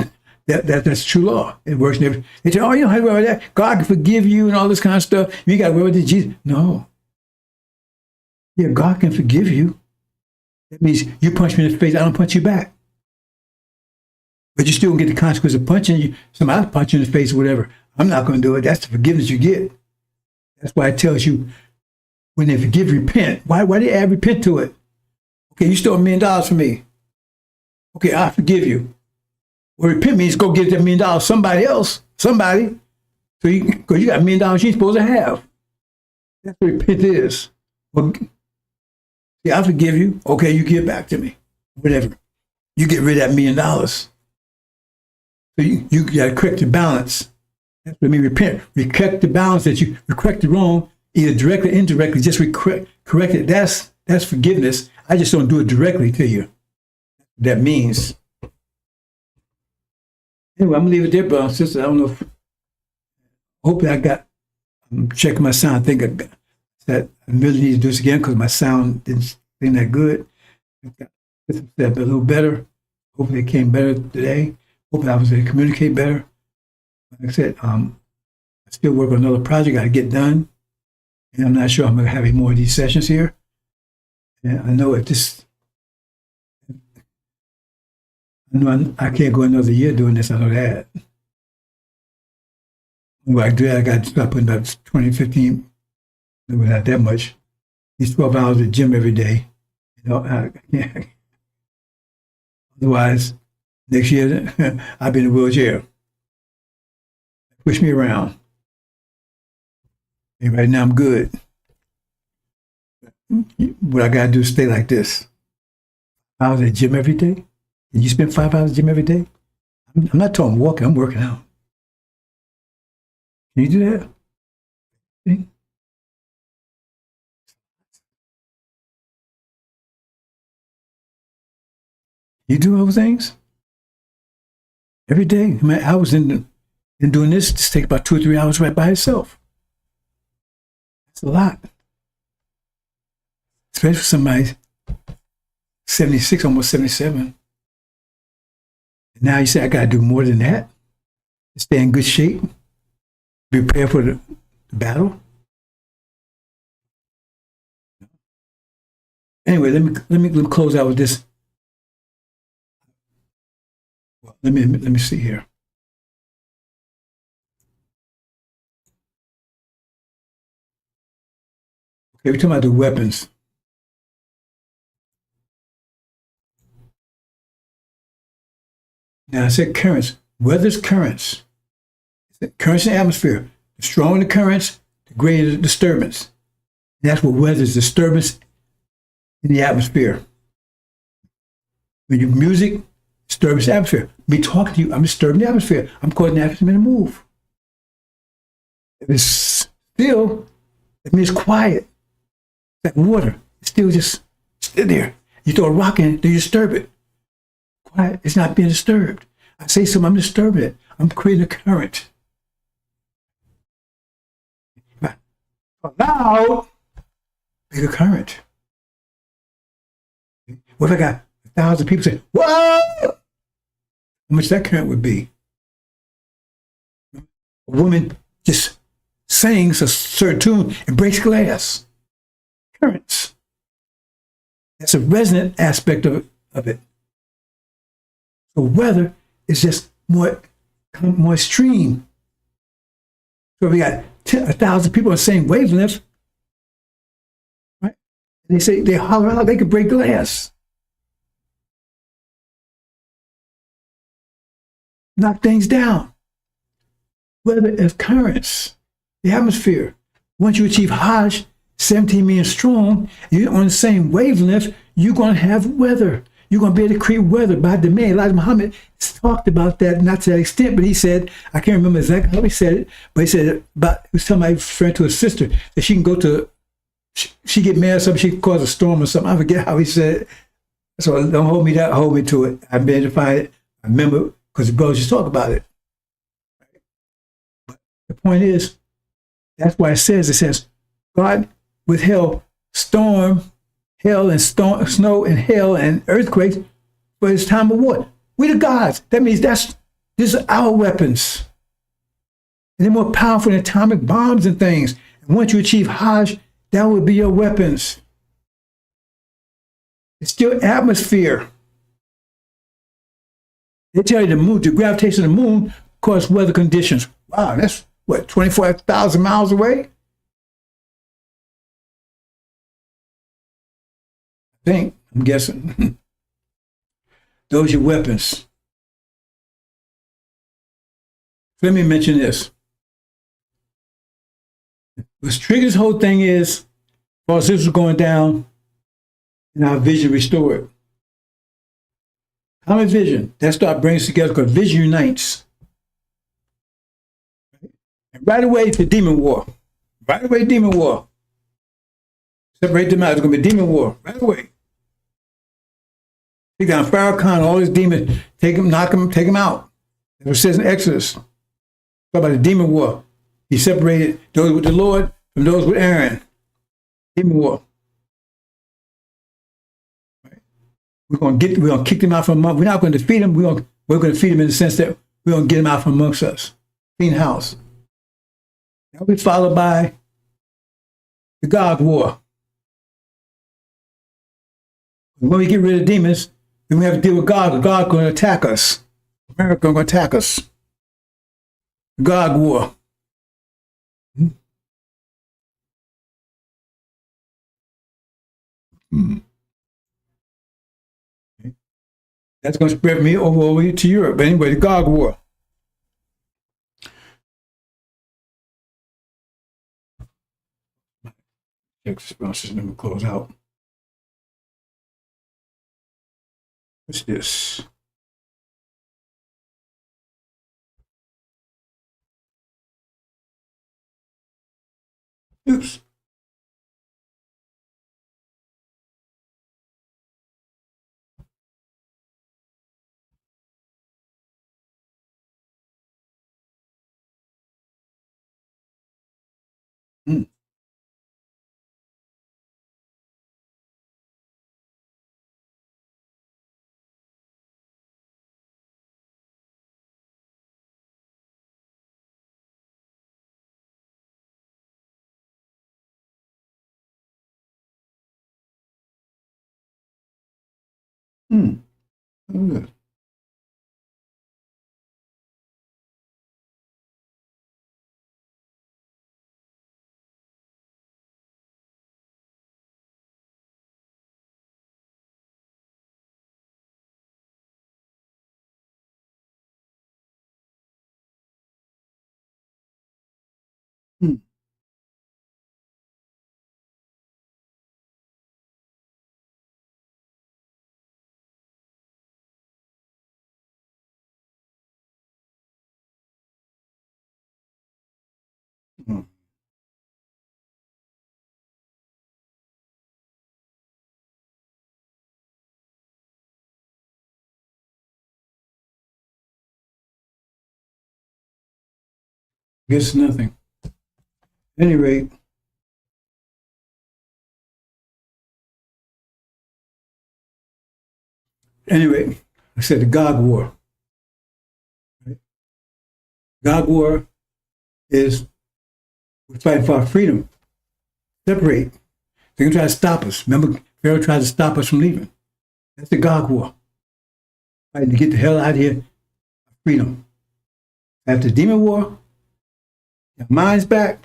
that's true law. It works in every. They say, oh, you don't have to worry about that. God can forgive you and all this kind of stuff. You got to worry about Jesus. No. Yeah, God can forgive you. That means you punch me in the face, I don't punch you back. But you still don't get the consequence of punching you. Somebody else punch you in the face or whatever. I'm not going to do it. That's the forgiveness you get. That's why it tells you when they forgive, repent. Why do they add repent to it? Okay, you stole $1 million from me. Okay, I forgive you. Well, repent means go get that $1 million somebody else, somebody. So because you got $1 million you ain't supposed to have. That's what repent is. Well, yeah, I forgive you. Okay, you give it back to me. Whatever. You get rid of that $1 million. So you got to correct the balance. That's what I mean, repent. Correct the balance that you correct the wrong, either directly or indirectly, just correct it. That's forgiveness. I just don't do it directly to you. That means. Anyway, I'm going to leave it there, brother and sister. I don't know if, hopefully I'm checking my sound. I think that I really need to do this again because my sound didn't seem that good. Get a little better. Hopefully it came better today. Hopefully I was able to communicate better. Like I said, I still work on another project I got to get done. And I'm not sure I'm going to have any more of these sessions here. And I know if this, I can't go another year doing this. I know that. Well, I do that. I got to stop putting about 2015. Not that much. These 12 hours at the gym every day. You know, I can't. Otherwise, next year I'll be in a wheelchair. Push me around. And right now I'm good. What I got to do is stay like this. I was at the gym every day. And you spend 5 hours at the gym every day? I'm not talking walking, I'm working out. Can you do that? See? You do those things? Every day. I mean, I was in doing this, just take about 2 or 3 hours right by itself. That's a lot. Especially for somebody 76, almost 77. And now you say, I got to do more than that to stay in good shape, be prepared for the battle. Anyway, let me close out with this. Well, let me see here. Okay, we're talking about the weapons. Now I said currents. Weather's currents. Currents in the atmosphere. The stronger the currents, the greater the disturbance. And that's what weather is, disturbance in the atmosphere. When you music, disturbance the atmosphere. Me talking to you, I'm disturbing the atmosphere. I'm causing the atmosphere to move. If it's still, it means quiet. It's like water. It's still just still there. You throw a rock in it, then you disturb it. Quiet, it's not being disturbed. I say something, I'm disturbing it. I'm creating a current. Loud, bigger current. What if I got 1,000 people say, "Whoa!" How much that current would be? A woman just sings a certain tune and breaks glass. Currents. That's a resonant aspect of it. So weather is just more extreme. So we got 1,000 people on the same wavelength, right? And they say they holler out, they can break glass, knock things down. Weather is currents, the atmosphere. Once you achieve Hajj, 17 million strong, and you're on the same wavelength, you're going to have weather. You're going to be able to create weather by demand. Elijah Muhammad talked about that, not to that extent, but he said, I can't remember exactly how he said it, but he said about, he was somebody referring to his sister, that she can go to, she get mad or something, she can cause a storm or something. I forget how he said it. So don't hold me to it. I've been able to find it. I remember, because the brothers just talk about it. But the point is, that's why it says, God withheld storm, hail and snow and hail and earthquakes for his time of what? We the gods. That means these are our weapons. And they're more powerful than atomic bombs and things. And once you achieve Hajj, that would be your weapons. It's still atmosphere. They tell you the gravitation of the moon causes weather conditions. Wow, that's what, 24,000 miles away? I'm guessing. Those are your weapons. Let me mention this. What triggers the whole thing is, while this was going down, and our vision restored. Common vision, that start bringing us together because vision unites. And right away, the demon war. Right away, demon war. Separate them out. It's going to be demon war. Right away. Take down Farrakhan, all his demons, take him, knock him, take him out. That's what it says in Exodus. Talk about the demon war. He separated those with the Lord from those with Aaron. Demon war. Right? We're going to kick them out from among. We're not going to defeat them. We're going to defeat them in the sense that we're going to get them out from amongst us. Clean house. That'll be followed by the God war. When we get rid of demons, then we have to deal with God, because God's going to attack us. America going to attack us. God war. That's going to spread me over to Europe. But anyway, the God war. Check sponsors, let me close out. What's this? Oops. Oh, good. Hmm. Hmm. Guess nothing. At any rate, I said the God War. Right? God War is we're fighting for our freedom. Separate. They're gonna try to stop us. Remember, Pharaoh tried to stop us from leaving. That's the God War. Fighting to get the hell out of here. Freedom. After the demon war, your mind's back.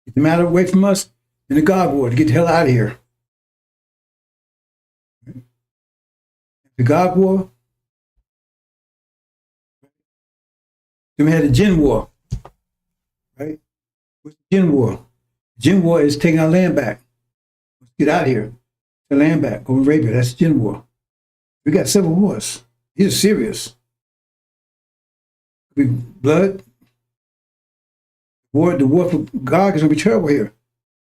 Get the matter away from us. And the God War to get the hell out of here. The God War. Then we had the Jinn War. Right? What's the Jinn War? Jinn War is taking our land back. Let's get out of here. The land back over Arabia. That's the Jinn War. We got several wars. These are serious. Blood. The war for God is going to be terrible here.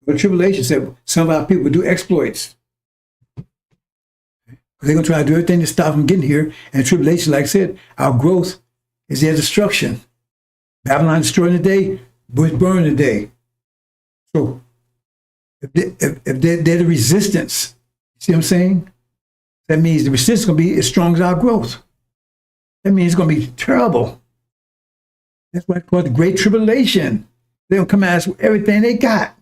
The tribulation said some of our people will do exploits. They're going to try to do everything to stop them getting here. And tribulation, like I said, our growth is their destruction. Babylon destroying the day, Bush burning the day. So if they're the resistance, see what I'm saying? That means the resistance is going to be as strong as our growth. That means it's going to be terrible. That's why it's called the Great Tribulation. They're going to come at us with everything they got.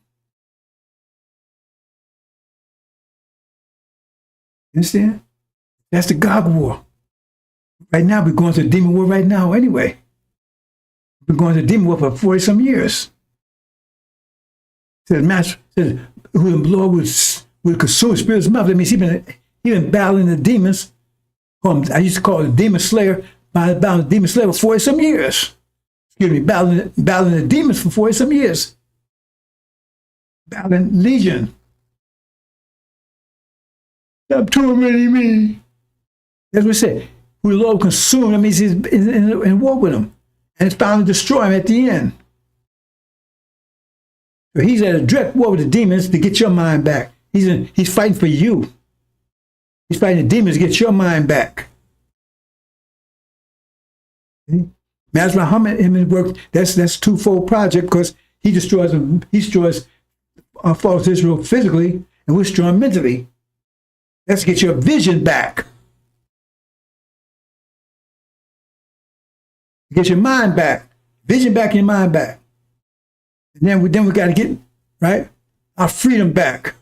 You understand? That's the God War. Right now, we're going through the demon war right now anyway. We're going through the demon war for 40-some years. Says, Master, says, who the Lord would consume spirits of mouth. That means he's been battling the demons. I used to call it the demon slayer, battling the demon slayer for 40-some years. Excuse me, battling the demons for 40-some years. Battling Legion. Stop tormenting me. That's what it said. Who the Lord consumed, that means he's in war with him. And it's bound to destroy him at the end. So he's at a direct war with the demons to get your mind back. He's fighting for you. He's fighting the demons to get your mind back. See? That's why him and work. That's a twofold project because he destroys false Israel physically and we destroy him mentally. Let's get your vision back. Get your mind back. Vision back and your mind back. And then we got to get, right, our freedom back.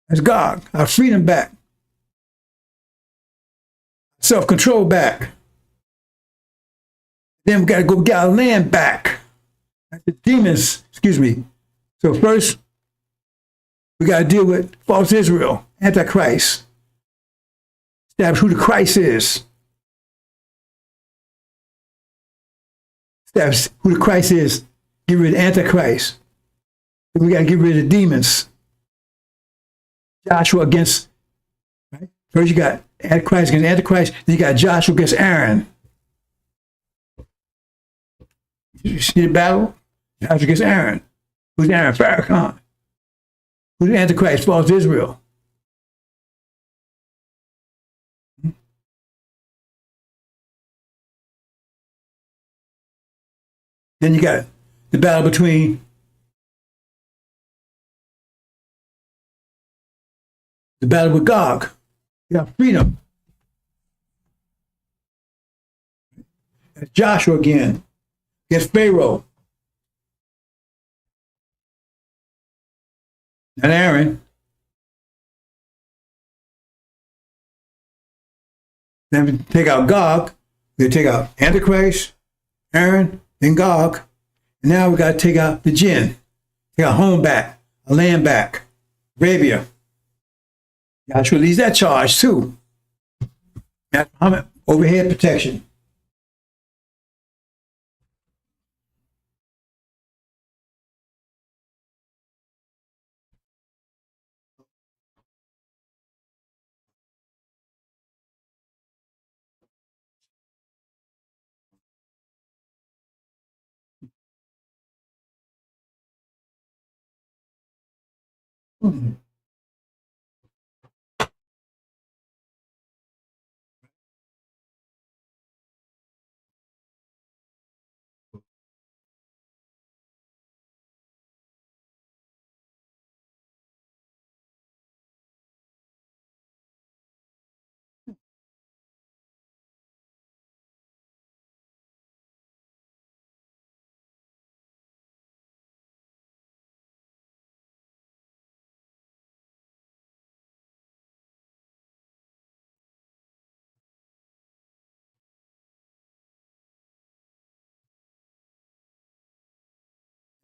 That's God. Our freedom back. Self-control back. Then we got to go get our land back. That's the demons, excuse me. So first, we got to deal with false Israel, Antichrist. Establish who the Christ is. Establish who the Christ is. Get rid of Antichrist. Then we got to get rid of the demons. Joshua against, right? First you got Antichrist against Antichrist, then you got Joshua against Aaron. You see the battle? Joshua against Aaron. Who's Aaron? Farrakhan. Who's the Antichrist? False Israel. Then you got the battle between the battle with Gog. You got freedom. That's Joshua again against Pharaoh. And Aaron. Then we take out Gog. We take out Antichrist, Aaron, then Gog. And now we got to take out the jinn. Take our home back, our land back, Arabia. Got to release that charge too. Overhead protection.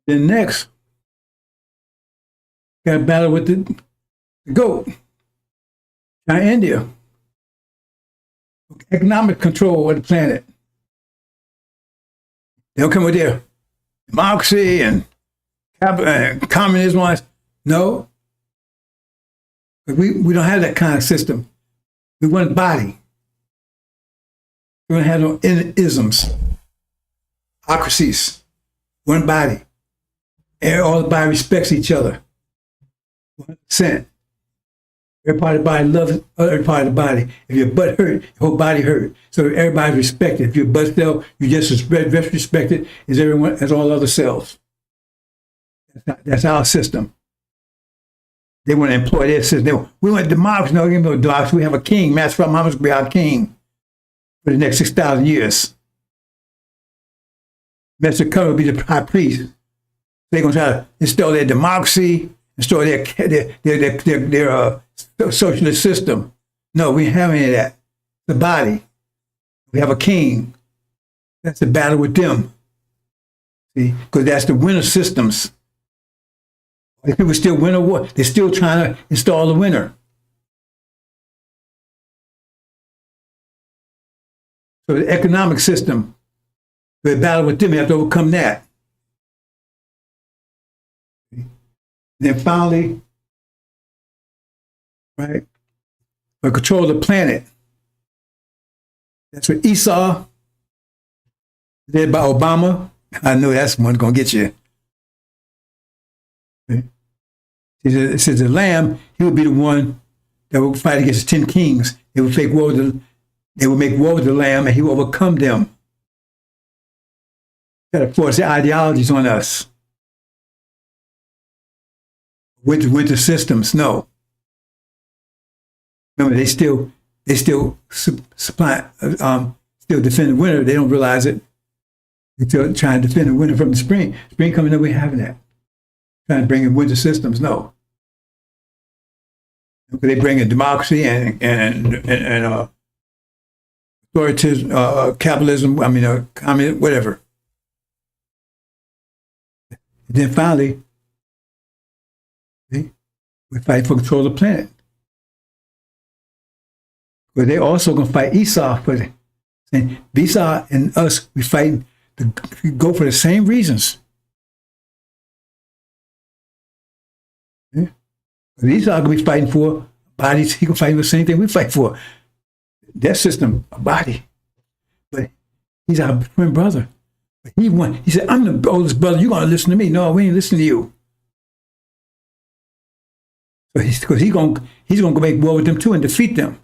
Then next, got to battle with the goat. China, India. Economic control of the planet. They'll come with their democracy and communism. No. We don't have that kind of system. We want a body. We don't have no isms, ocracies, one body. And all the body respects each other. 100%. Every part of the body loves every part of the body. If your butt hurt, your whole body hurt. So everybody's respected. If your butt cell, you just as respected as everyone, as all other cells. That's our system. They want to employ their system. We want democracy. No, no democracy. We have a king. Master Muhammad will be our king for the next 6,000 years. Master Curry will be the high priest. They're going to try to install their democracy, install their socialist system. No, we don't have any of that. The body. We have a king. That's the battle with them. See, because that's the winner systems. If people still win a war, they're still trying to install the winner. So the economic system, the battle with them, you have to overcome that. Then finally, right, for control of the planet. That's what Esau did by Obama. I know that's one going to get you. Okay. It says the Lamb, he would be the one that would fight against the 10 kings. They would make war with the Lamb, and he would overcome them. Try to force their ideologies on us. With the systems, no. Remember, they still supply, still defend the winter. They don't realize it. They're still trying to defend the winter from the spring. Spring coming up, we're having that. Trying to bring in winter systems, no. They bring in democracy and authoritative capitalism. I mean, communism, whatever. And then finally, we fight for control of the planet. But they're also going to fight Esau for it. And Esau and us, we fight to go for the same reasons. Yeah. Esau going to be fighting for bodies. He going to fight for the same thing we fight for. That system, a body. But he's our twin brother. But he won. He said, I'm the oldest brother. You're going to listen to me. No, we ain't listening to you. Because he's going to make war with them too and defeat them.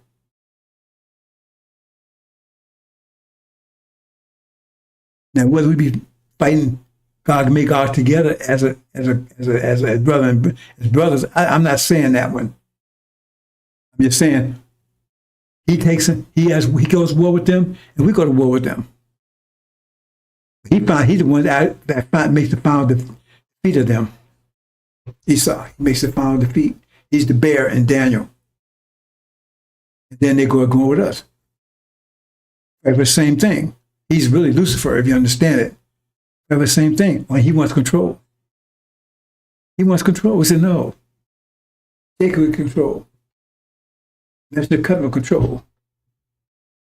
Now, whether we be fighting God to make ours together as a brother and as brothers, I'm not saying that one. I'm just saying he goes to war with them, and we go to war with them. He's the one that makes the final defeat of them. Esau, he makes the final defeat. He's the bear in Daniel. And then they go with us. The same thing. He's really Lucifer, if you understand it. The same thing. When he wants control. He wants control. We said, no. Take control. That's the covenant control.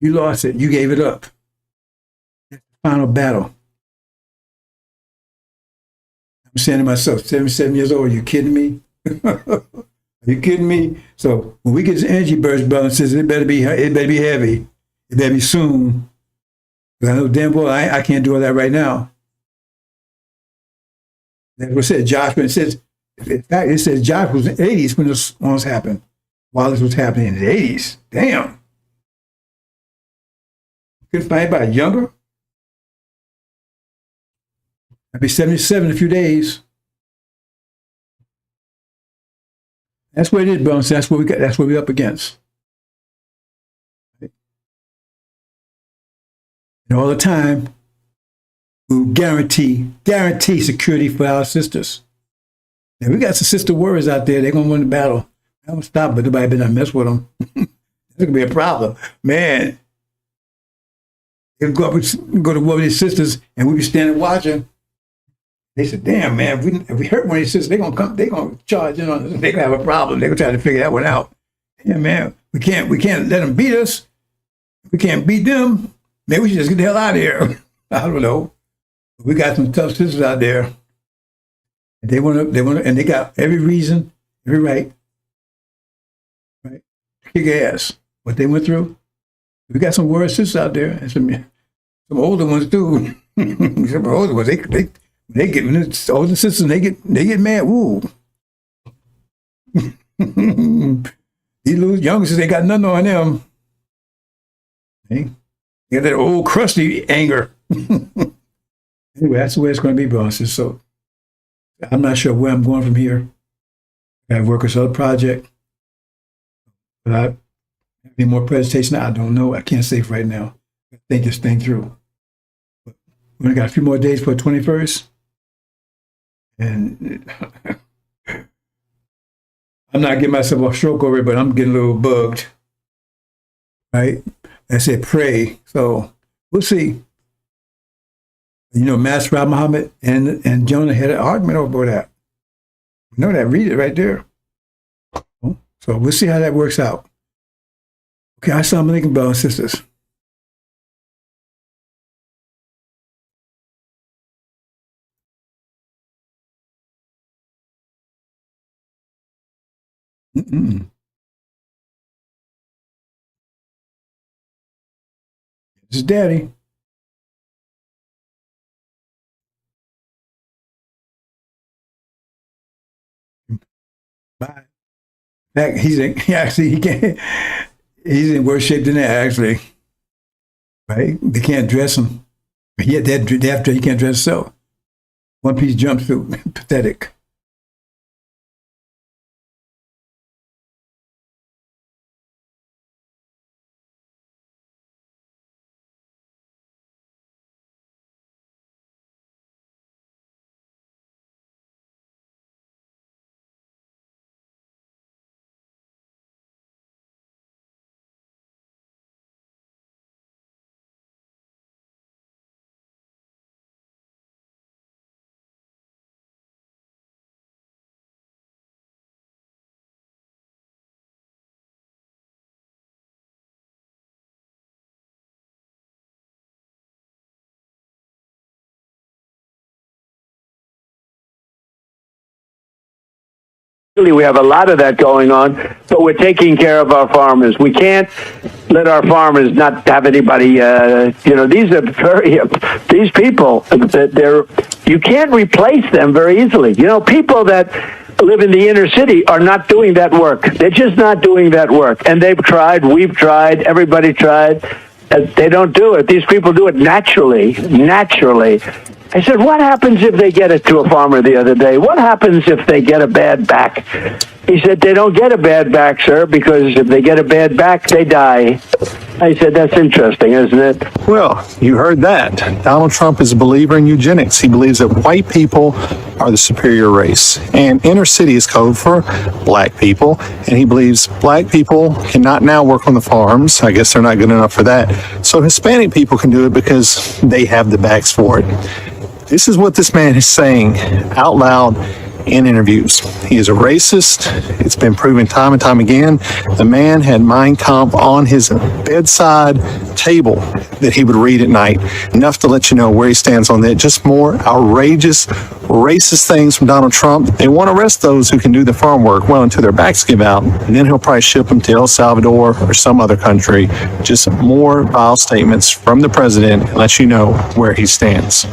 You lost it. You gave it up. That's the final battle. I'm saying to myself, 77 years old, are you kidding me? Are you kidding me? So when we get this energy burst, brother and sisters, it better be heavy. It better be soon. Because I know damn well I can't do all that right now. That's what it said. Joshua, it says, in fact, it says Joshua was in the 80s when this once happened. While this was happening in the 80s. Damn. Couldn't find anybody younger. I'll be 77 in a few days. That's what it is, bro. That's what we got. That's what we're up against. And all the time, we guarantee security for our sisters. And we got some sister warriors out there. They're gonna win the battle. I don't stop, but nobody better mess with them. It's gonna be a problem, man. They go to war with their sisters, and we be standing watching. They said, "Damn, man, if we hurt one of these sisters, they're gonna come. They're gonna charge in on us. They're gonna have a problem. They're gonna try to figure that one out. Yeah, man, we can't let them beat us. We can't beat them. Maybe we should just get the hell out of here. I don't know. We got some tough sisters out there. And they want to, and they got every reason, every right, to kick ass. What they went through. We got some worse sisters out there, and some older ones too. Some older ones, they get, when it's older sisters, they get mad. Woo. These little youngsters, they got nothing on them. They got that old crusty anger. Anyway, that's the way it's going to be, bosses. So I'm not sure where I'm going from here. I have work with other project. But I have any more presentation. I don't know. I can't say right now. I think this thing through. But we only got a few more days for the 21st. And I'm not getting myself a stroke over it, but I'm getting a little bugged. Right? I said pray. So we'll see. You know, Master Prophet Muhammad and Jonah had an argument over that. You know that? Read it right there. So we'll see how that works out. Okay, assalamu alaikum, brothers and sisters. This is Daddy. Bye. He's in worse shape than that, actually. Right? They can't dress him. He had that after he can't dress himself. One piece jumpsuit. Pathetic. We have a lot of that going on, but we're taking care of our farmers. We can't let our farmers not have anybody. These people. You can't replace them very easily. You know, people that live in the inner city are not doing that work. They're just not doing that work. And they've tried. We've tried. Everybody tried. They don't do it. These people do it naturally. I said, what happens if they get it to a farmer the other day? What happens if they get a bad back? He said, they don't get a bad back, sir, because if they get a bad back, they die. I said, that's interesting, isn't it? Well, you heard that. Donald Trump is a believer in eugenics. He believes that white people are the superior race. And inner city is code for black people. And he believes black people cannot now work on the farms. I guess they're not good enough for that. So Hispanic people can do it because they have the backs for it. This is what this man is saying out loud in interviews. He is a racist. It's been proven time and time again. The man had Mein Kampf on his bedside table that he would read at night. Enough to let you know where he stands on that. Just more outrageous, racist things from Donald Trump. They want to arrest those who can do the farm work well until their backs give out. And then he'll probably ship them to El Salvador or some other country. Just more vile statements from the president and let you know where he stands.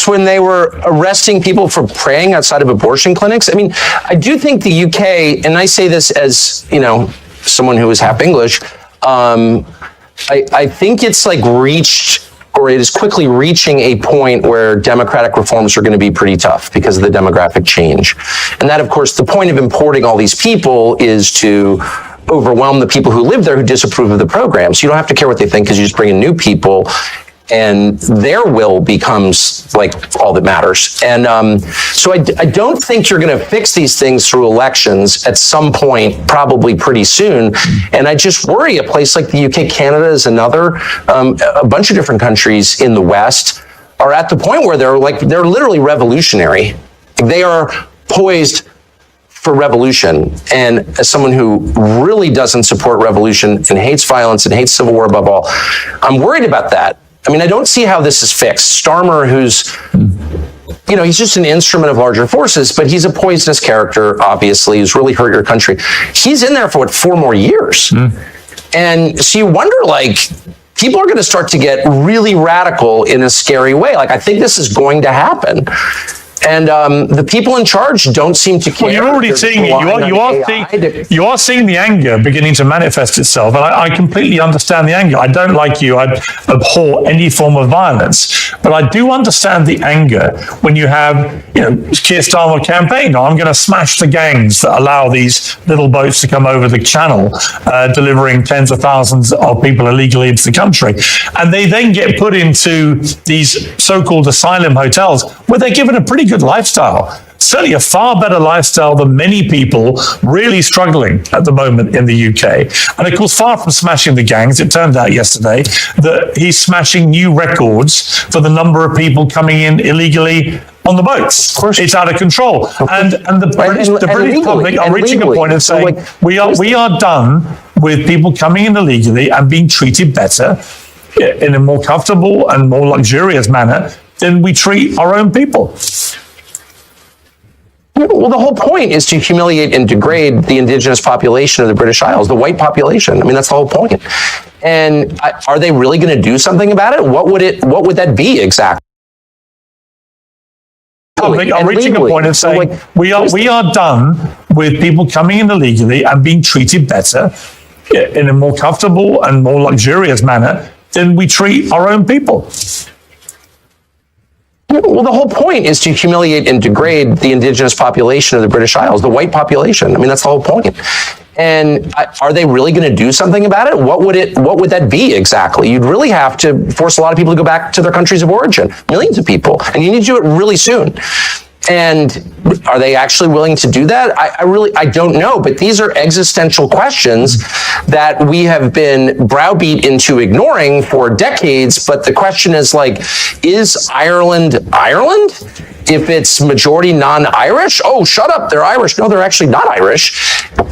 When they were arresting people for praying outside of abortion clinics. I mean, I do think the UK, and I say this as, you know, someone who is half English, I think it's like reached, or it is quickly reaching a point where democratic reforms are going to be pretty tough because of the demographic change. And that, of course, the point of importing all these people is to overwhelm the people who live there who disapprove of the program. So you don't have to care what they think because you just bring in new people, and their will becomes like all that matters. And so I don't think you're going to fix these things through elections at some point, probably pretty soon. And I just worry a place like the UK, Canada is another, a bunch of different countries in the West are at the point where they're literally revolutionary. They are poised for revolution. And as someone who really doesn't support revolution and hates violence and hates civil war above all, I'm worried about that. I mean, I don't see how this is fixed. Starmer, who's, you know, he's just an instrument of larger forces, but he's a poisonous character, obviously, who's really hurt your country. He's in there for, 4 more years? And so you wonder, like, people are going to start to get really radical in a scary way. Like, I think this is going to happen. And the people in charge don't seem to care. Well, you're already seeing it. You are seeing the anger beginning to manifest itself. And I completely understand the anger. I don't, like you, I abhor any form of violence. But I do understand the anger when you have, you know, Keir Starmer campaign. I'm going to smash the gangs that allow these little boats to come over the channel, delivering tens of thousands of people illegally into the country. And they then get put into these so-called asylum hotels where they're given a pretty good lifestyle. Certainly a far better lifestyle than many people really struggling at the moment in the UK. And of course, far from smashing the gangs, it turned out yesterday that he's smashing new records for the number of people coming in illegally on the boats. Of course. It's out of control. And the British public are reaching a point of saying, we are done with people coming in illegally and being treated better in a more comfortable and more luxurious manner than we treat our own people. Well, the whole point is to humiliate and degrade the indigenous population of the British Isles, the white population. I mean, that's the whole point. And are they really going to do something about it? What would that be exactly? Public are reaching a point of saying, we are done with people coming in illegally and being treated better in a more comfortable and more luxurious manner than we treat our own people. Well, the whole point is to humiliate and degrade the indigenous population of the British Isles, the white population. I mean, that's the whole point. And are they really going to do something about it? What would that be exactly? You'd really have to force a lot of people to go back to their countries of origin, millions of people, and you need to do it really soon. And are they actually willing to do that? I don't know, but these are existential questions that we have been browbeat into ignoring for decades. But the question is, like, is Ireland Ireland? If it's majority non-Irish? Oh, shut up, they're Irish. No, they're actually not Irish.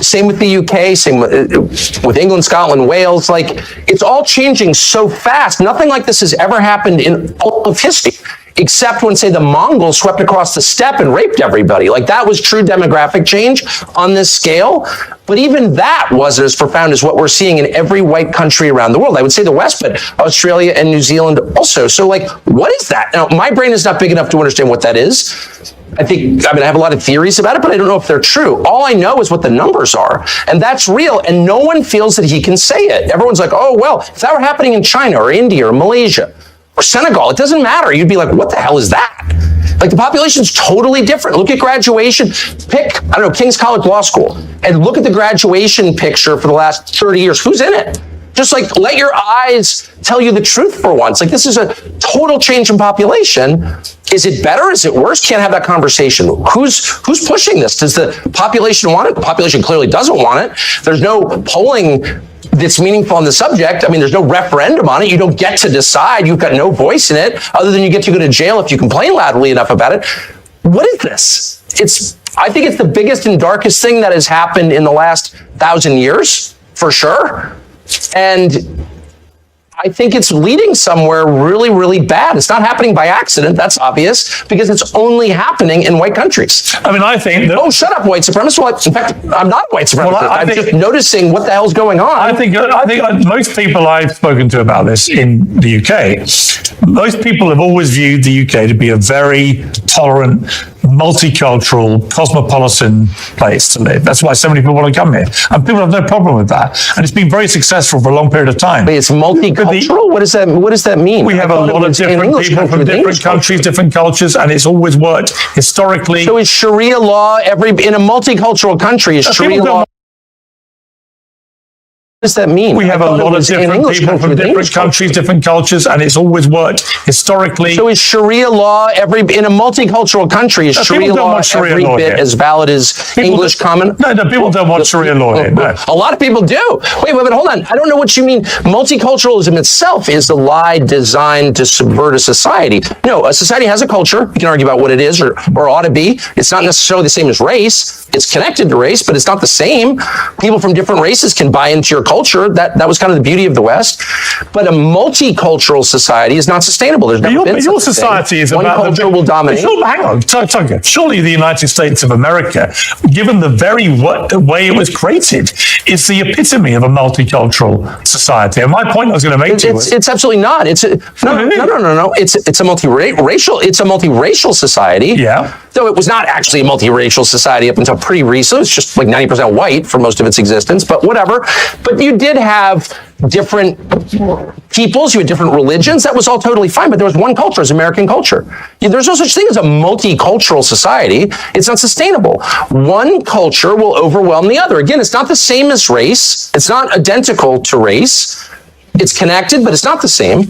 Same with the UK, same with England, Scotland, Wales. Like, it's all changing so fast. Nothing like this has ever happened in all of history. except when, say, the Mongols swept across the steppe and raped everybody. Like, that was true demographic change on this scale. But even that wasn't as profound as what we're seeing in every white country around the world. I would say the West, but Australia and New Zealand also. So, like, what is that? Now, my brain is not big enough to understand what that is. I have a lot of theories about it, but I don't know if they're true. All I know is what the numbers are, and that's real, and no one feels that he can say it. Everyone's like, oh, well, if that were happening in China or India or Malaysia or Senegal, it doesn't matter. You'd be like, what the hell is that? Like, the population's totally different. Look at graduation. Pick, I don't know, King's College Law School, and look at the graduation picture for the last 30 years. Who's in it? Just like, let your eyes tell you the truth for once. Like, this is a total change in population. Is it better? Is it worse? Can't have that conversation. Who's pushing this? Does the population want it? The population clearly doesn't want it. There's no polling that's meaningful on the subject. I mean, there's no referendum on it. You don't get to decide. You've got no voice in it, other than you get to go to jail if you complain loudly enough about it. What is this? I think it's the biggest and darkest thing that has happened in the last 1,000 years, for sure. And I think it's leading somewhere really, really bad. It's not happening by accident. That's obvious, because it's only happening in white countries. I mean, I think that... Oh, shut up, white supremacist. Well, in fact, I'm not a white supremacist. Well, I'm just noticing what the hell's going on. I think most people I've spoken to about this in the UK, most people have always viewed the UK to be a very tolerant, multicultural, cosmopolitan place to live. That's why so many people want to come here. And people have no problem with that. And it's been very successful for a long period of time. But it's multicultural? What does that mean? We have a lot of different people from different countries, different cultures, and it's always worked historically. So is Sharia law in a multicultural country, is Sharia law? What does that mean? We have a lot of different people from different countries, different cultures, and it's always worked historically. So is Sharia law in a multicultural country, is Sharia law every bit as valid as English common? No, people don't want Sharia law here. No. A lot of people do. Wait, but hold on. I don't know what you mean. Multiculturalism itself is a lie designed to subvert a society. No, a society has a culture. You can argue about what it is or ought to be. It's not necessarily the same as race. It's connected to race, but it's not the same. People from different races can buy into your culture. That was kind of the beauty of the West. But a multicultural society is not sustainable. There's never been your society is one about culture will dominate. Hang on, surely the United States of America, given the very way it was created, is the epitome of a multicultural society. And my point I was going to make to you was, it's absolutely not. No. It's a multiracial society. Yeah. Though it was not actually a multiracial society up until pretty recent. It's just like 90% white for most of its existence, but whatever. But you did have different peoples, you had different religions. That was all totally fine, but there was one culture, as American culture. There's no such thing as a multicultural society. It's not sustainable. One culture will overwhelm the other. Again, it's not the same as race. It's not identical to race. It's connected, but it's not the same.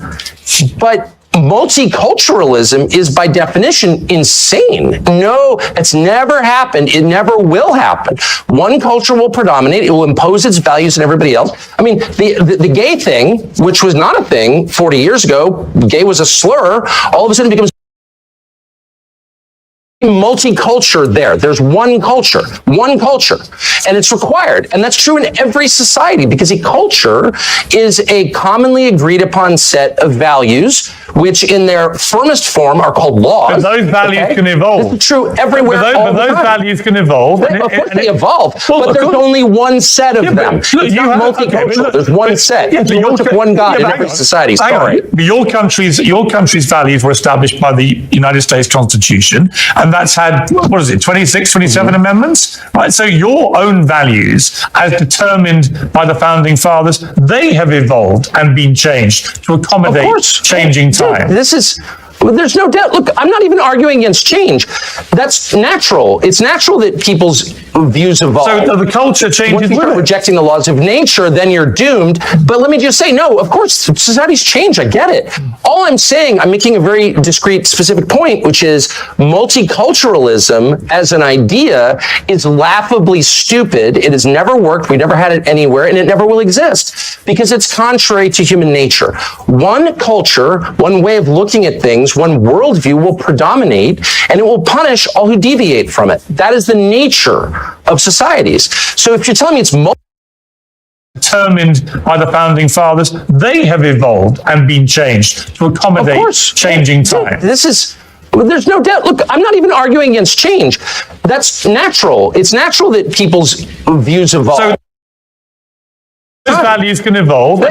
But multiculturalism is by definition insane. No, it's never happened. It never will happen. One culture will predominate. It will impose its values on everybody else. I mean, the gay thing, which was not a thing 40 years ago, gay was a slur, all of a sudden becomes multicultural there. There's one culture, and it's required. And that's true in every society, because a culture is a commonly agreed upon set of values, which in their firmest form are called laws. But those values can evolve. It's true everywhere. But those values can evolve. Of course they evolve, but there's only one set of them. It's not multicultural. There's one set. You worship one God in every society. Sorry. Your country's values were established by the United States Constitution, and that's had, 26, 27 amendments? Right. So your own values, as determined by the founding fathers, they have evolved and been changed to accommodate changing time. There's no doubt. Look, I'm not even arguing against change. That's natural. It's natural that people's views evolve. So the culture changes. Once you start rejecting the laws of nature, then you're doomed. But let me just say, no, of course, societies change. I get it. All I'm saying, I'm making a very discrete, specific point, which is multiculturalism as an idea is laughably stupid. It has never worked. We never had it anywhere, and it never will exist because it's contrary to human nature. One culture, one way of looking at things, one worldview will predominate, and it will punish all who deviate from it. That is the nature of societies. So if you're telling me it's determined by the founding fathers. They have evolved and been changed to accommodate changing time. There's no doubt. Look, I'm not even arguing against change. That's natural. It's natural that people's views evolve. So those values can evolve.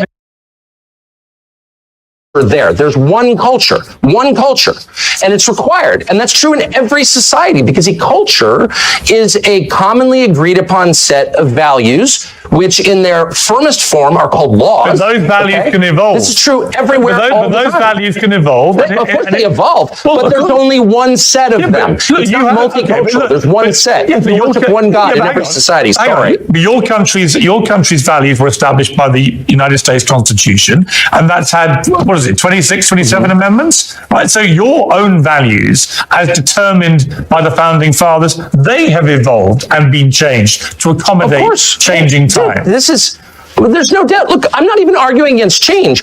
There's one culture, and it's required. And that's true in every society, because a culture is a commonly agreed upon set of values, which in their firmest form are called laws. But those values can evolve. This is true everywhere. But those values can evolve. Of course they evolve, but there's only one set of them. It's not multicultural. There's one set. You worship one God in every society. Sorry. But your country's values were established by the United States Constitution, and that's had, 26, 27 amendments, right? So your own values, as determined by the founding fathers, they have evolved and been changed to accommodate changing time. There's no doubt. Look, I'm not even arguing against change.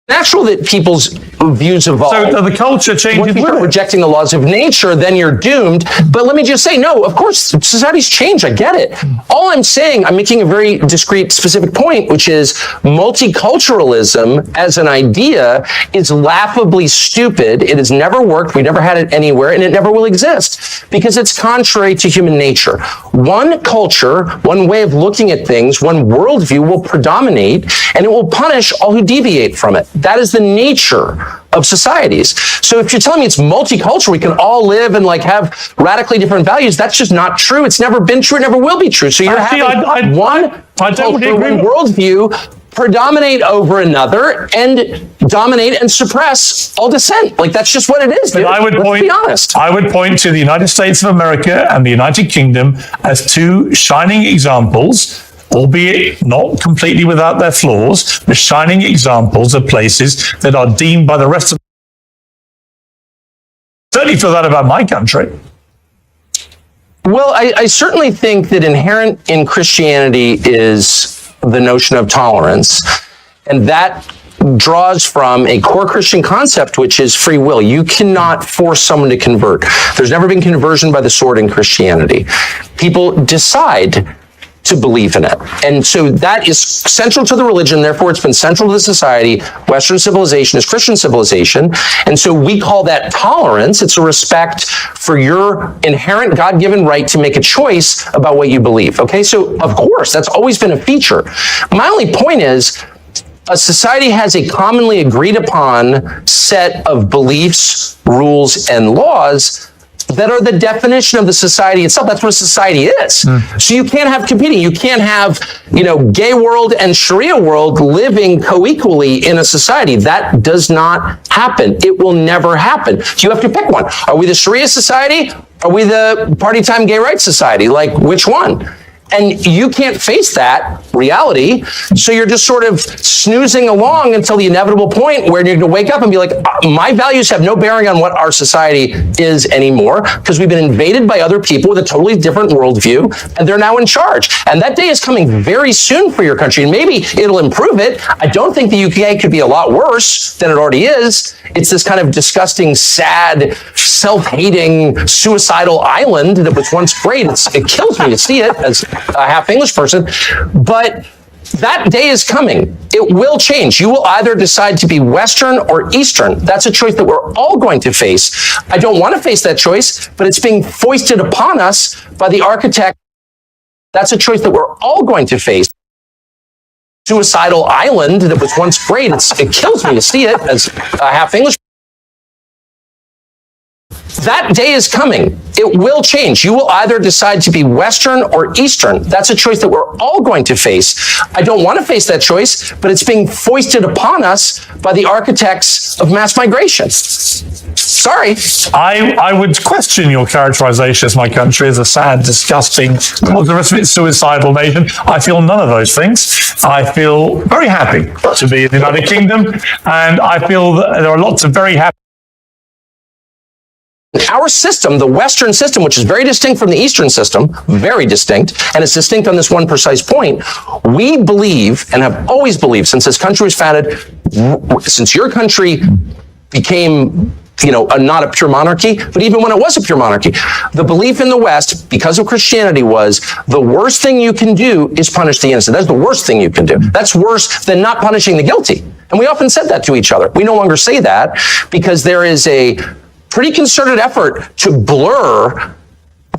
Natural that people's views evolve. So the culture changes. When you start rejecting the laws of nature, then you're doomed. But let me just say, no, of course, societies change. I get it. All I'm saying, I'm making a very discrete, specific point, which is multiculturalism as an idea is laughably stupid. It has never worked. We never had it anywhere, and it never will exist because it's contrary to human nature. One culture, one way of looking at things, one worldview will predominate, and it will punish all who deviate from it. That is the nature of societies. So if you're telling me it's multicultural, we can all live and have radically different values, that's just not true. It's never been true. It never will be true. So you're having one culture, one worldview predominate over another and dominate and suppress all dissent. That's just what it is, dude. Let's be honest. I would point to the United States of America and the United Kingdom as two shining examples, albeit not completely without their flaws, but shining examples of places that are deemed by the rest of certainly feel that about my country. Well, I certainly think that inherent in Christianity is the notion of tolerance, and that draws from a core Christian concept, which is free will. You cannot force someone to convert. There's never been conversion by the sword in Christianity. People decide to believe in it. And so that is central to the religion, therefore it's been central to the society. Western civilization is Christian civilization. And so we call that tolerance. It's a respect for your inherent God-given right to make a choice about what you believe. Okay, so of course, that's always been a feature. My only point is, a society has a commonly agreed upon set of beliefs, rules, and laws that are the definition of the society itself. That's what a society is. So you can't have competing. You can't have, gay world and Sharia world living co-equally in a society. That does not happen. It will never happen. You have to pick one. Are we the Sharia society? Are we the party time gay rights society? Which one? And you can't face that reality. So you're just sort of snoozing along until the inevitable point where you're going to wake up and be like, my values have no bearing on what our society is anymore because we've been invaded by other people with a totally different worldview, and they're now in charge. And that day is coming very soon for your country, and maybe it'll improve it. I don't think the UK could be a lot worse than it already is. It's this kind of disgusting, sad, self-hating, suicidal island that was once great. It kills me to see it as a half English person, but that day is coming. It will change. You will either decide to be Western or Eastern. That's a choice that we're all going to face. I don't want to face that choice, but it's being foisted upon us by the architect. That's a choice that we're all going to face. Suicidal island that was once great. It kills me to see it as a half English. That day is coming. It will change. You will either decide to be Western or Eastern. That's a choice that we're all going to face. I don't want to face that choice, but it's being foisted upon us by the architects of mass migration. Sorry. I would question your characterization as my country as a sad, disgusting, all the rest of it, suicidal nation. I feel none of those things. I feel very happy to be in the United Kingdom, and I feel that there are lots of very happy. Our system, the Western system, which is very distinct from the Eastern system, very distinct, and it's distinct on this one precise point, we believe and have always believed since this country was founded, since your country became not a pure monarchy, but even when it was a pure monarchy, the belief in the West, because of Christianity, was the worst thing you can do is punish the innocent. That's the worst thing you can do. That's worse than not punishing the guilty. And we often said that to each other. We no longer say that because there is a pretty concerted effort to blur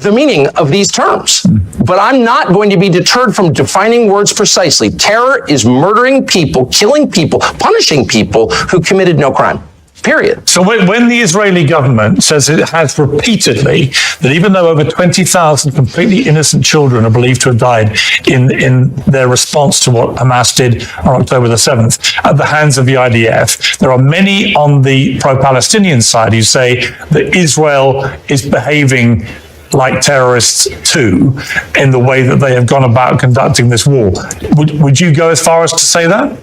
the meaning of these terms. But I'm not going to be deterred from defining words precisely. Terror is murdering people, killing people, punishing people who committed no crime. Period. So when the Israeli government says it has repeatedly that even though over 20,000 completely innocent children are believed to have died in their response to what Hamas did on October the 7th at the hands of the IDF, there are many on the pro-Palestinian side who say that Israel is behaving like terrorists too in the way that they have gone about conducting this war. Would you go as far as to say that?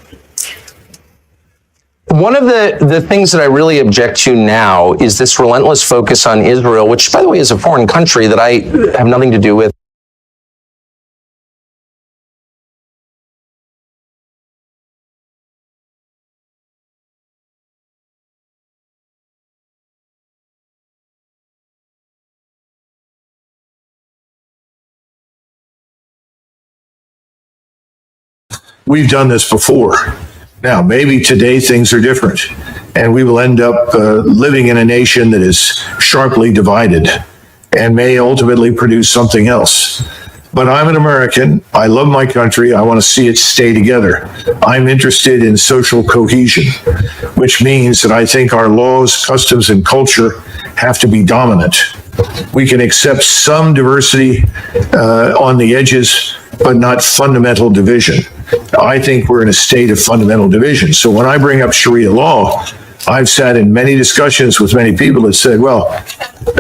One of the things that I really object to now is this relentless focus on Israel, which, by the way, is a foreign country that I have nothing to do with. We've done this before. Now, maybe today things are different, and we will end up living in a nation that is sharply divided and may ultimately produce something else. But I'm an American. I love my country. I want to see it stay together. I'm interested in social cohesion, which means that I think our laws, customs, and culture have to be dominant. We can accept some diversity on the edges, but not fundamental division. I think we're in a state of fundamental division. So when I bring up Sharia law, I've sat in many discussions with many people that said, well,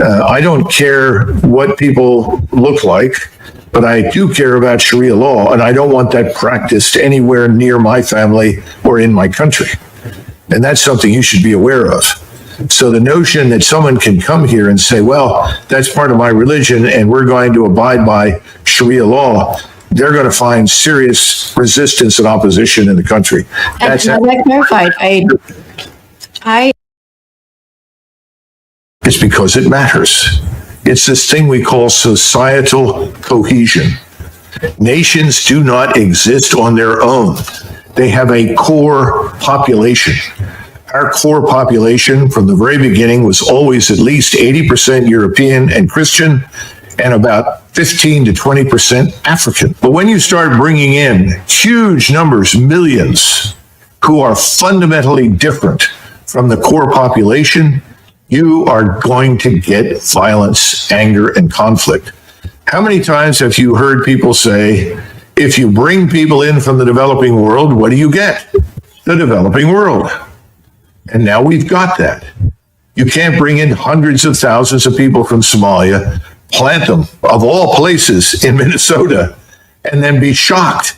I don't care what people look like, but I do care about Sharia law, and I don't want that practiced anywhere near my family or in my country. And that's something you should be aware of. So the notion that someone can come here and say, well, that's part of my religion and we're going to abide by Sharia law, they're going to find serious resistance and opposition in the country. And as I clarified, it's because it matters. It's this thing we call societal cohesion. Nations do not exist on their own. They have a core population. Our core population from the very beginning was always at least 80% European and Christian, and about 15 to 20% African. But when you start bringing in huge numbers, millions, who are fundamentally different from the core population, you are going to get violence, anger, and conflict. How many times have you heard people say, if you bring people in from the developing world, what do you get? The developing world. And now we've got that. You can't bring in hundreds of thousands of people from Somalia, plant them, of all places, in Minnesota, and then be shocked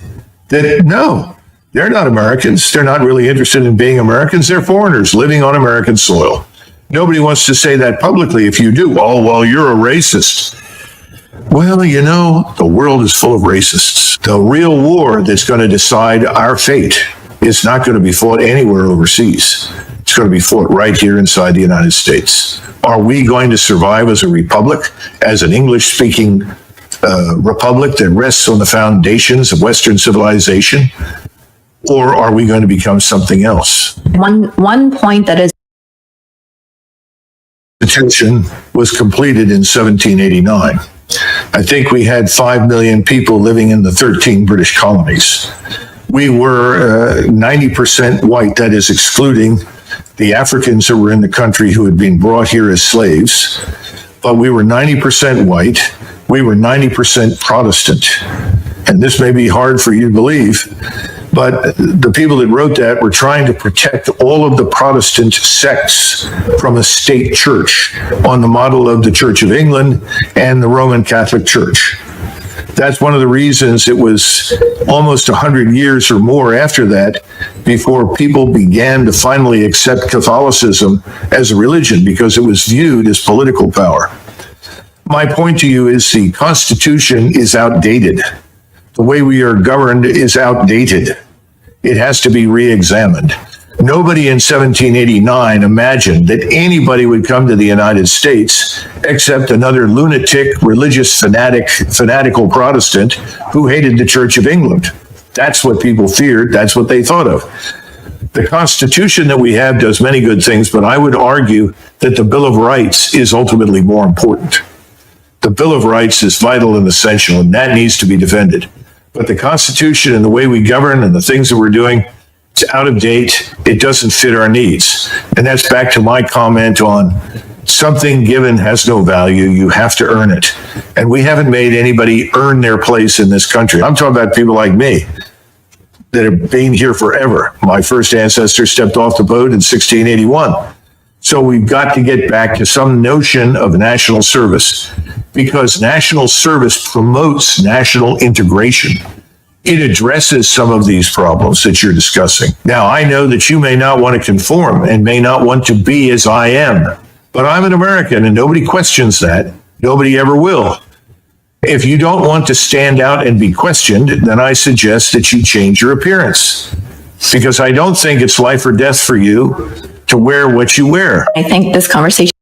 that, no, they're not Americans. They're not really interested in being Americans. They're foreigners living on American soil. Nobody wants to say that publicly. If you do, oh, well, you're a racist. Well, you know, the world is full of racists. The real war that's going to decide our fate is not going to be fought anywhere overseas. It's going to be fought right here inside the United States. Are we going to survive as a republic, as an English-speaking republic that rests on the foundations of Western civilization? Or are we going to become something else? one point that is Constitution was completed in 1789. I think we had 5 million people living in the 13 British colonies. We were 90% white, that is excluding the Africans who were in the country who had been brought here as slaves. But we were 90% white. We were 90% Protestant. And this may be hard for you to believe, but the people that wrote that were trying to protect all of the Protestant sects from a state church on the model of the Church of England and the Roman Catholic Church. That's one of the reasons it was almost 100 years or more after that before people began to finally accept Catholicism as a religion, because it was viewed as political power. My point to you is the Constitution is outdated. The way we are governed is outdated. It has to be re-examined. Nobody in 1789 imagined that anybody would come to the United States except another lunatic, religious fanatical Protestant who hated the Church of England. That's what people feared. That's what they thought of. The Constitution that we have does many good things, but I would argue that the Bill of Rights is ultimately more important. The Bill of Rights is vital and essential, and that needs to be defended. But the Constitution and the way we govern and the things that we're doing, it's out of date. It doesn't fit our needs. And that's back to my comment on something given has no value. You have to earn it. And we haven't made anybody earn their place in this country. I'm talking about people like me that have been here forever. My first ancestor stepped off the boat in 1681. So we've got to get back to some notion of national service, because national service promotes national integration. It addresses some of these problems that you're discussing. Now, I know that you may not want to conform and may not want to be as I am, but I'm an American and nobody questions that. Nobody ever will. If you don't want to stand out and be questioned, then I suggest that you change your appearance, because I don't think it's life or death for you to wear what you wear. I think this conversation.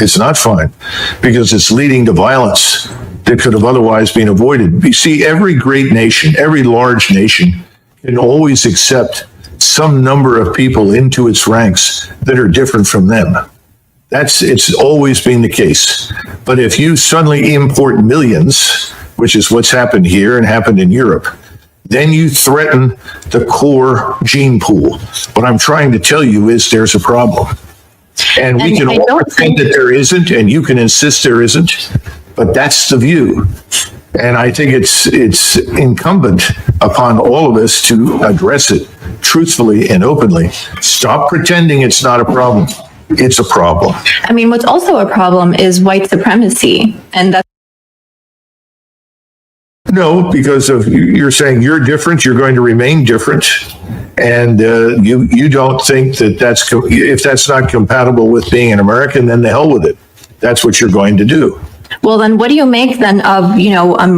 It's not fine, because it's leading to violence that could have otherwise been avoided. You see, every great nation, every large nation can always accept some number of people into its ranks that are different from them. It's always been the case. But if you suddenly import millions, which is what's happened here and happened in Europe, then you threaten the core gene pool. What I'm trying to tell you is there's a problem. And we can all pretend that there isn't, and you can insist there isn't, but that's the view. And I think it's incumbent upon all of us to address it truthfully and openly. Stop pretending it's not a problem. It's a problem. I mean, what's also a problem is white supremacy, and that's. No, because you're saying you're different, you're going to remain different, and you don't think that if that's not compatible with being an American, then the hell with it. That's what you're going to do. Well, then what do you make then of,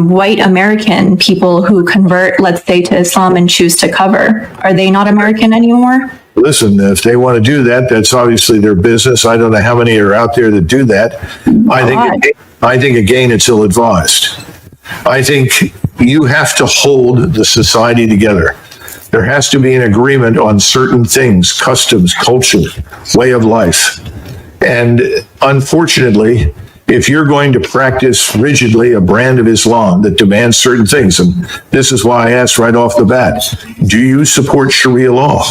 white American people who convert, let's say, to Islam and choose to cover? Are they not American anymore? Listen, if they want to do that, that's obviously their business. I don't know how many are out there that do that. I think again, it's ill-advised. I think you have to hold the society together. There has to be an agreement on certain things, customs, culture, way of life. And unfortunately, if you're going to practice rigidly a brand of Islam that demands certain things, and this is why I asked right off the bat, do you support Sharia law?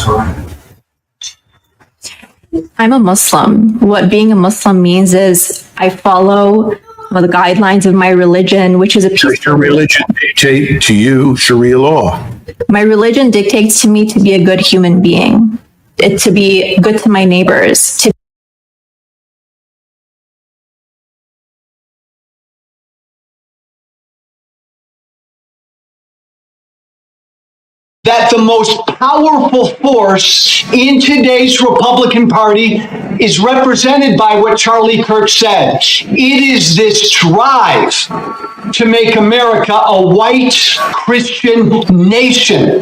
I'm a Muslim. What being a Muslim means is I follow the guidelines of my religion, which is a peaceful. Does your religion dictate to you Sharia law? My religion dictates to me to be a good human being, to be good to my neighbors, to that the most powerful force in today's Republican Party is represented by what Charlie Kirk said. It is this drive to make America a white Christian nation.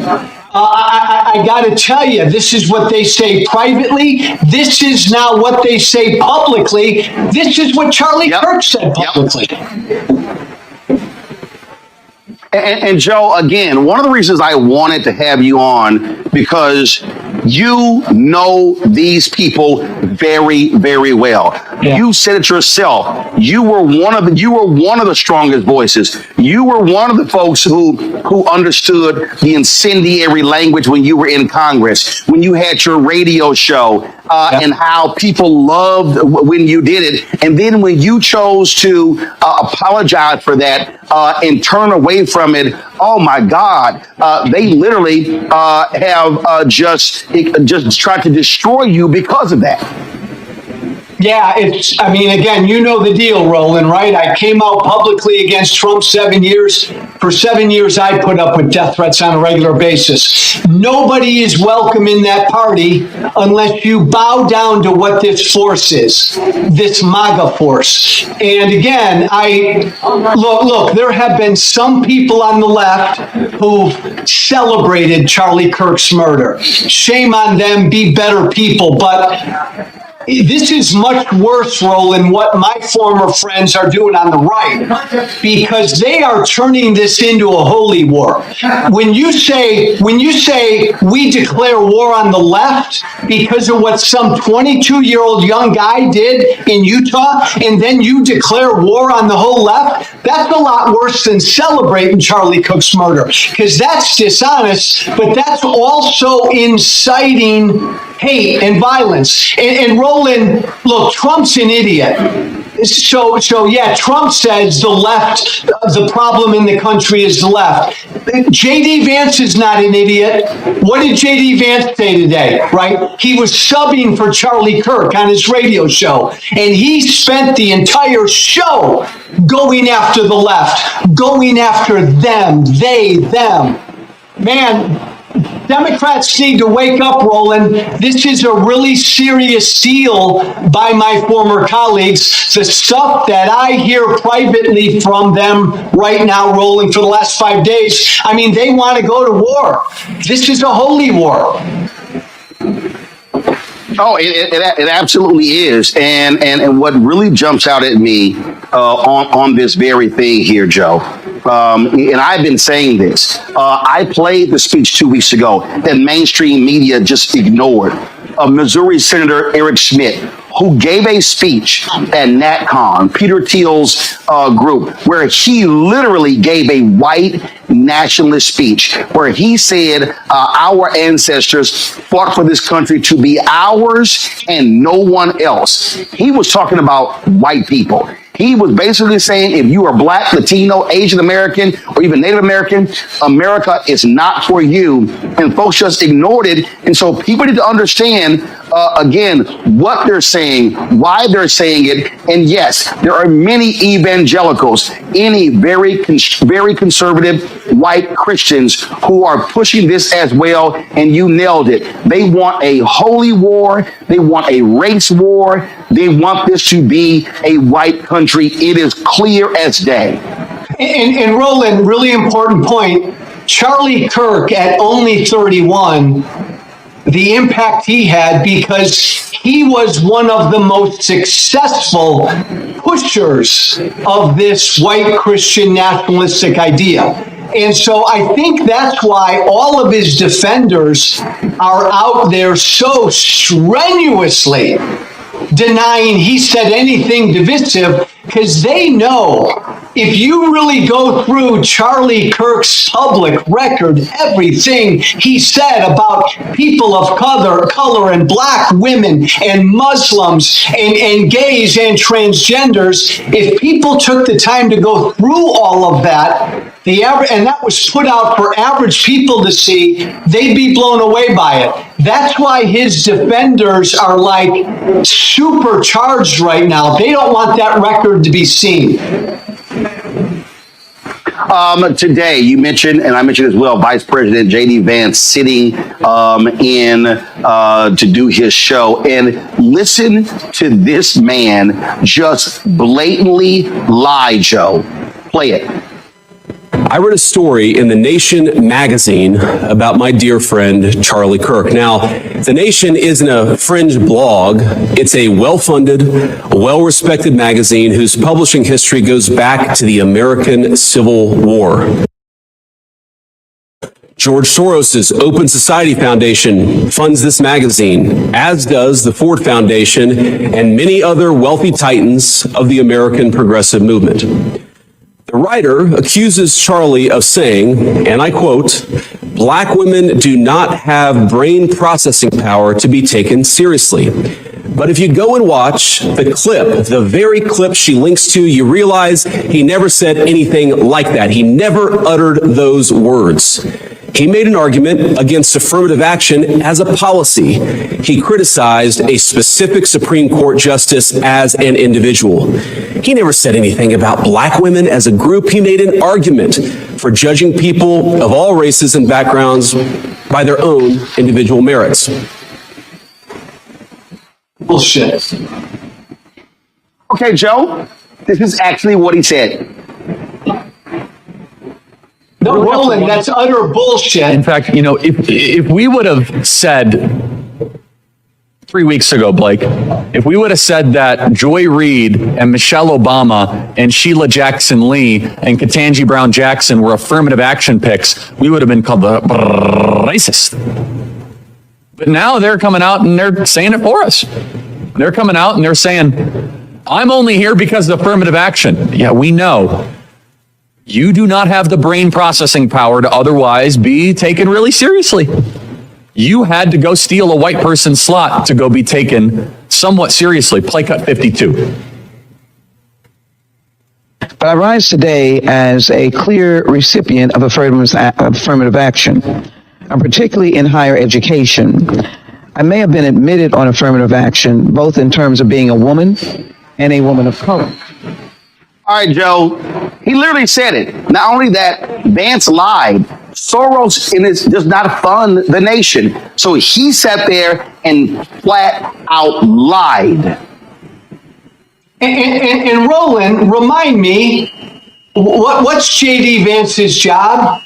I got to tell you, this is what they say privately. This is now what they say publicly. This is what Charlie Kirk said publicly. And Joe, again, one of the reasons I wanted to have you on, because you know these people very, very well. Yeah. You said it yourself. You were one of the strongest voices. You were one of the folks who understood the incendiary language when you were in Congress, when you had your radio show, and how people loved when you did it. And then when you chose to apologize for that and turn away from it, oh my God, they literally have just tried to destroy you because of that. Yeah, I mean, again, you know the deal, Roland, right? I came out publicly against Trump 7 years. For 7 years, I put up with death threats on a regular basis. Nobody is welcome in that party unless you bow down to what this force is, this MAGA force. And again, look, there have been some people on the left who celebrated Charlie Kirk's murder. Shame on them, be better people, but this is much worse, Roland, what my former friends are doing on the right, because they are turning this into a holy war. When you say we declare war on the left because of what some 22-year-old young guy did in Utah, and then you declare war on the whole left, that's a lot worse than celebrating Charlie Kirk's murder, because that's dishonest, but that's also inciting hate and violence. And Roland, look, Trump's an idiot. So yeah, Trump says the left, the problem in the country is the left. J.D. Vance is not an idiot. What did J.D. Vance say today, right? He was subbing for Charlie Kirk on his radio show, and he spent the entire show going after the left, going after them, they, them. Man, Democrats need to wake up, Roland. This is a really serious deal by my former colleagues. The stuff that I hear privately from them right now, Roland, for the last 5 days, I mean, they want to go to war. This is a holy war. Oh, it absolutely is. And what really jumps out at me on this very thing here, Joe, and I've been saying this, I played the speech 2 weeks ago that mainstream media just ignored. Missouri Senator Eric Schmidt, who gave a speech at NatCon, Peter Thiel's group, where he literally gave a white nationalist speech, where he said our ancestors fought for this country to be ours and no one else. He was talking about white people. He was basically saying if you are Black, Latino, Asian American, or even Native American, America is not for you. And folks just ignored it. And so people need to understand, again, what they're saying, why they're saying it. And yes, there are many evangelicals, any very conservative white Christians who are pushing this as well. And you nailed it. They want a holy war. They want a race war. They want this to be a white country. It is clear as day. And Roland, really important point. Charlie Kirk at only 31, the impact he had because he was one of the most successful pushers of this white Christian nationalistic idea. And so I think that's why all of his defenders are out there so strenuously denying he said anything divisive, because they know if you really go through Charlie Kirk's public record, everything he said about people of color and Black women and Muslims and gays and transgenders, if people took the time to go through all of that, and that was put out for average people to see, they'd be blown away by it. That's why his defenders are like supercharged right now. They don't want that record to be seen. Today, you mentioned, and I mentioned as well, Vice President J.D. Vance sitting in to do his show. And listen to this man just blatantly lie, Joe. Play it. I read a story in The Nation magazine about my dear friend, Charlie Kirk. Now, The Nation isn't a fringe blog. It's a well-funded, well-respected magazine whose publishing history goes back to the American Civil War. George Soros's Open Society Foundation funds this magazine, as does the Ford Foundation and many other wealthy titans of the American progressive movement. The writer accuses Charlie of saying, and I quote, "Black women do not have brain processing power to be taken seriously." But if you go and watch the clip, the very clip she links to, you realize he never said anything like that. He never uttered those words. He made an argument against affirmative action as a policy. He criticized a specific Supreme Court justice as an individual. He never said anything about black women as a group. He made an argument for judging people of all races and backgrounds by their own individual merits. Bullshit. Okay, Joe, this is actually what he said. No, Roland, that's utter bullshit. In fact, you know, if we would have said 3 weeks ago, Blake, if we would have said that Joy Reid and Michelle Obama and Sheila Jackson Lee and Ketanji Brown Jackson were affirmative action picks, we would have been called the racist. But now they're coming out and they're saying it for us. They're coming out and they're saying, I'm only here because of affirmative action. Yeah, we know. You do not have the brain processing power to otherwise be taken really seriously. You had to go steal a white person's slot to go be taken somewhat seriously. Play cut 52. But I rise today as a clear recipient of affirmative action, and particularly in higher education. I may have been admitted on affirmative action, both in terms of being a woman and a woman of color. All right, Joe, he literally said it. Not only that, Vance lied. Soros does not fund the nation. So he sat there and flat out lied. And Roland, remind me, what's J.D. Vance's job?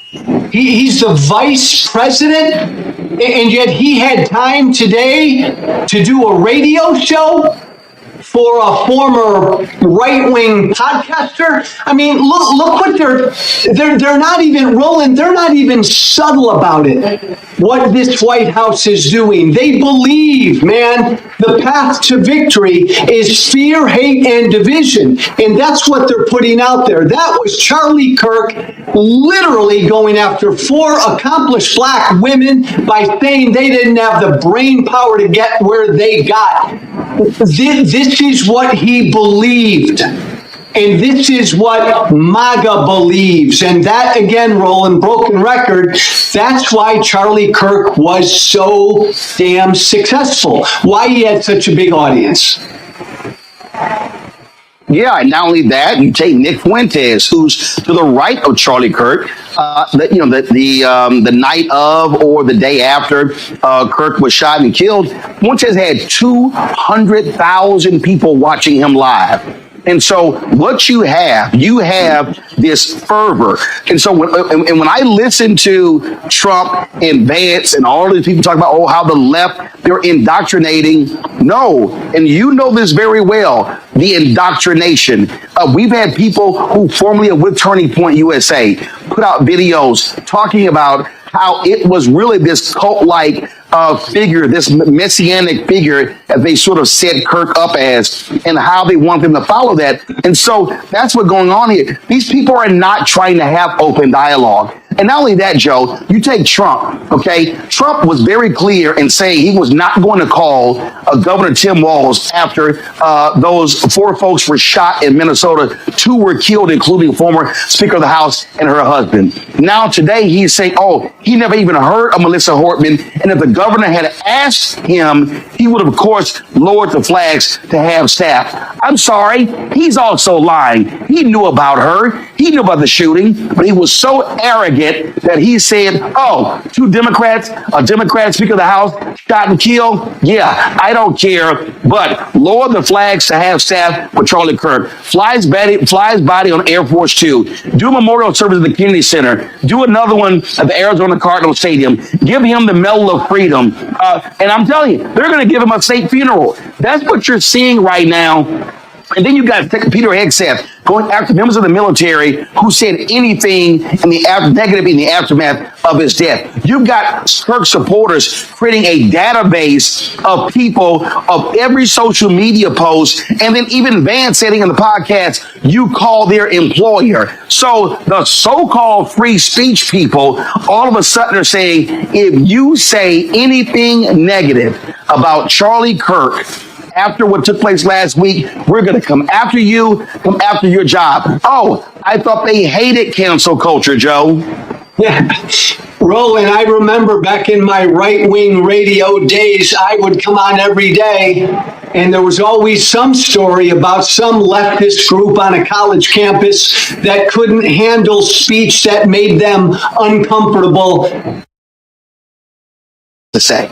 He's the vice president, and yet he had time today to do a radio show for a former right-wing podcaster. I mean, look what they're not even, Roland, they're not even subtle about it, what this White House is doing. They believe, man, the path to victory is fear, hate, and division. And that's what they're putting out there. That was Charlie Kirk literally going after 4 accomplished black women by saying they didn't have the brain power to get where they got. This is what he believed. And this is what MAGA believes. And that, again, Roland, broken record, that's why Charlie Kirk was so damn successful, why he had such a big audience. Yeah, and not only that, you take Nick Fuentes, who's to the right of Charlie Kirk. The night of or the day after Kirk was shot and killed, Fuentes had 200,000 people watching him live. And so what you have this fervor. And so when I listen to Trump and Vance and all of these people talk about, how the left, they're indoctrinating. No, and you know this very well, the indoctrination. We've had people who formerly with Turning Point USA put out videos talking about how it was really this cult-like figure, this messianic figure that they sort of set Kirk up as, and how they want them to follow that. And so that's what's going on here. These people are not trying to have open dialogue. And not only that, Joe, you take Trump, okay? Trump was very clear in saying he was not going to call Governor Tim Walz after those 4 folks were shot in Minnesota. 2 were killed, including former Speaker of the House and her husband. Now today he's saying, he never even heard of Melissa Hortman. And if the governor had asked him, he would have, of course, lowered the flags to have staff. I'm sorry, he's also lying. He knew about her. He knew about the shooting, but he was so arrogant that he said, 2 Democrats, a Democrat Speaker of the House shot and killed. Yeah, I don't care, but lower the flags to have staff with Charlie Kirk. Flies body on Air Force 2. Do a memorial service at the Kennedy Center. Do another one at the Arizona Cardinal Stadium. Give him the Medal of Freedom. And I'm telling you, they're going to give him a state funeral. That's what you're seeing right now. And then you got Peter Hegseth going after members of the military who said anything negative in the aftermath of his death. You've got Kirk supporters creating a database of people of every social media post, and then even Vance saying in the podcast, you call their employer. So the so-called free speech people all of a sudden are saying, if you say anything negative about Charlie Kirk, after what took place last week, we're going to come after you, come after your job. I thought they hated cancel culture, Joe. Yeah. Roland, I remember back in my right-wing radio days, I would come on every day, and there was always some story about some leftist group on a college campus that couldn't handle speech that made them uncomfortable To say.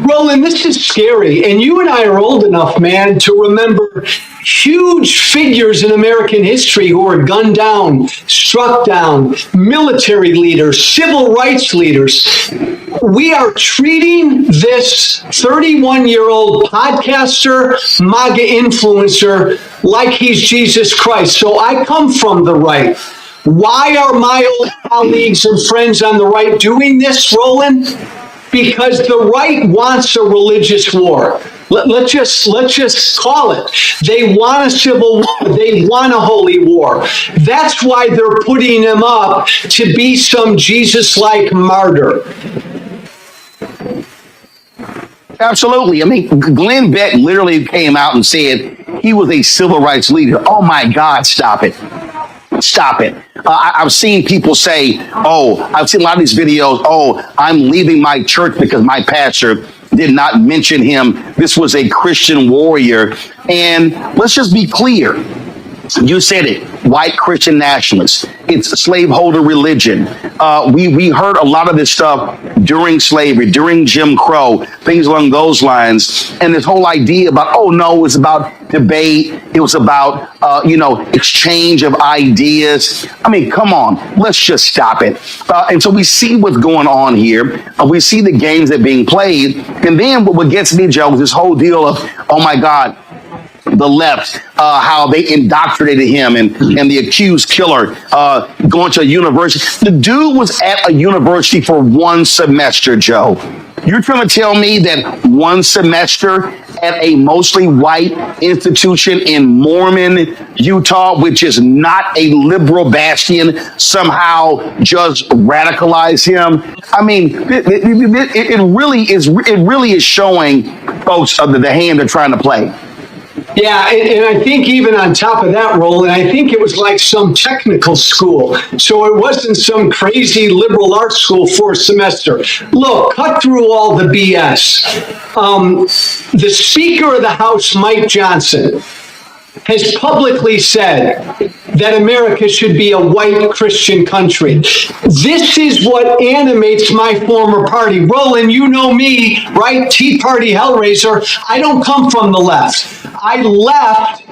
Roland, this is scary. And you and I are old enough, man, to remember huge figures in American history who were gunned down, struck down, military leaders, civil rights leaders. We are treating this 31-year-old podcaster, MAGA influencer, like he's Jesus Christ. So I come from the right. Why are my old colleagues and friends on the right doing this, Roland? Because the right wants a religious war. Let's just call it. They want a civil war. They want a holy war. That's why they're putting him up to be some Jesus-like martyr. Absolutely. I mean, Glenn Beck literally came out and said he was a civil rights leader. Oh my God, stop it. Stop it. I've seen people say, I've seen a lot of these videos, I'm leaving my church because my pastor did not mention him. This was a Christian warrior. And let's just be clear. You said it, white Christian nationalists. It's slaveholder religion. We heard a lot of this stuff during slavery, during Jim Crow, things along those lines. And this whole idea about, it was about debate. It was about, exchange of ideas. I mean, come on, let's just stop it. And so we see what's going on here. We see the games that are being played. And then what gets me, Joe, is this whole deal of, oh my God, the left, how they indoctrinated him and the accused killer going to a university. The dude was at a university for one semester, Joe. You're trying to tell me that one semester at a mostly white institution in Mormon, Utah, which is not a liberal bastion, somehow just radicalize him? I mean, it really is showing folks the hand they're trying to play. Yeah, and I think even on top of that, Roland, I think it was like some technical school. So it wasn't some crazy liberal arts school for a semester. Look, cut through all the BS. The Speaker of the House, Mike Johnson, has publicly said that America should be a white Christian country. This is what animates my former party. Roland, you know me, right? Tea Party Hellraiser. I don't come from the left. I left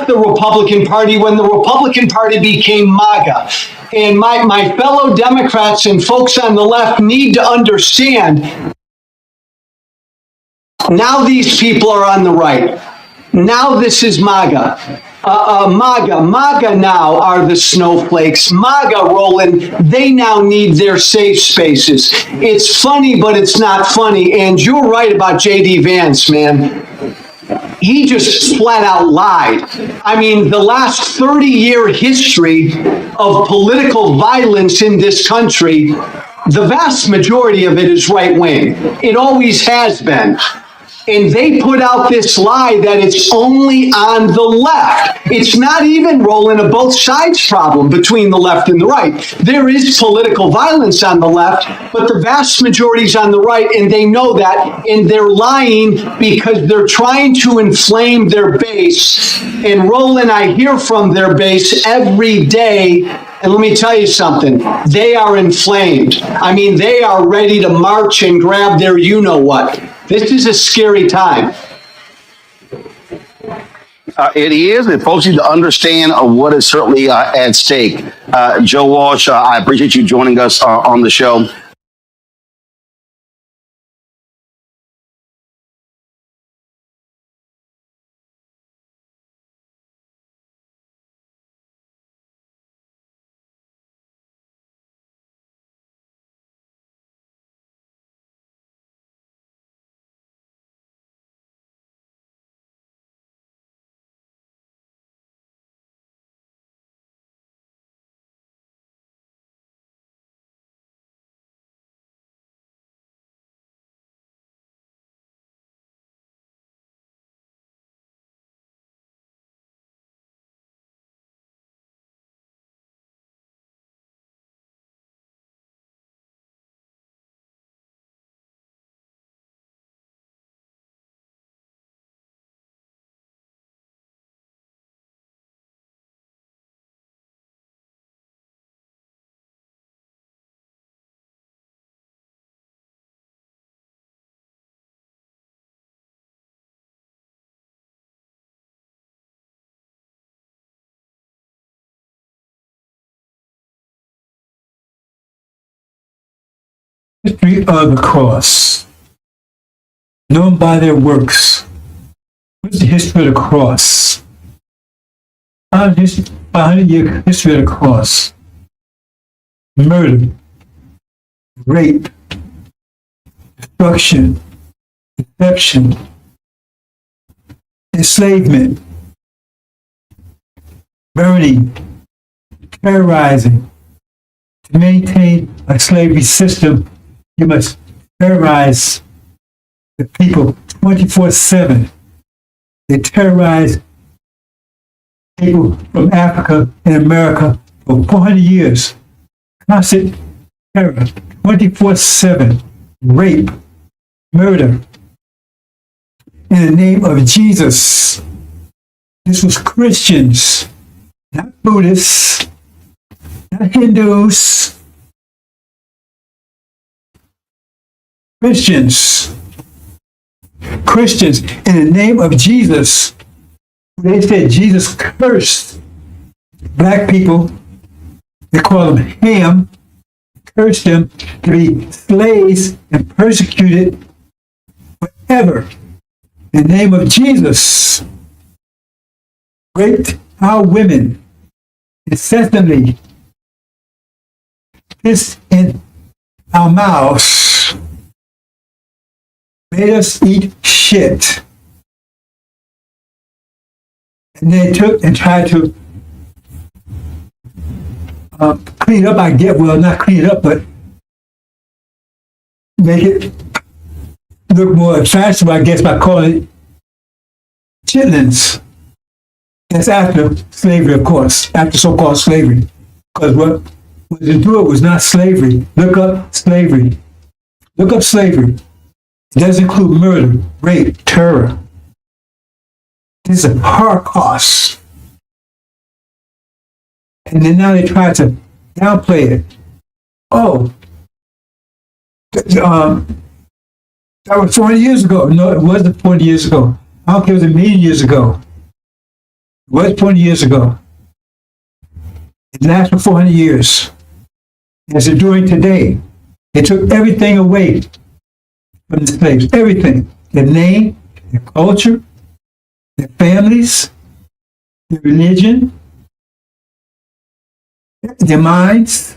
the Republican Party when the Republican Party became MAGA. And my fellow Democrats and folks on the left need to understand now these people are on the right. Now this is MAGA. MAGA now are the snowflakes. MAGA, Roland, they now need their safe spaces. It's funny, but it's not funny. And you're right about J.D. Vance, man. He just flat out lied. I mean, the last 30-year history of political violence in this country, the vast majority of it is right-wing. It always has been. And they put out this lie that it's only on the left. It's not even, Roland, a both sides problem between the left and the right. There is political violence on the left, but the vast majority is on the right, and they know that, and they're lying because they're trying to inflame their base. And Roland, I hear from their base every day. And let me tell you something, they are inflamed. I mean, they are ready to march and grab their you-know-what. This is a scary time. It is, and folks need to understand what is certainly at stake. Joe Walsh, I appreciate you joining us on the show. History of the cross. Known by their works. What's the history of the cross? 500-year history of the cross. Murder, rape, destruction, deception, enslavement, burning, terrorizing. To maintain a slavery system, you must terrorize the people 24/7. They terrorize people from Africa and America for 400 years. Constant terror, 24/7, rape, murder. In the name of Jesus. This was Christians, not Buddhists, not Hindus. Christians. Christians, in the name of Jesus. They said Jesus cursed black people. They call them Ham. Cursed them to be slaves and persecuted forever. In the name of Jesus. Raped our women incessantly. Pissed in our mouths. Made us eat shit. And they took and tried to clean up, I get, well, not clean it up, but make it look more fashionable, I guess, by calling it chitlins. That's after slavery, of course, after so-called slavery. Because what to do it was not slavery. Look up slavery. Look up slavery. It does include murder, rape, terror. This is a Holocaust. And then now they try to downplay it. Oh, that was 40 years ago. No, it wasn't 40 years ago. I don't care if it was a million years ago. It was 20 years ago. It lasted for 400 years. As they're doing today. They took everything away from the slaves. Everything. Their name, their culture, their families, their religion, their minds,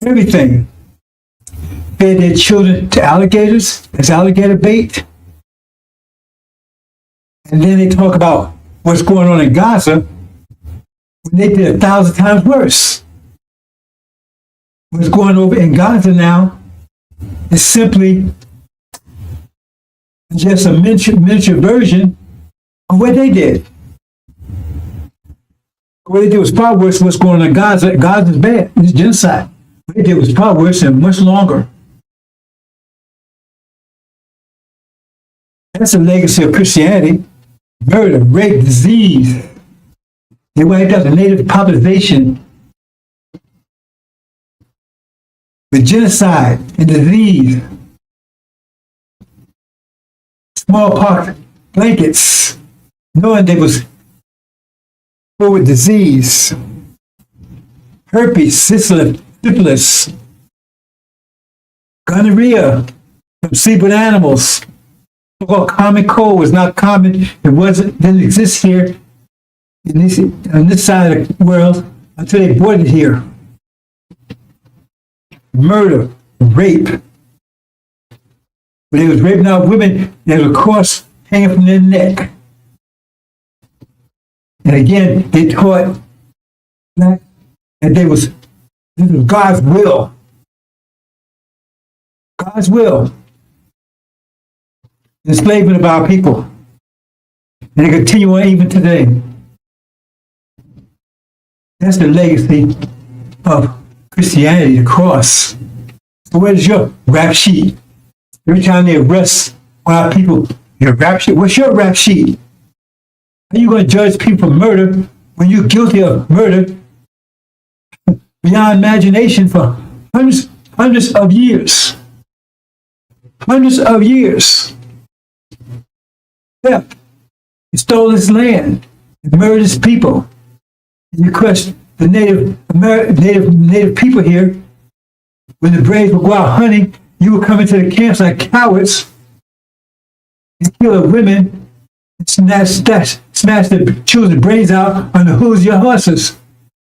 everything. Fed their children to alligators as alligator bait. And then they talk about what's going on in Gaza when they did 1,000 times worse. What's going over in Gaza now is simply just a miniature version of what they did. What they did was far worse than what's going on in Gaza. Gaza's bad. It's genocide. What they did was far worse and much longer. That's a legacy of Christianity. Murder, rape, disease. They wiped out the native population with genocide and disease. Smallpox blankets, knowing they was full with disease. Herpes, syphilis, gonorrhea from seabird animals. So-called common cold was not common. It didn't exist here on this side of the world until they brought it here. Murder, rape. When they was raping out women, there was a cross hanging from their neck. And again, they taught that this was God's will. God's will. Enslavement of our people. And they continue on even today. That's the legacy of Christianity, the cross. So where's your rap sheet? Every time they arrest one of our people, your rap sheet. What's your rap sheet? How are you going to judge people for murder when you're guilty of murder beyond imagination for hundreds of years? Hundreds of years. Yeah. You stole this land. You murdered this people. And you crushed the native people here. when the braves would go out hunting, you would come into the camps like cowards and kill the women and smash the children's brains out on the hooves of your horses.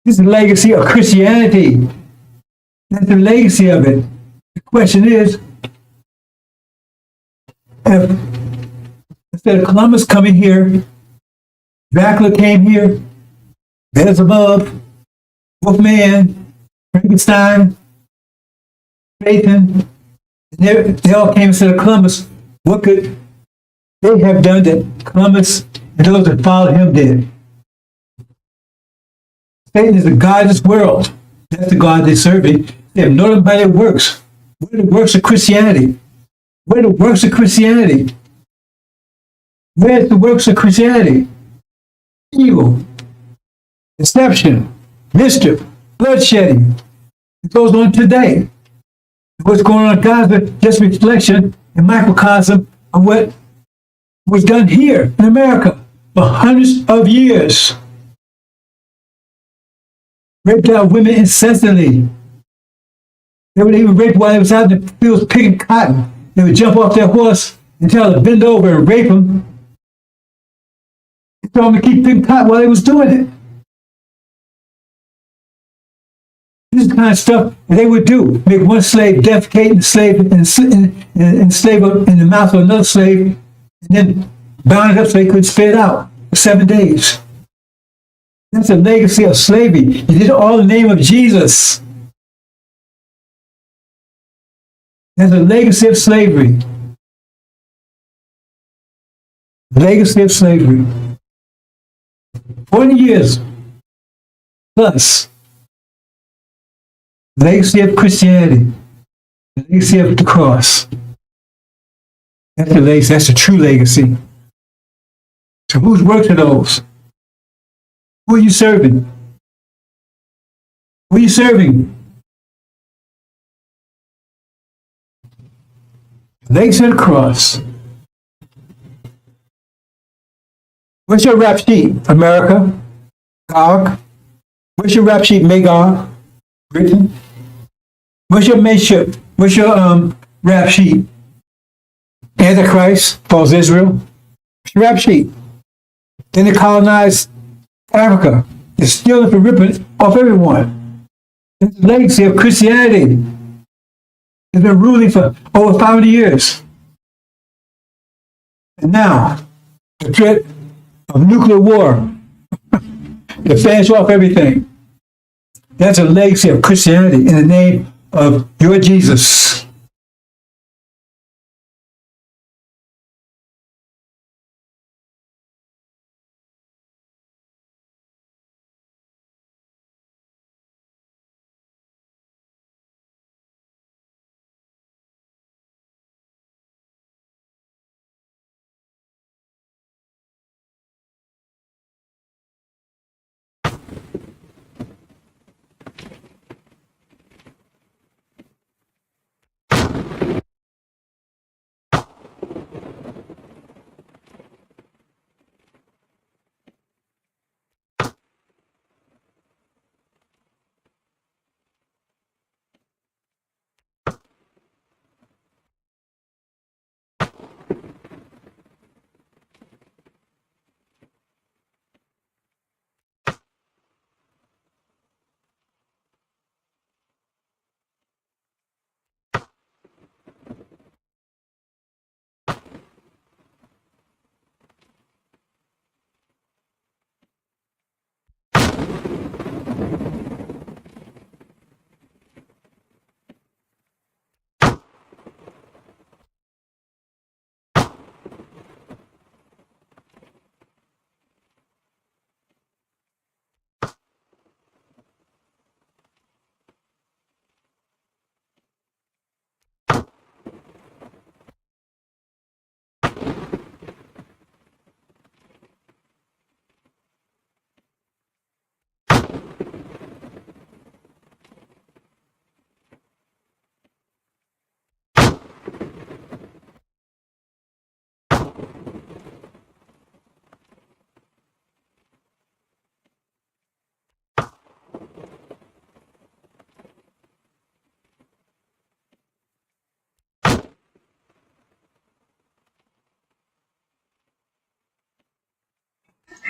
This is the legacy of Christianity. That's the legacy of it. The question is, if instead of Columbus coming here, Dracula came here, Beelzebub, Wolfman, Frankenstein, Satan, they all came instead of Columbus. What could they have done that Columbus and those that followed him did? Satan is the God of this world. That's the God they serve. They have known him by their works. What are the works of Christianity? What are the works of Christianity? Where's the works of Christianity? Evil, deception, mischief, bloodshedding. It goes on today. What's going on in Gaza, just reflection and microcosm of what was done here in America for hundreds of years. Raped out women incessantly. They would even rape while they was out in the fields picking cotton. They would jump off their horse and tell them to bend over and rape them. They told them to keep picking cotton while they was doing it. This is the kind of stuff that they would do. Make one slave defecate and slave and slave in the mouth of another slave, and then bound it up so they could spit it out for 7 days. That's a legacy of slavery. You did it all in the name of Jesus. That's a legacy of slavery. Legacy of slavery. 40 years plus. Legacy of Christianity. The legacy of the cross. That's the legacy. That's the true legacy. So whose works are those? Who are you serving? Who are you serving? Legs of the cross. What's your rap sheet, America? Gog? What's your rap sheet, Magog? Britain? What's your mateship? What's your rap sheet? Antichrist, false Israel? What's your rap sheet? Then they colonized Africa. They're stealing and ripping off everyone. It's the legacy of Christianity. It's been ruling for over 500 years. And now, the threat of nuclear war to finish off everything. That's a legacy of Christianity in the name of your Jesus.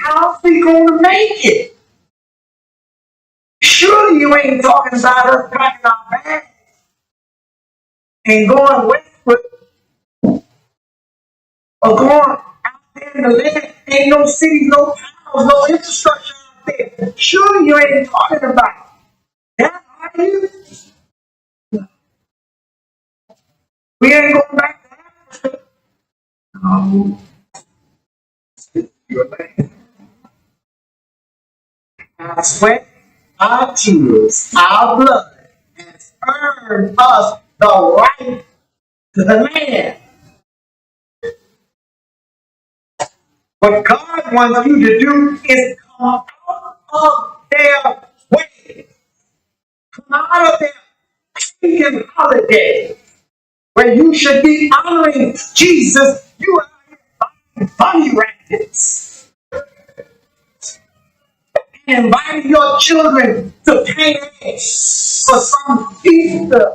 how's we gonna make it? Surely you ain't talking about us packing our bags and going westward or going out there in the land. Ain't no cities, no towns, no infrastructure out there. Surely you ain't talking about that, are you? We ain't going back to Africa. No. Our sweat, our tears, our blood has earned us the right to the land. What God wants you to do is come out of their way. Come out of their pagan holiday where you should be honoring Jesus. You are buying bunny rabbits and inviting your children to paint eggs for some Easter.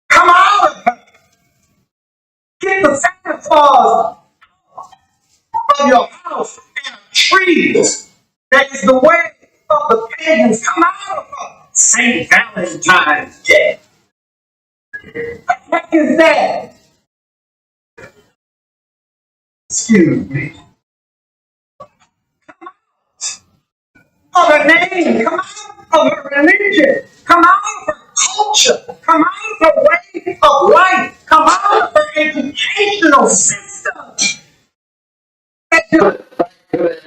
Come out of her. Get the Santa Claus of your house and a tree that is the way of the pagans. Come out of her. St. Valentine's Day. What the heck is that? Excuse me. Of her name. Come out of her religion. Come out of her culture. Come out of her way of life. Come out of her educational system.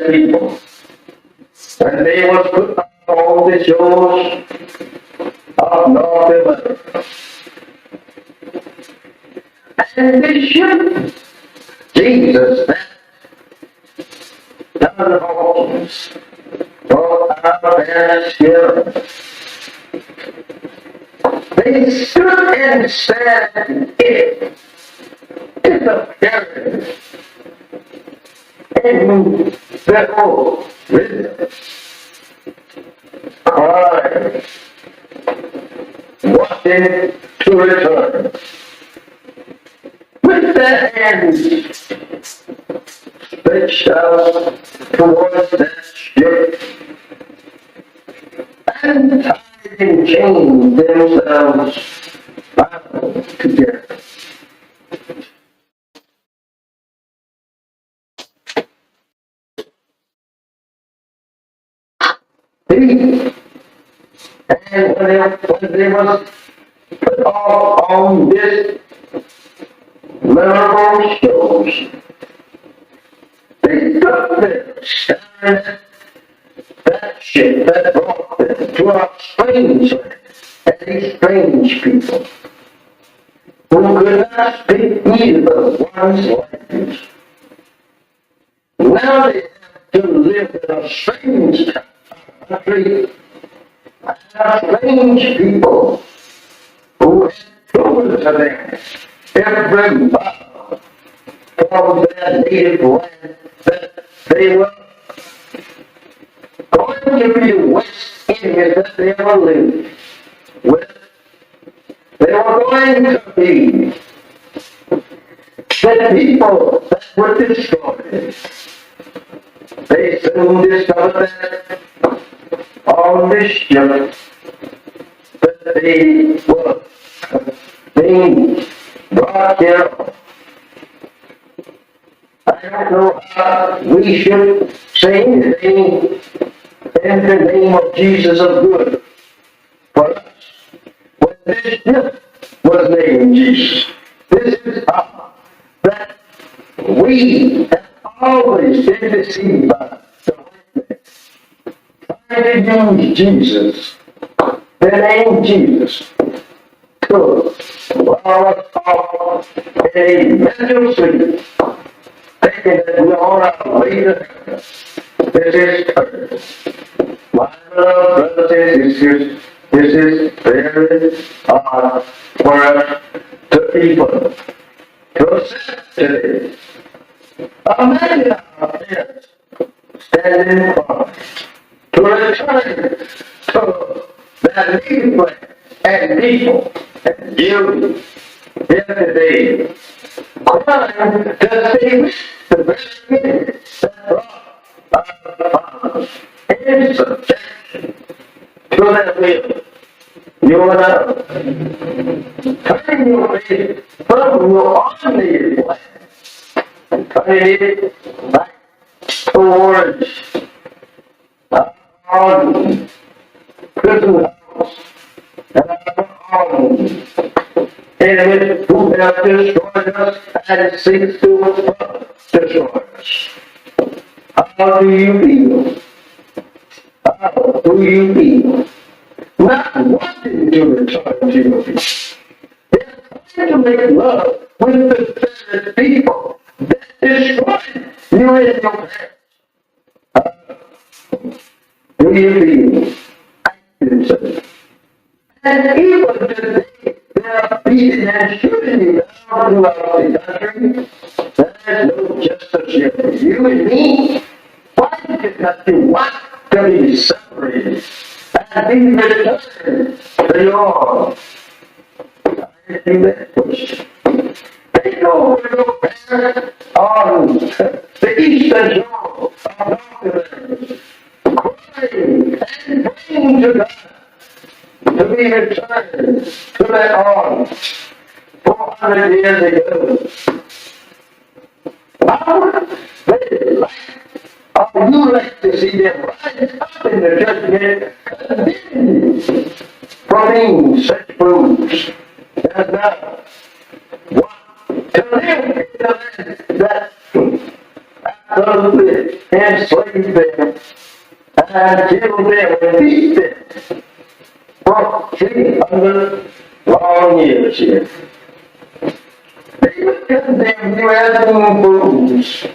People. And they was put on all the shores of North America. And they should. Jesus, that done all for our past here. They stood and said, it is a period. And behold, risen, Christ, watching to return, with their hands stretched out towards that ship, and tied in chains themselves bound together. And when they was put off on this memorable shows, they took their staring that ship that brought them to a strange land, and these strange people who could not speak either one's language. Now they have to live in a strange country. Strange people who have proven to them every mile from their native land that they were going to be the worst enemies that they ever lived with. They were going to be the people that were destroyed. They soon discovered that on this ship that they were being brought here. I don't know how we should say anything in the name of Jesus of good for us when this ship was named Jesus. This is how that we have always been deceived by the white man. Trying to use Jesus, the name Jesus, to allow us off in a mental sleep, thinking that we are on our way to heaven. This is church. My beloved brothers and sisters, this is very hard for us to people to accept today. Imagine our parents standing in front to return to their native land and people and you here today. Crying to see the very that brought us in subjection to that will. You and I, turning your face from your ordinary life and turning it back towards our prison house and our arms, in which who have destroyed us and seeks to destroy us. How do you feel? How do you feel? Not wanting to return to your feet. It's trying to make love with the very people that destroyed you in your past. Do you feel? I do so. And even today, they are beating and shooting you down throughout the country. There's no justice here for you and me. Why is it that you want to be separated and be returned to your? I think that question. They know where your parents on the eastern shore of North crying and praying to God to be returned to their arms 400 years ago. Now, they like, or you like to see them rise up in the judgment, condemn you for being such fools. And now, to live in the land that absolutely enslaved them and killed them and beat them for 300 long years here. They would condemn you as being fools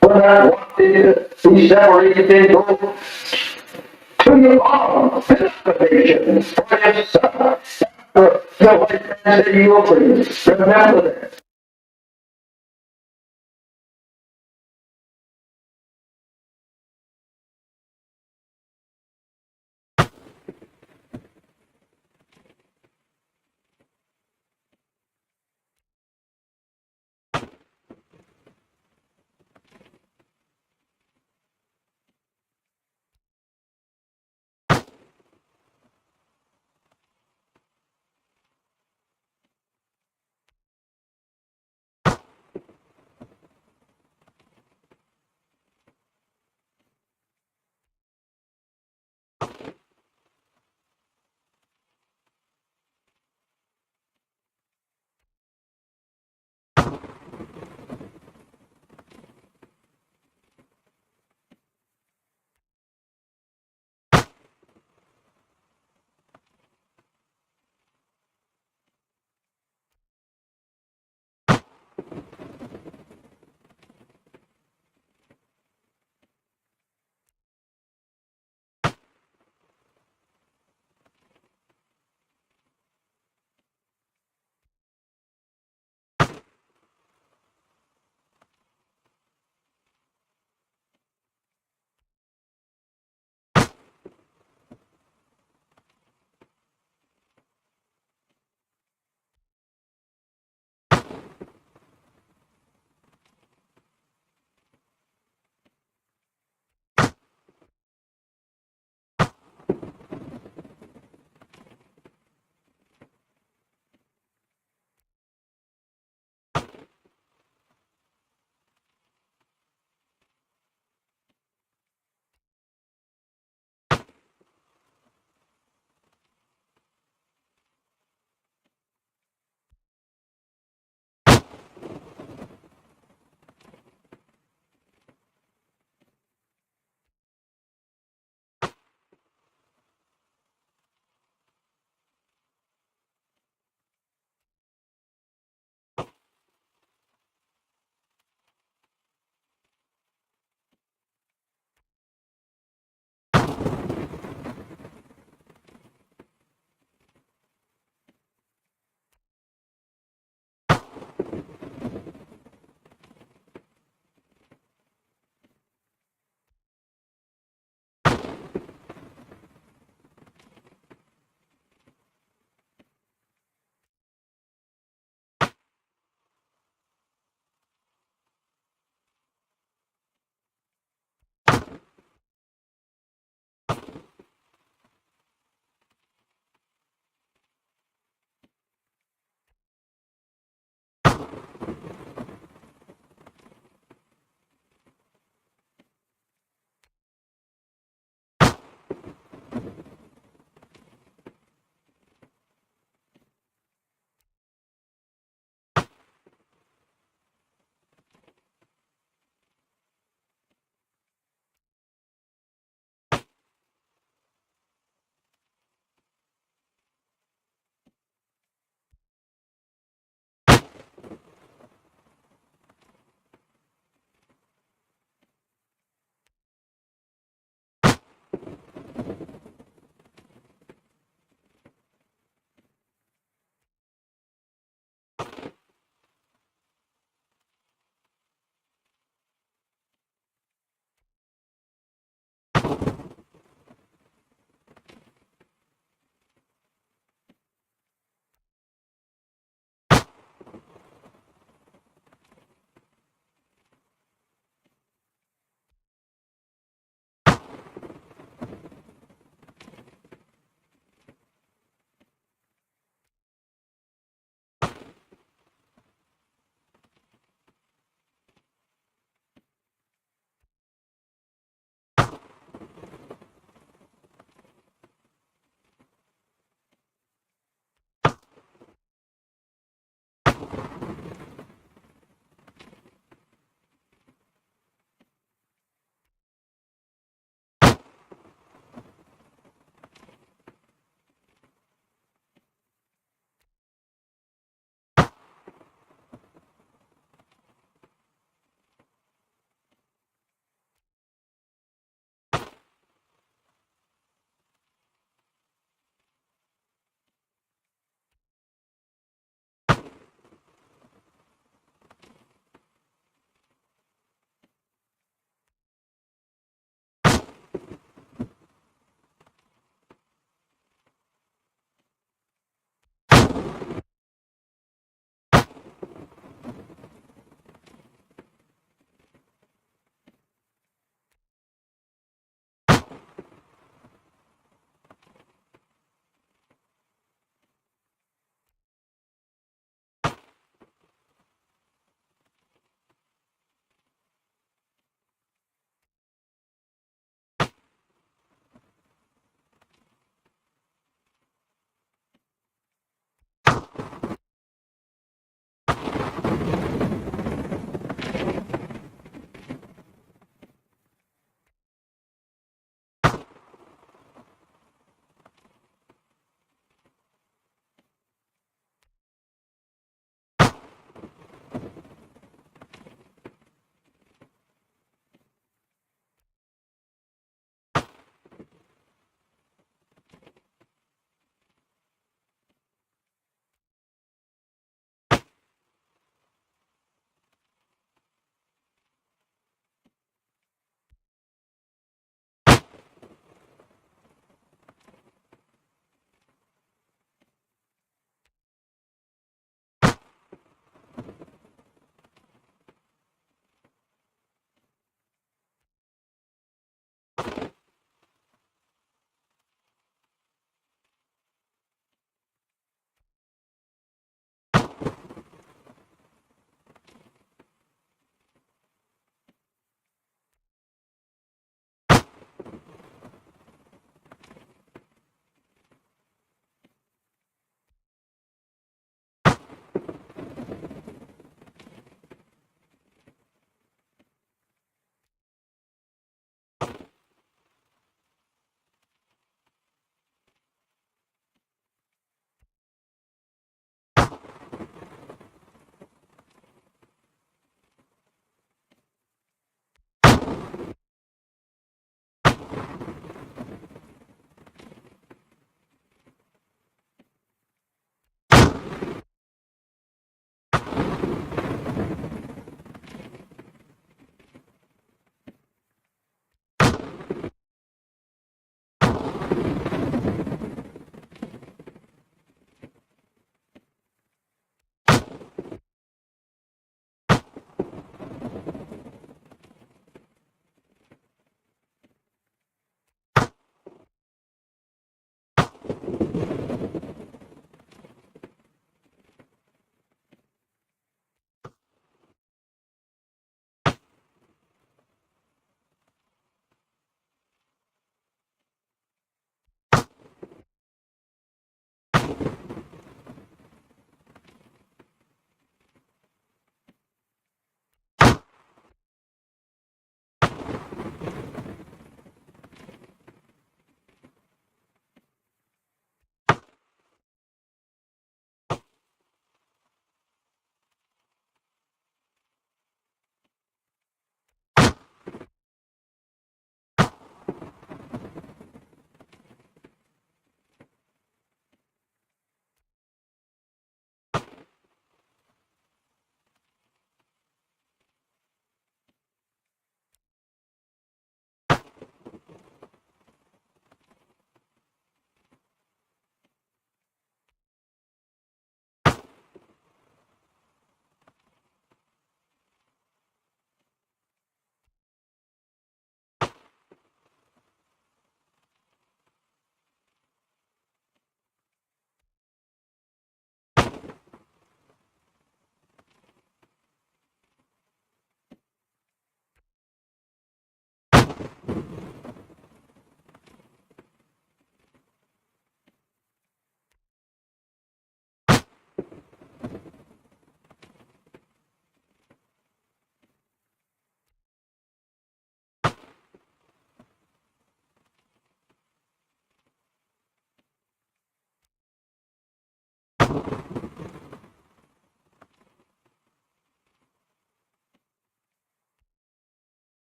for not wanting to be separated and go to your arms, salvation for your son. The white man said you will free. Remember that.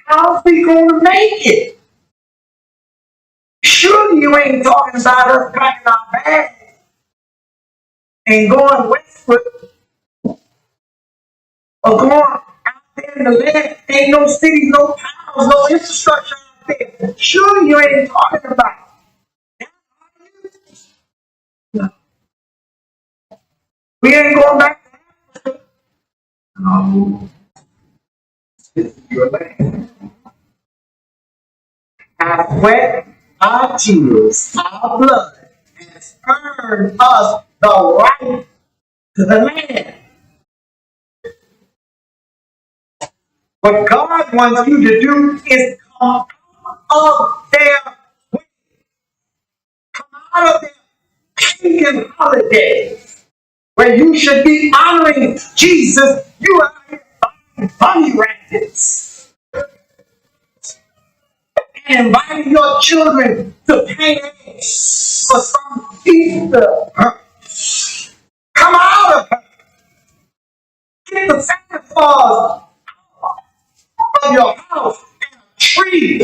How's we gonna make it? Surely you ain't talking about us packing our bags and going westward or going out there in the land. Ain't no cities, no towns, no infrastructure out there. Surely you ain't talking about. No. We ain't going back to Africa. No. This is your land. Our sweat, our tears, our blood has earned us the right to the land. What God wants you to do is come out of their way, come out of their pagan holidays, where you should be honoring Jesus. You are here buying bunny rabbits and inviting your children to paint eggs for some Easter. Come out of her. Get the Santa Claus of your house and a tree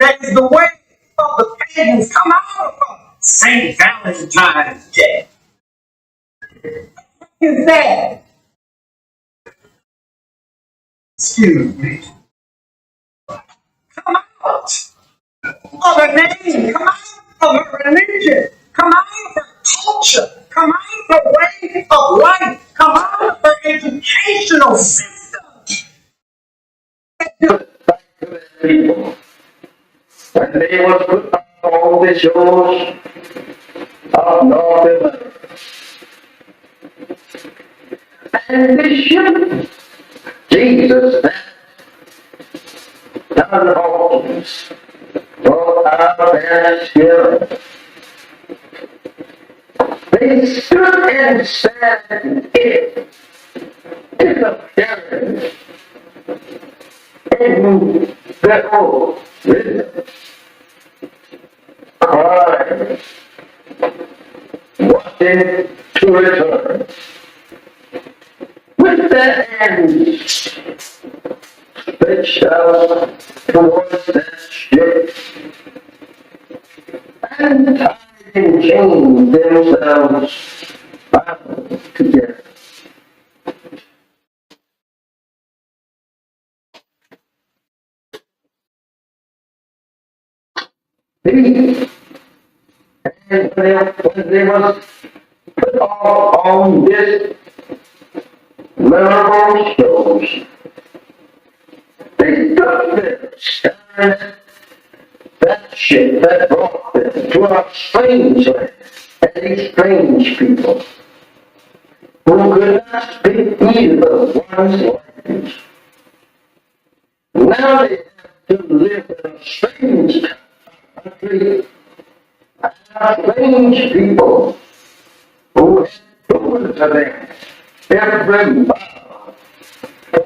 that is the way of the pagans. Come out of her. St. Valentine's Day. What is that? Excuse me. Come out of her name. Come out of her religion. Come out of her culture. Come out of her way of life. Come out of her educational system. People. And they was put on the shores of North America. And this ship, Jesus, that done all things for our Thanksgiving. They stood and said, it is a parent. And behold, wisdom, Christ, watching to return. With their hands stretched out towards that ship, and tied in chains themselves bound together. And when they was put all on this memorable shows, they took them, staring that ship that brought them to a strange land, and these strange people who could not speak either one's language. Now they have to live in a strange country, strange people who had proven to them every mile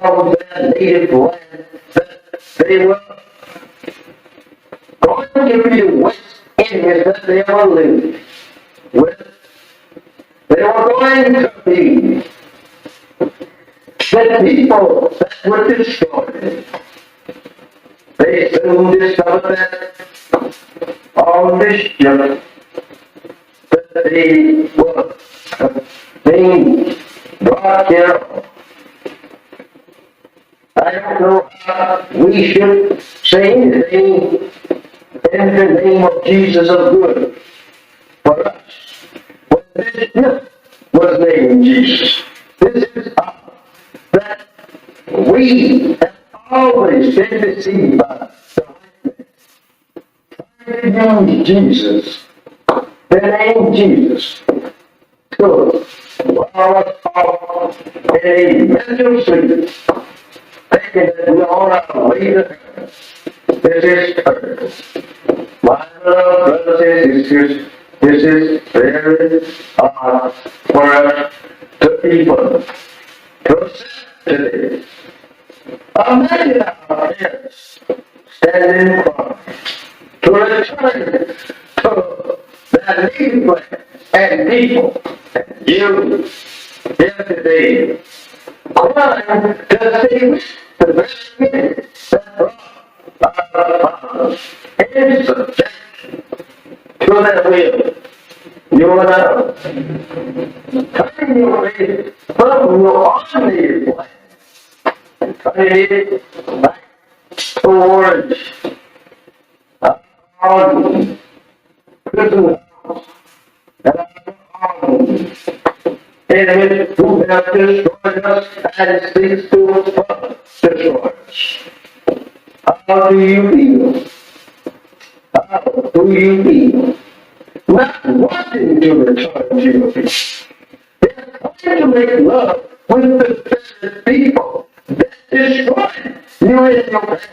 from their native land that they were going to be the worst enemies that they ever lived with. They were going to be the people that were destroyed. They soon discovered that on this ship that they were being brought here. I don't know how we should say anything in the name of Jesus of good for us. When this ship was named Jesus, this is that we have always been deceived by the name Jesus, the name Jesus, to our in a mental sleep, thinking that we are on our way to heaven. This is earth. My beloved brothers and sisters, this is very hard for us to people to accept today. Imagine our parents standing in front to return to their native land and people. You here today crying to see the very that brought in subjection to their will. You and I, turning your face from your ordinary life and turning it back towards our prison house and our enemy who have destroyed us and seeks to destroy us. How do you feel? How do you feel? Not wanting to return to your people. They're trying to make love with the very people that destroyed you and your parents.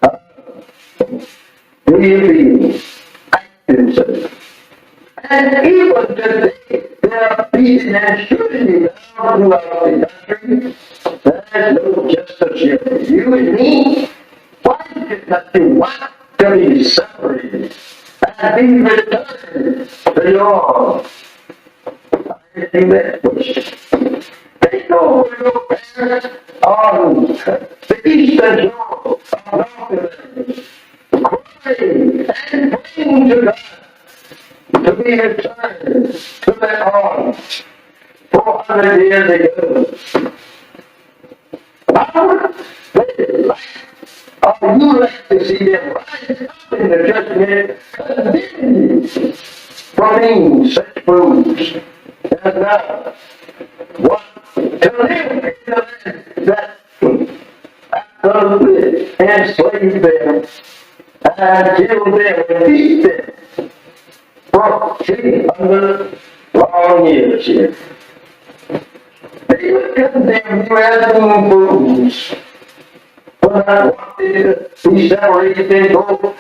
How do you feel? Active. And even today, they are beating and shooting you down throughout the country. There's no justice here for you and me. Why is it that you want to be separated and be returned to your ultimate question? Take over your parents on the eastern shore of North America, crying and praying to God to be returned to their arms 400 years ago. Or you like to see them rise up in the judgment, condemn you for being such fools. And now, what to live in the land that absolutely enslaved them and killed them and beat them for 300 long years here. They would condemn you as being fools. But I wanted to be separated and go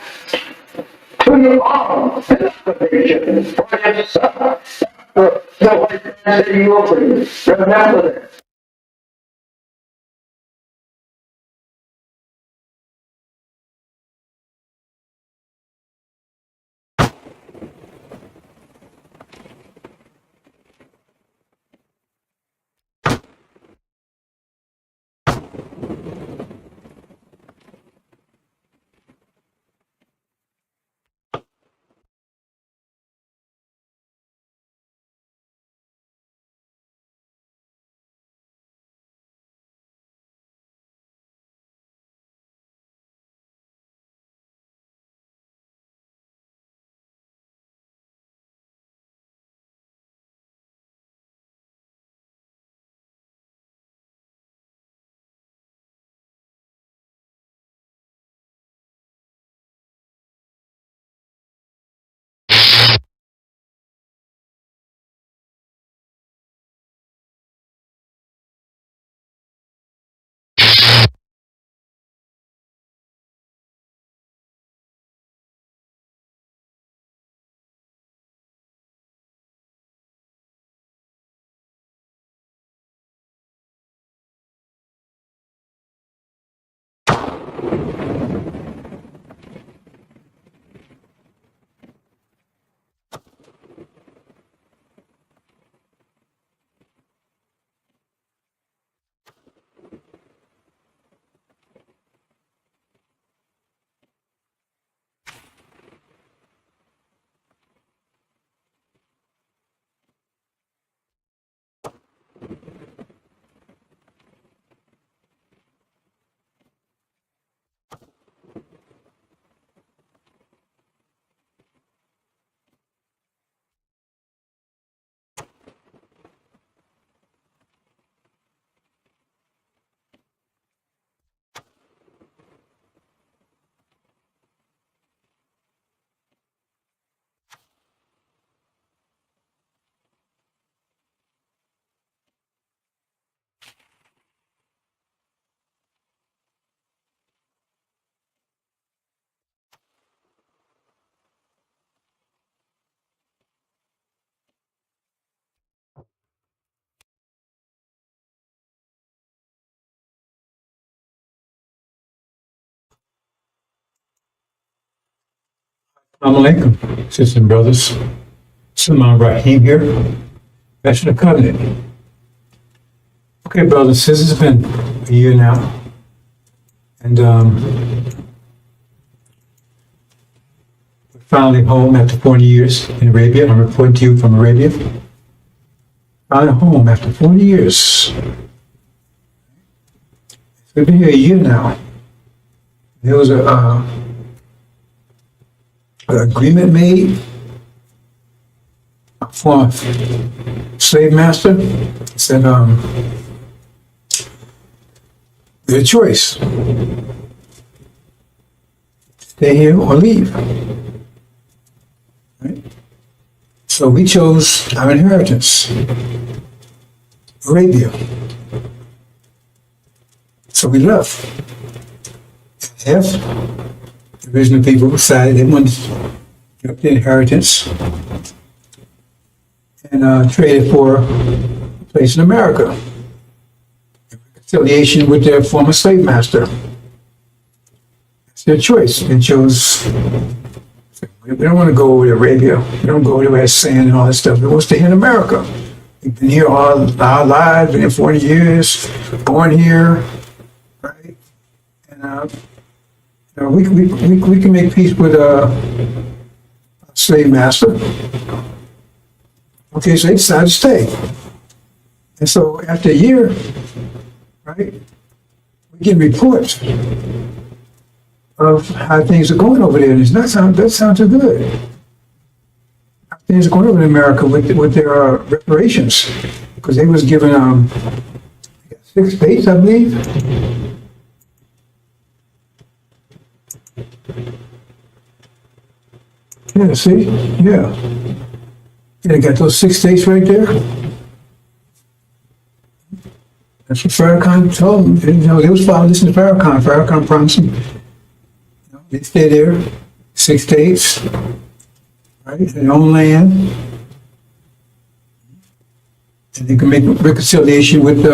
to your arms, salvation for your son. The white man said you will free. Remember that. Assalamu alaikum, sisters and brothers. Salman Rahim here, National Covenant. Okay, brothers, since it's been a year now, and finally home after 40 years in Arabia. I'm reporting to you from Arabia. Finally home after 40 years. It's been here a year now. There was an agreement made for slave master. It said, their choice. Stay here or leave. Right? So we chose our inheritance, Arabia. So we left. Half the original people decided they wanted to give up their inheritance and traded for a place in America. Reconciliation with their former slave master. It's their choice. They chose, we don't want to go over to Arabia. We don't go to where it's sand and all that stuff. We want to stay here in America. We've been here all our lives, been here 40 years, born here, right? And we can make peace with a slave master. Okay, so they decided to stay. And so after a year, right, we get reports of how things are going over there. And that sounds too good. How things are going over in America with their reparations. Because they was given 6 states, I believe. Yeah, see? Yeah. They got those 6 states right there. That's what Farrakhan told them. And, they was following, listen to Farrakhan. Farrakhan promised them. They stay there, 6 states, right? Their own land. And they can make reconciliation with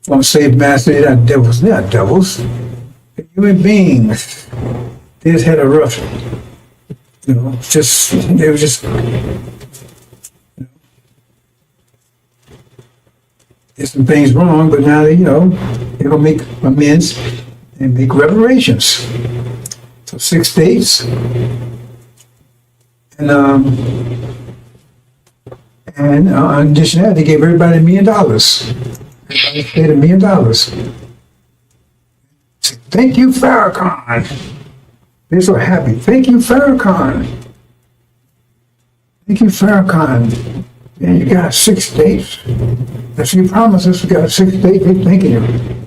from slave master. They're not devils. They're not devils. They're human beings. They just had a rough, they were just, there's some things wrong, but now they're gonna make amends and make reparations. So 6 states, and in addition to that, they gave everybody $1 million. Everybody paid $1 million. Thank you, Farrakhan. They're so happy. Thank you, Farrakhan. Thank you, Farrakhan. And you got 6 states. If you promised us, we got 6 states. They're thanking you.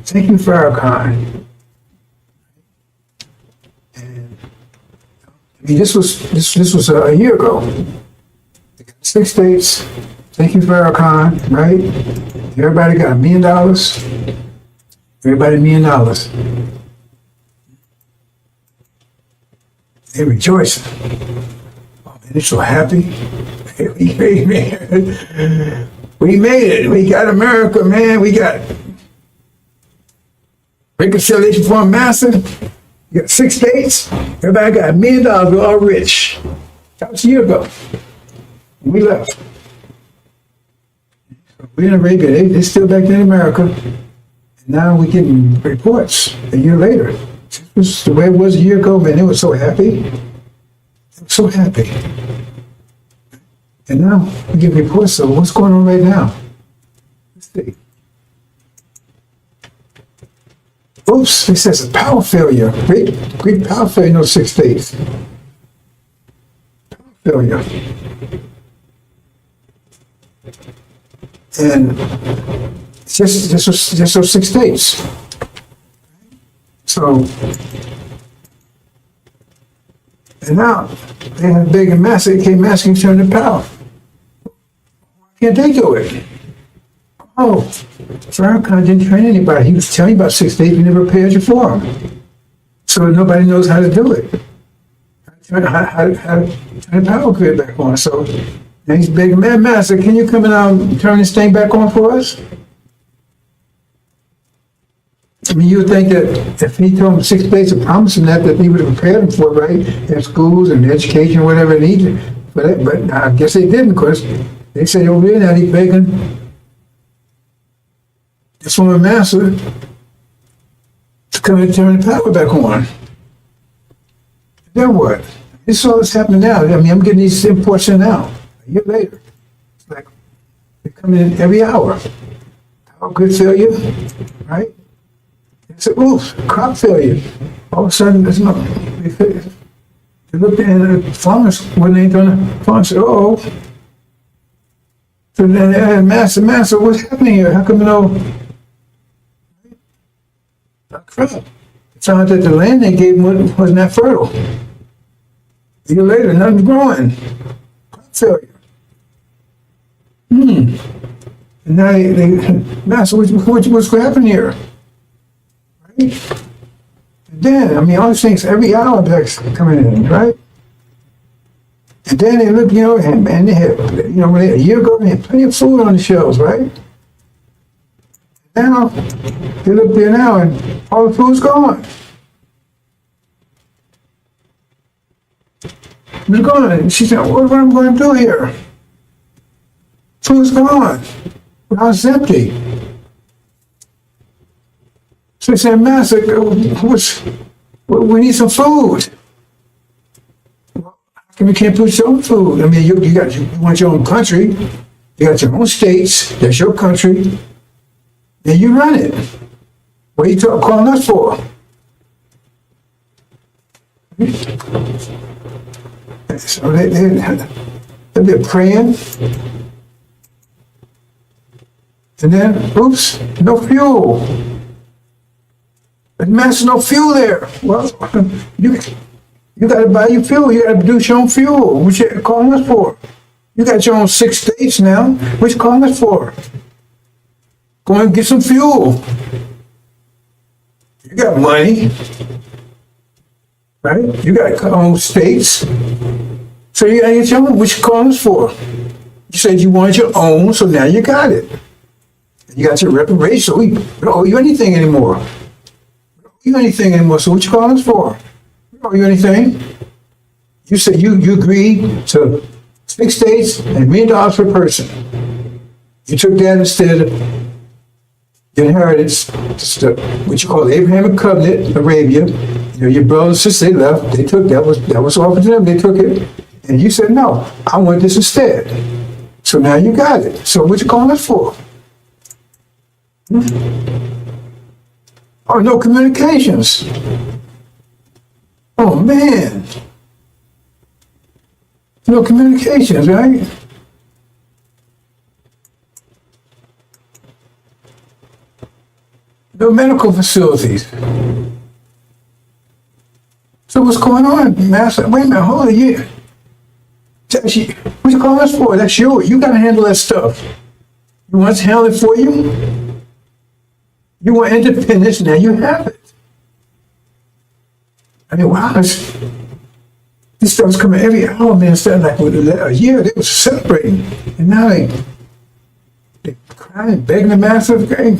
Thank you, Farrakhan. And I mean, this was a year ago. 6 states. Thank you, Farrakhan. Right? Everybody got $1 million. Everybody $1 million. They're rejoicing. Oh man, they're so happy. We made it. We got America, man. We got reconciliation for a master. You got 6 states. Everybody got $1 million. We're all rich. That was a year ago. We left. We're in Arabia. They're still back there in America. And now we're getting reports a year later. This was the way it was a year ago, man. They were so happy. They were so happy. And now we get reports of what's going on right now. Let's see. Oops, it says a power failure. Great power failure in those 6 states. Power failure. And just those 6 states. So, and now they have big and massive, they came asking to turn the power. Why can't they do it? Oh, Farrakhan didn't train anybody. He was telling you about 6 states, he never prepared you for them. So nobody knows how to do it. How to turn the power grid back on. So now he's begging, man, master, can you come and turn this thing back on for us? I mean, you would think that if he told them 6 states of promising that he would have prepared them for it, right? In schools and education, whatever they needed. But I guess they didn't, because they said over here now he's begging this woman master to come and turn the power back on. Then what? This is all that's happening now. I mean, I'm getting these imports in now. A year later. It's like they're coming in every hour. Power grid failure, right? It's a oof, crop failure. All of a sudden, there's no. They looked at the farmers when they done the farmers said, "Oh." So then, master, what's happening here? How come crap? It found out that the land they gave them wasn't that fertile. A year later, nothing's growing. Crop failure. And now master, what's going to happen here? Right? And then, I mean, all these things, every hour that's coming in, right? And then they look, and they had, a year ago, they had plenty of food on the shelves, right? Now, they look there now, and all the food's gone. It's gone. And she said, what am I going to do here? Food's gone. The house is empty. So they said, Master, we need some food. You can't put your own food. I mean, you want your own country. You got your own states. That's your country. And you run it. What are you calling us for? So they're praying. And then, oops, no fuel. And Master, no fuel there. Well, you got to buy your fuel. You got to produce your own fuel. What you calling us for? You got your own 6 states now. What you calling us for? Go and get some fuel. You got money, right? You got your own states. So you got to get your own. What you calling us for? You said you wanted your own, so now you got it. You got your reparations. So we don't owe you anything anymore. We don't owe you anything anymore. So what you calling us for? Owe you anything? You said you agreed to 6 states and $1 million per person. You took that instead of the inheritance, what you call the Abrahamic covenant, Arabia. Your brothers and sisters, they left. They took that was offered to them. They took it, and you said no. I want this instead. So now you got it. So what you calling us for? Oh, no communications. Oh, man. No communications, right? No medical facilities. So what's going on, Master? Wait a minute, hold on. What you calling us for? That's yours. You got to handle that stuff. You want us to handle it for you? You want independence, now you have it. I mean, wow, this stuff's coming every hour, man. Instead of like a year, they were celebrating. And now they're crying, begging the master, okay,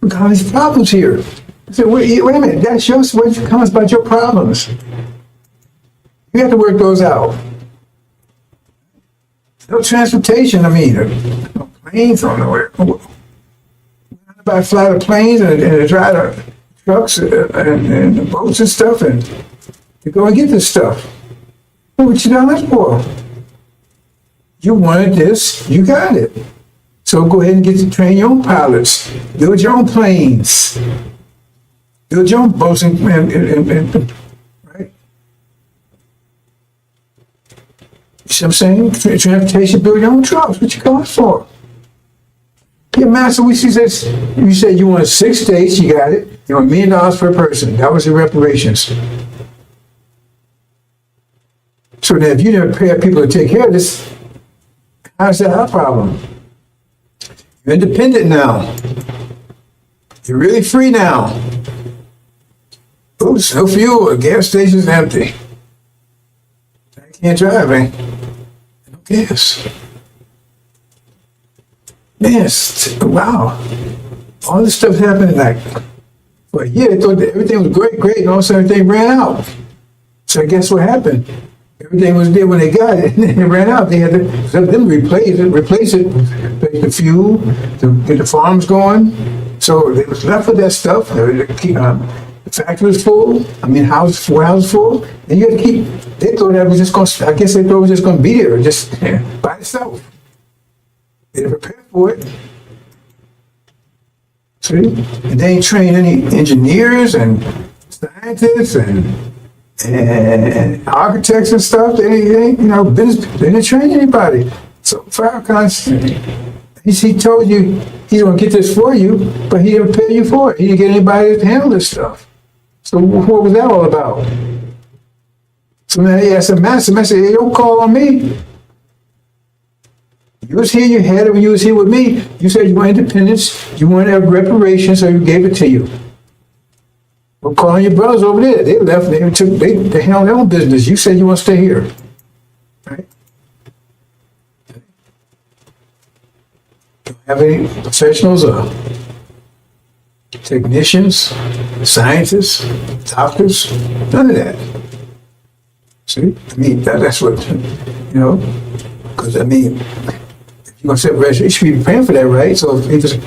we got all these problems here. I said, wait a minute, that's yours. What comes about your problems? You have to work those out. No transportation, no planes on nowhere. Everybody fly the planes and drive the trucks and the boats and stuff, and you go and get this stuff. What you done this for? You wanted this, you got it. So go ahead and get to train your own pilots, build your own planes, build your own boats, and right? You see what I'm saying? Transportation, build your own trucks. What you going for? Yeah, Master, we see this. You said you wanted 6 states, you got it. You want $1 million per person. That was the reparations. So then if you didn't pay people to take care of this, how's that our problem? You're independent now. You're really free now. Oops, no fuel. The gas station's empty. I can't drive, eh? No gas. Yes, wow. All this stuff happened like for a year. They thought that everything was great, and all of a sudden everything ran out. So guess what happened? Everything was there when they got it, and then it ran out. They had to replace it, the fuel, to get the farms going. So they was left with that stuff. the factory was full. I mean, four houses full. And you had to keep. They thought that was just going. I guess they thought it was just going to be there, just by itself. They didn't prepare for it. See, and they ain't trained any engineers and scientists and architects and stuff. They ain't, business. They didn't train anybody. So Farrakhan, he told you he's gonna get this for you, but he didn't pay you for it. He didn't get anybody to handle this stuff. So what was that all about? So now he asked the master, hey, don't call on me. You was here, you had it when you was here with me. You said you want independence, you wanted reparations, so you gave it to you. Well, calling your brothers over there. They left, they handled their own business. You said you want to stay here. Right? Don't have any professionals or technicians, scientists, doctors, none of that. See? I mean, that's what, because if you're going to set reparation, you should be preparing for that, right? So if he was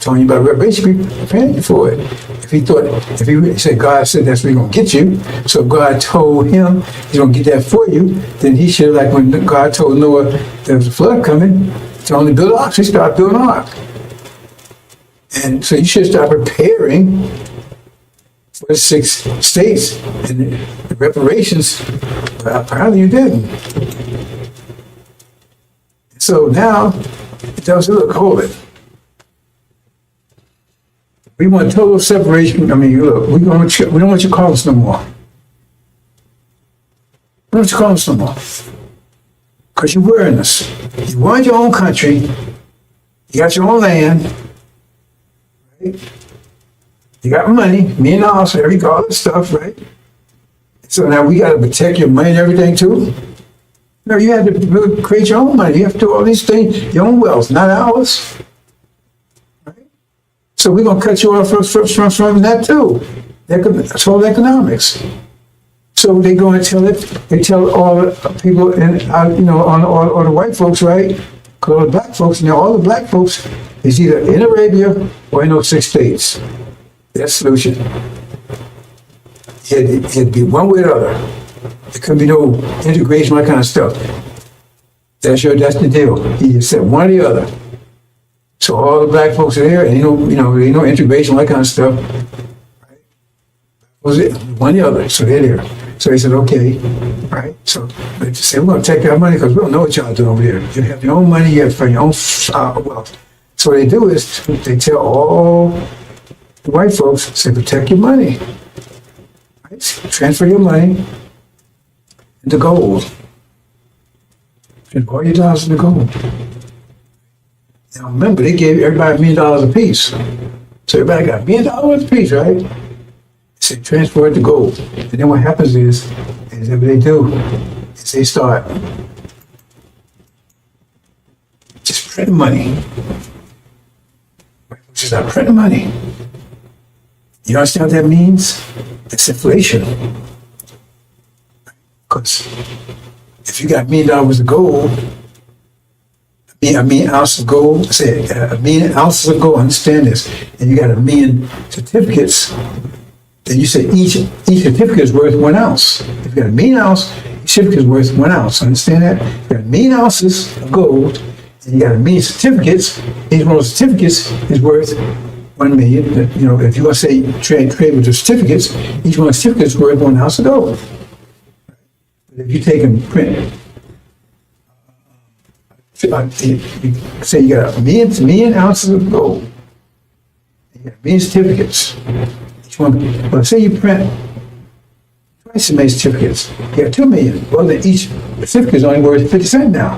telling you about reparation, you should be preparing for it. If he said, God said that's what he's going to get you, so if God told him he's going to get that for you, then he should, like when God told Noah there was a flood coming, to only build an ark, so he started building an ark. And so you should start preparing for the 6 states, and the reparations, apparently you didn't. So now, it tells you, look, hold it. We want total separation. I mean, look, we don't want you to call us no more. We don't want you to call us no more. Because you're wearing us. You want your own country. You got your own land. Right? You got money, me and all this stuff, right? So now we got to protect your money and everything too? No, you have to create your own money. You have to do all these things, your own wealth, not ours. Right? So we're going to cut you off from that too. That's all economics. So they go and they tell all the people, all the white folks, right? All the black folks, all the black folks is either in Arabia or in those 6 states. That's the solution. It'd be one way or the other. There couldn't be no integration, that kind of stuff. That's the deal. He just said one or the other. So all the black folks are there, and ain't no integration, that kind of stuff. Right? Was it one or the other? So they're there. So he said, okay, right? So they just said, we're going to take our money because we don't know what y'all doing over there. You have your own money, you have to find your own wealth. So what they do is they tell all the white folks, say, protect your money. Right? Transfer your money into gold. And all your dollars into gold. Now remember, they gave everybody $1 million apiece. So everybody got $1 million apiece, right? Say transfer it to gold. And then what happens is what they do is they start just printing money. Just start printing money. You understand what that means? It's inflation. Because if you got $1 million of gold, a million ounces of gold, say a million ounces of gold, understand this, and you got 1 million certificates, then you say each certificate is worth 1 ounce. If you got 1 million ounce, each certificate is worth 1 ounce. Understand that? You got 1 million ounces of gold, and you got 1 million certificates. Each one of those certificates is worth 1 million. If you want to say trade with the certificates, each one of the certificates is worth 1 ounce of gold. But if you take and print, say you got 1 million ounces of gold, you got 1 million certificates. Well, say you print twice as many certificates, you got 2 million. Well, then each certificate is only worth 50 cents now.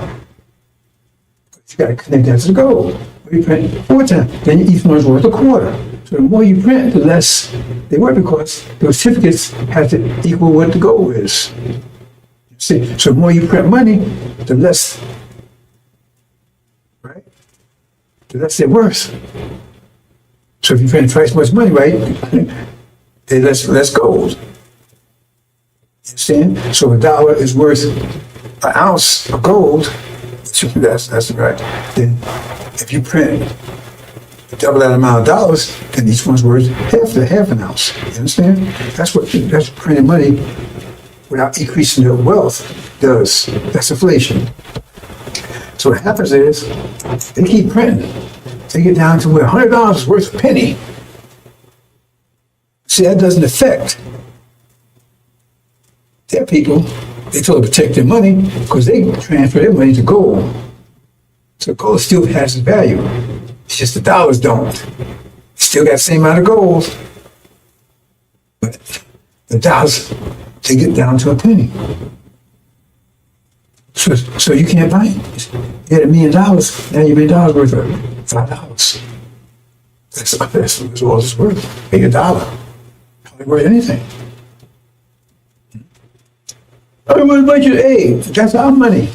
You got to connect that to the gold. You print 4 times, then each one is worth a quarter. So the more you print, the less they worth because those certificates have to equal what the gold is. See, so the more you print money, the less, right? The less they're worth. So if you print twice as much money, right, then less gold. You understand? So $1 is worth 1 ounce of gold. That's right. Then if you print double that amount of dollars, then each one's worth half an ounce. You understand? That's what printing money without increasing their wealth does. That's inflation. So what happens is they keep printing. They get down to where $100 is worth a penny. See, that doesn't affect their people. They try to protect their money because they transfer their money to gold. So gold still has its value. It's just the dollars don't. Still got the same amount of gold. But the dollars, they get down to a penny. So you can't buy it. You had $1 million, now your $1 million worth of $5. That's all it's worth. Pay $1. Hardly worth anything. Hey, that's our money.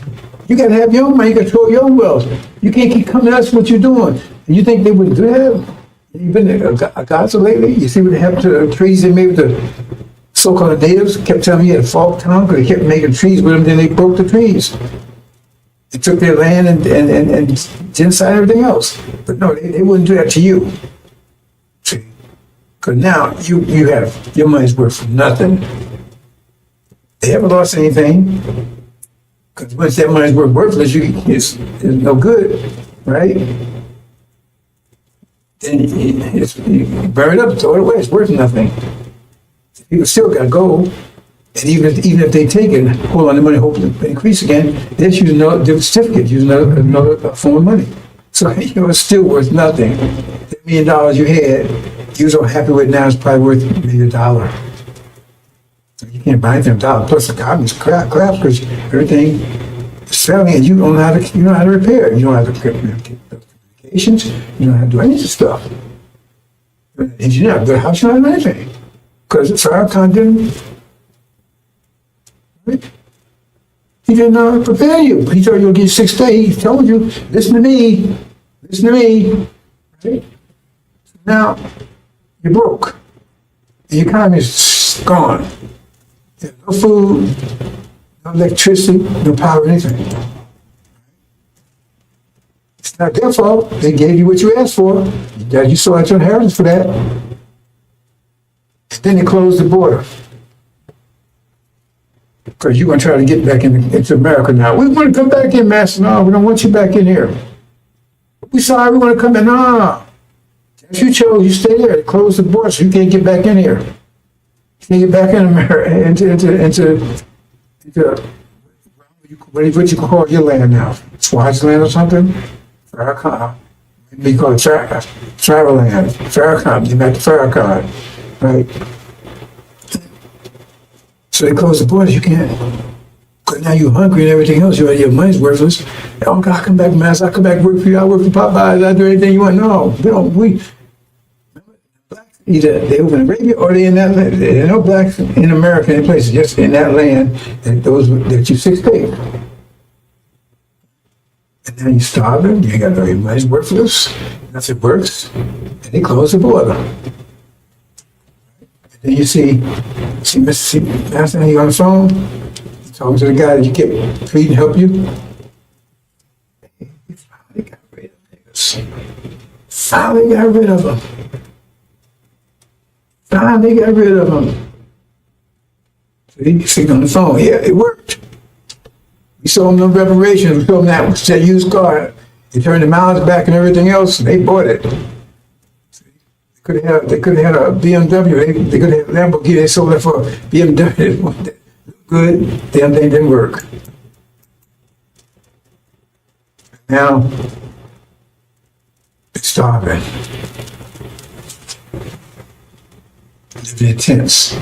You got to have your own money. You got to control your own wealth. You can't keep coming to us what you're doing. And you think they would do that? You've been to Gaza lately? You see what happened to the trees they made with the so-called natives? Kept telling me you had a fault town because they kept making trees with them, then they broke the trees. They took their land and genocide everything else. But no, they wouldn't do that to you. See? Because now you have, your money's worth nothing. They haven't lost anything. Because once that money's worthless, it's no good, right? Then you burn it up, throw it away, it's worth nothing. People still got gold. And even if they take it, hold on the money, hope to increase again, they're using another certificate, using another form of money. So it's still worth nothing. The $1 million you had, you were so happy with now, it's probably worth maybe $1. You can't buy anything with $1. Plus the economy's crap because everything is selling and you don't know how to repair it. You don't have the communications, you don't have to do any of this stuff. Engineer, but how should I do anything? Because Farrakhan didn't. Right? He didn't prepare you. He told you to get 6 days. He told you, listen to me. Right? Now, you're broke. The economy is gone. No food, no electricity, no power, anything. It's not their fault. They gave you what you asked for. You saw your inheritance for that. And then they closed the border. Because you're going to try to get back into America now. We want to come back in, Master. No, we don't want you back in here. We sorry, we want to come in. No. If you chose, you stay there. They closed the border so you can't get back in here. You can't get back in America, into what you call your land now. Swaziland or something? Farrakhan. Maybe you call it travel land. Farrakhan. You're back to Farrakhan. Right? So they close the borders, you can't. Because now you're hungry and everything else, your money's worthless. Oh God, I come back, Master, I come back work for you, I work for Popeyes, I do anything you want. No, either they over in Arabia or they in that land. There are no blacks in America, any places, just in that land that you 6 days. And then you're starving, you ain't got no money's worthless, nothing works, and they close the border. Then you see Mr. Master, he on the phone, talking to the guy that you kept pleading to help you. He finally got rid of niggas. Finally got rid of them. Finally got rid of them. So he speak on the phone. Yeah, it worked. We sold them no reparations. We sold them that used car. They turned the miles back and everything else, and they bought it. They could have had a BMW. They could have had a Lamborghini. They sold it for BMW. Good. Damn thing didn't work. Now they're starving. Living in tents.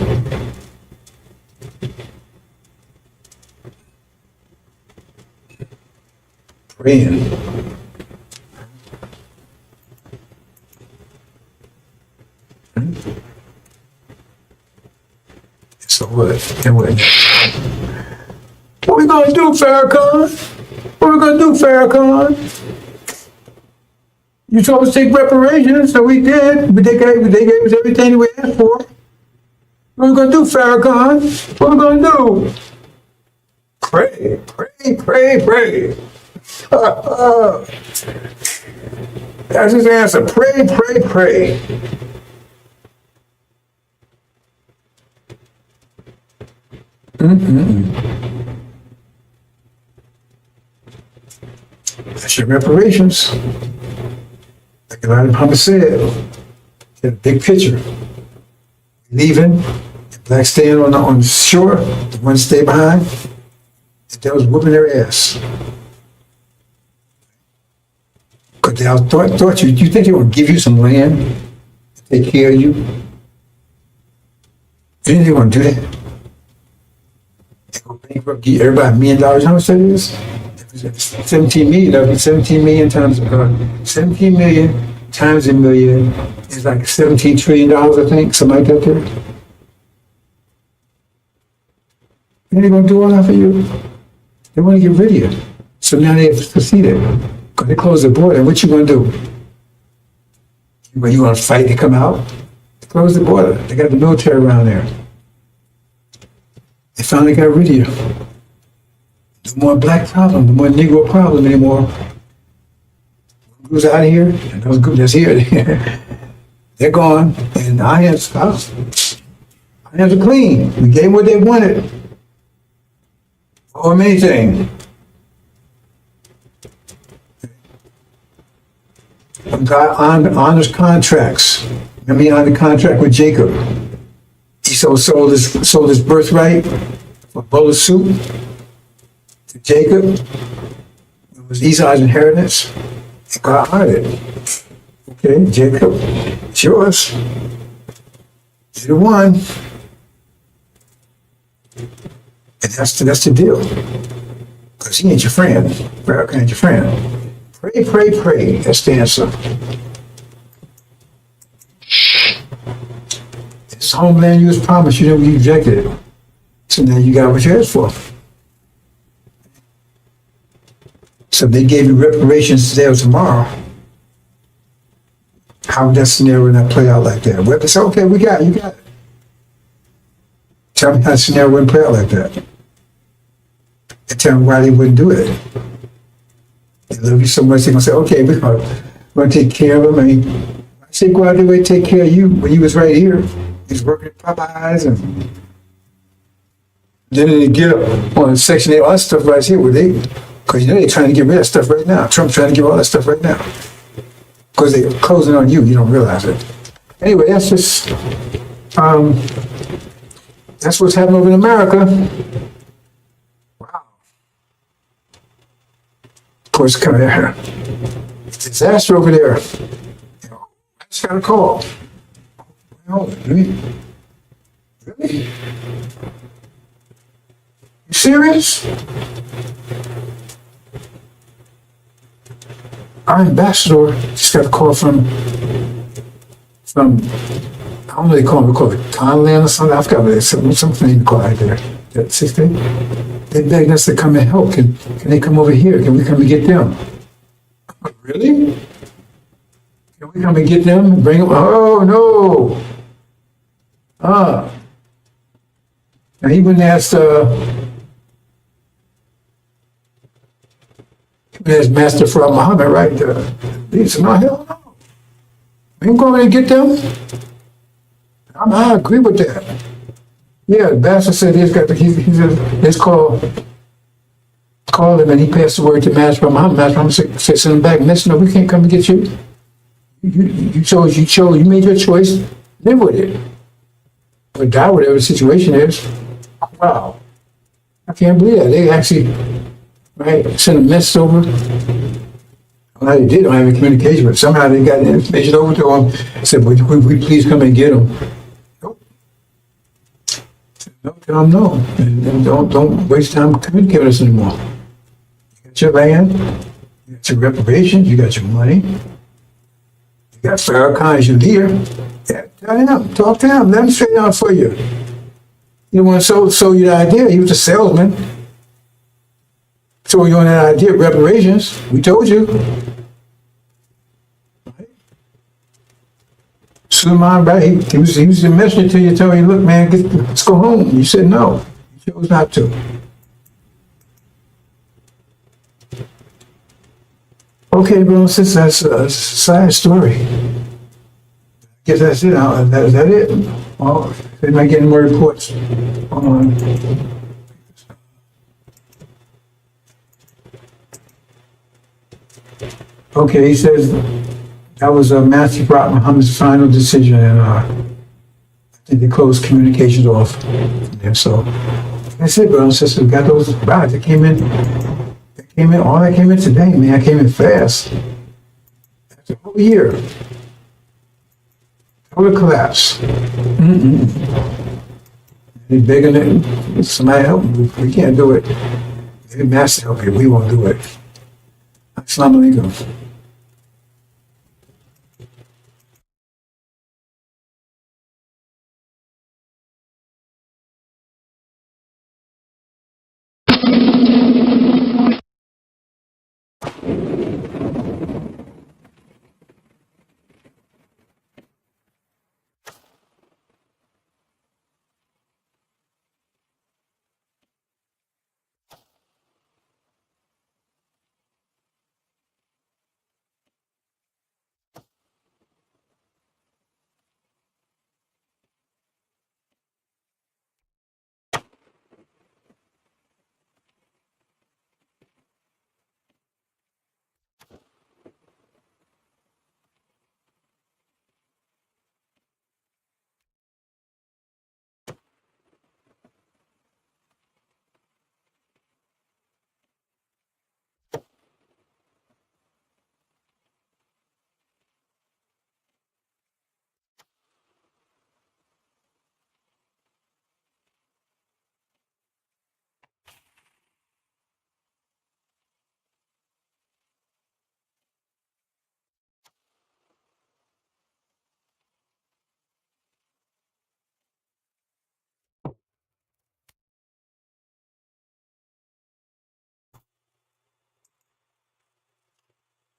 Praying. So what? And what? What we gonna do, Farrakhan? What we gonna do, Farrakhan? You told us to take reparations, so we did. But they gave us everything we asked for. What we gonna do, Farrakhan? What we gonna do? Pray, pray, pray, pray. That's his answer. Pray, pray, pray. That's your reparations. Like Elijah Muhammad said, get a big picture. Leaving, the blacks staying on the shore, the ones stay behind, and they was whooping their ass. Because they all thought you think they would give you some land, take care of you? You think they want to do that? They go bankrupt, give everybody $1 million. How much that is? 17 million. That would be 17 million times 17 million times a million is like $17 trillion, I think, something like that. There. And they're going to do all that for you. They want to get rid of you. So now they have to succeed. Because they close the border. What you going to do? Well, you want to fight to come out? They close the border. They got the military around there. They finally got rid of you. No more black problem, no more Negro problem anymore. Who's out of here? And those groups that's here, they're gone. And our hands are clean. We gave them what they wanted. Or anything. God honors contracts. Remember, he honored the contract with Jacob. He sold his birthright for a bowl of soup to Jacob. It was Esau's inheritance. And God honored it. Okay, Jacob, it's yours. You're the one. And that's the deal. Because he ain't your friend. Pharaoh ain't your friend. Pray, pray, pray. That's the answer. This homeland you was promised, you never rejected it. So now you got what you asked for. So they gave you reparations today or tomorrow. How would that scenario not play out like that? Well, they say, okay, we got it, you got it. Tell me how the scenario wouldn't play out like that. And tell me why they wouldn't do it. They love you so much, they're going to say, okay, we're going to take care of them. I mean, I say go out there and take care of you when you was right here. He's working at Popeyes and then they get up on Section 8, all that stuff right here where they, because you know they're trying to get rid of that stuff right now. Trump's trying to get all that stuff right now. Because they're closing on you, you don't realize it. Anyway, that's just, that's what's happening over in America. Wow. Of course, it's kind of it's a disaster over there. You know, I just got a call. Oh, really? Really? You serious? Our ambassador just got a call from I don't know what they call it. We call it Conland or something. I forgot what they said. Something they call it there. That 60. They begged us to come and help. Can they come over here? Can we come and get them? Really? Can we come and get them and bring them? Oh no. Now he wouldn't ask Master Farad Muhammad, right? He said, no, hell no. We can go over and get them. I agree with that. Yeah, the bastard said he's called him and he passed the word to Master Muhammad. Master Muhammad said, send him back. And said, no, we can't come and get you. You chose, you made your choice, live with it. Or die, whatever the situation is. Wow. I can't believe that. They actually, right, sent a message over. I don't know how they did, I don't have any communication, but somehow they got the information over to him. Said, would we please come and get him? Nope. No, tell them no. And don't waste time communicating with us anymore. You got your land, you got your reparations, you got your money, you got Farrakhan as your leader. Yeah, tell him, talk to him, let him straighten out for you. You want to sell you the idea, he was a salesman. So you on that idea of reparations, we told you. Suleiman, right? He was the messenger to you, telling you, look, man, let's go home. You said no. You chose not to. Okay. Okay, bro, since that's a sad story. I guess that's it. Is that it? Oh, they might get more reports on. Okay, he says that was Matthew Brock Muhammad's final decision, and I think they closed communications off. And so that's it, brothers and sisters. We got those rides that came in. All that came in today, man. I came in fast. That's a whole year. Total collapse. They're begging it. Somebody help me. We can't do it. Maybe Master help you. We won't do it. Assalamu alaikum.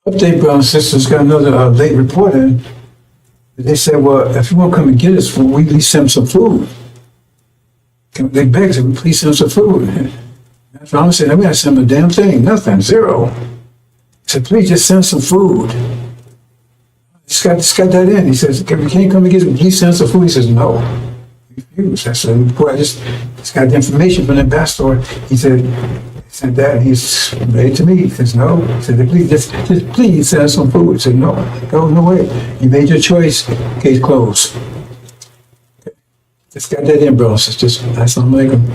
Update, brothers and sisters, got another late report in. They said, well, if you won't come and get us, we please send some food. They begged us, please send some food. That's what I'm saying. We got to send them a damn thing. Nothing. Zero. I said, please just send some food. Just got that in. He says, if you can't come and get us, please send some food. He says, no. Refuse. I said, boy, I just got the information from the ambassador. He said that, and he's ready to meet. He says, no. He said, please, just please send us some food. He said, no, no way. You made your choice. Case closed. Okay. Just got that in, bro. It's just, that's not like him.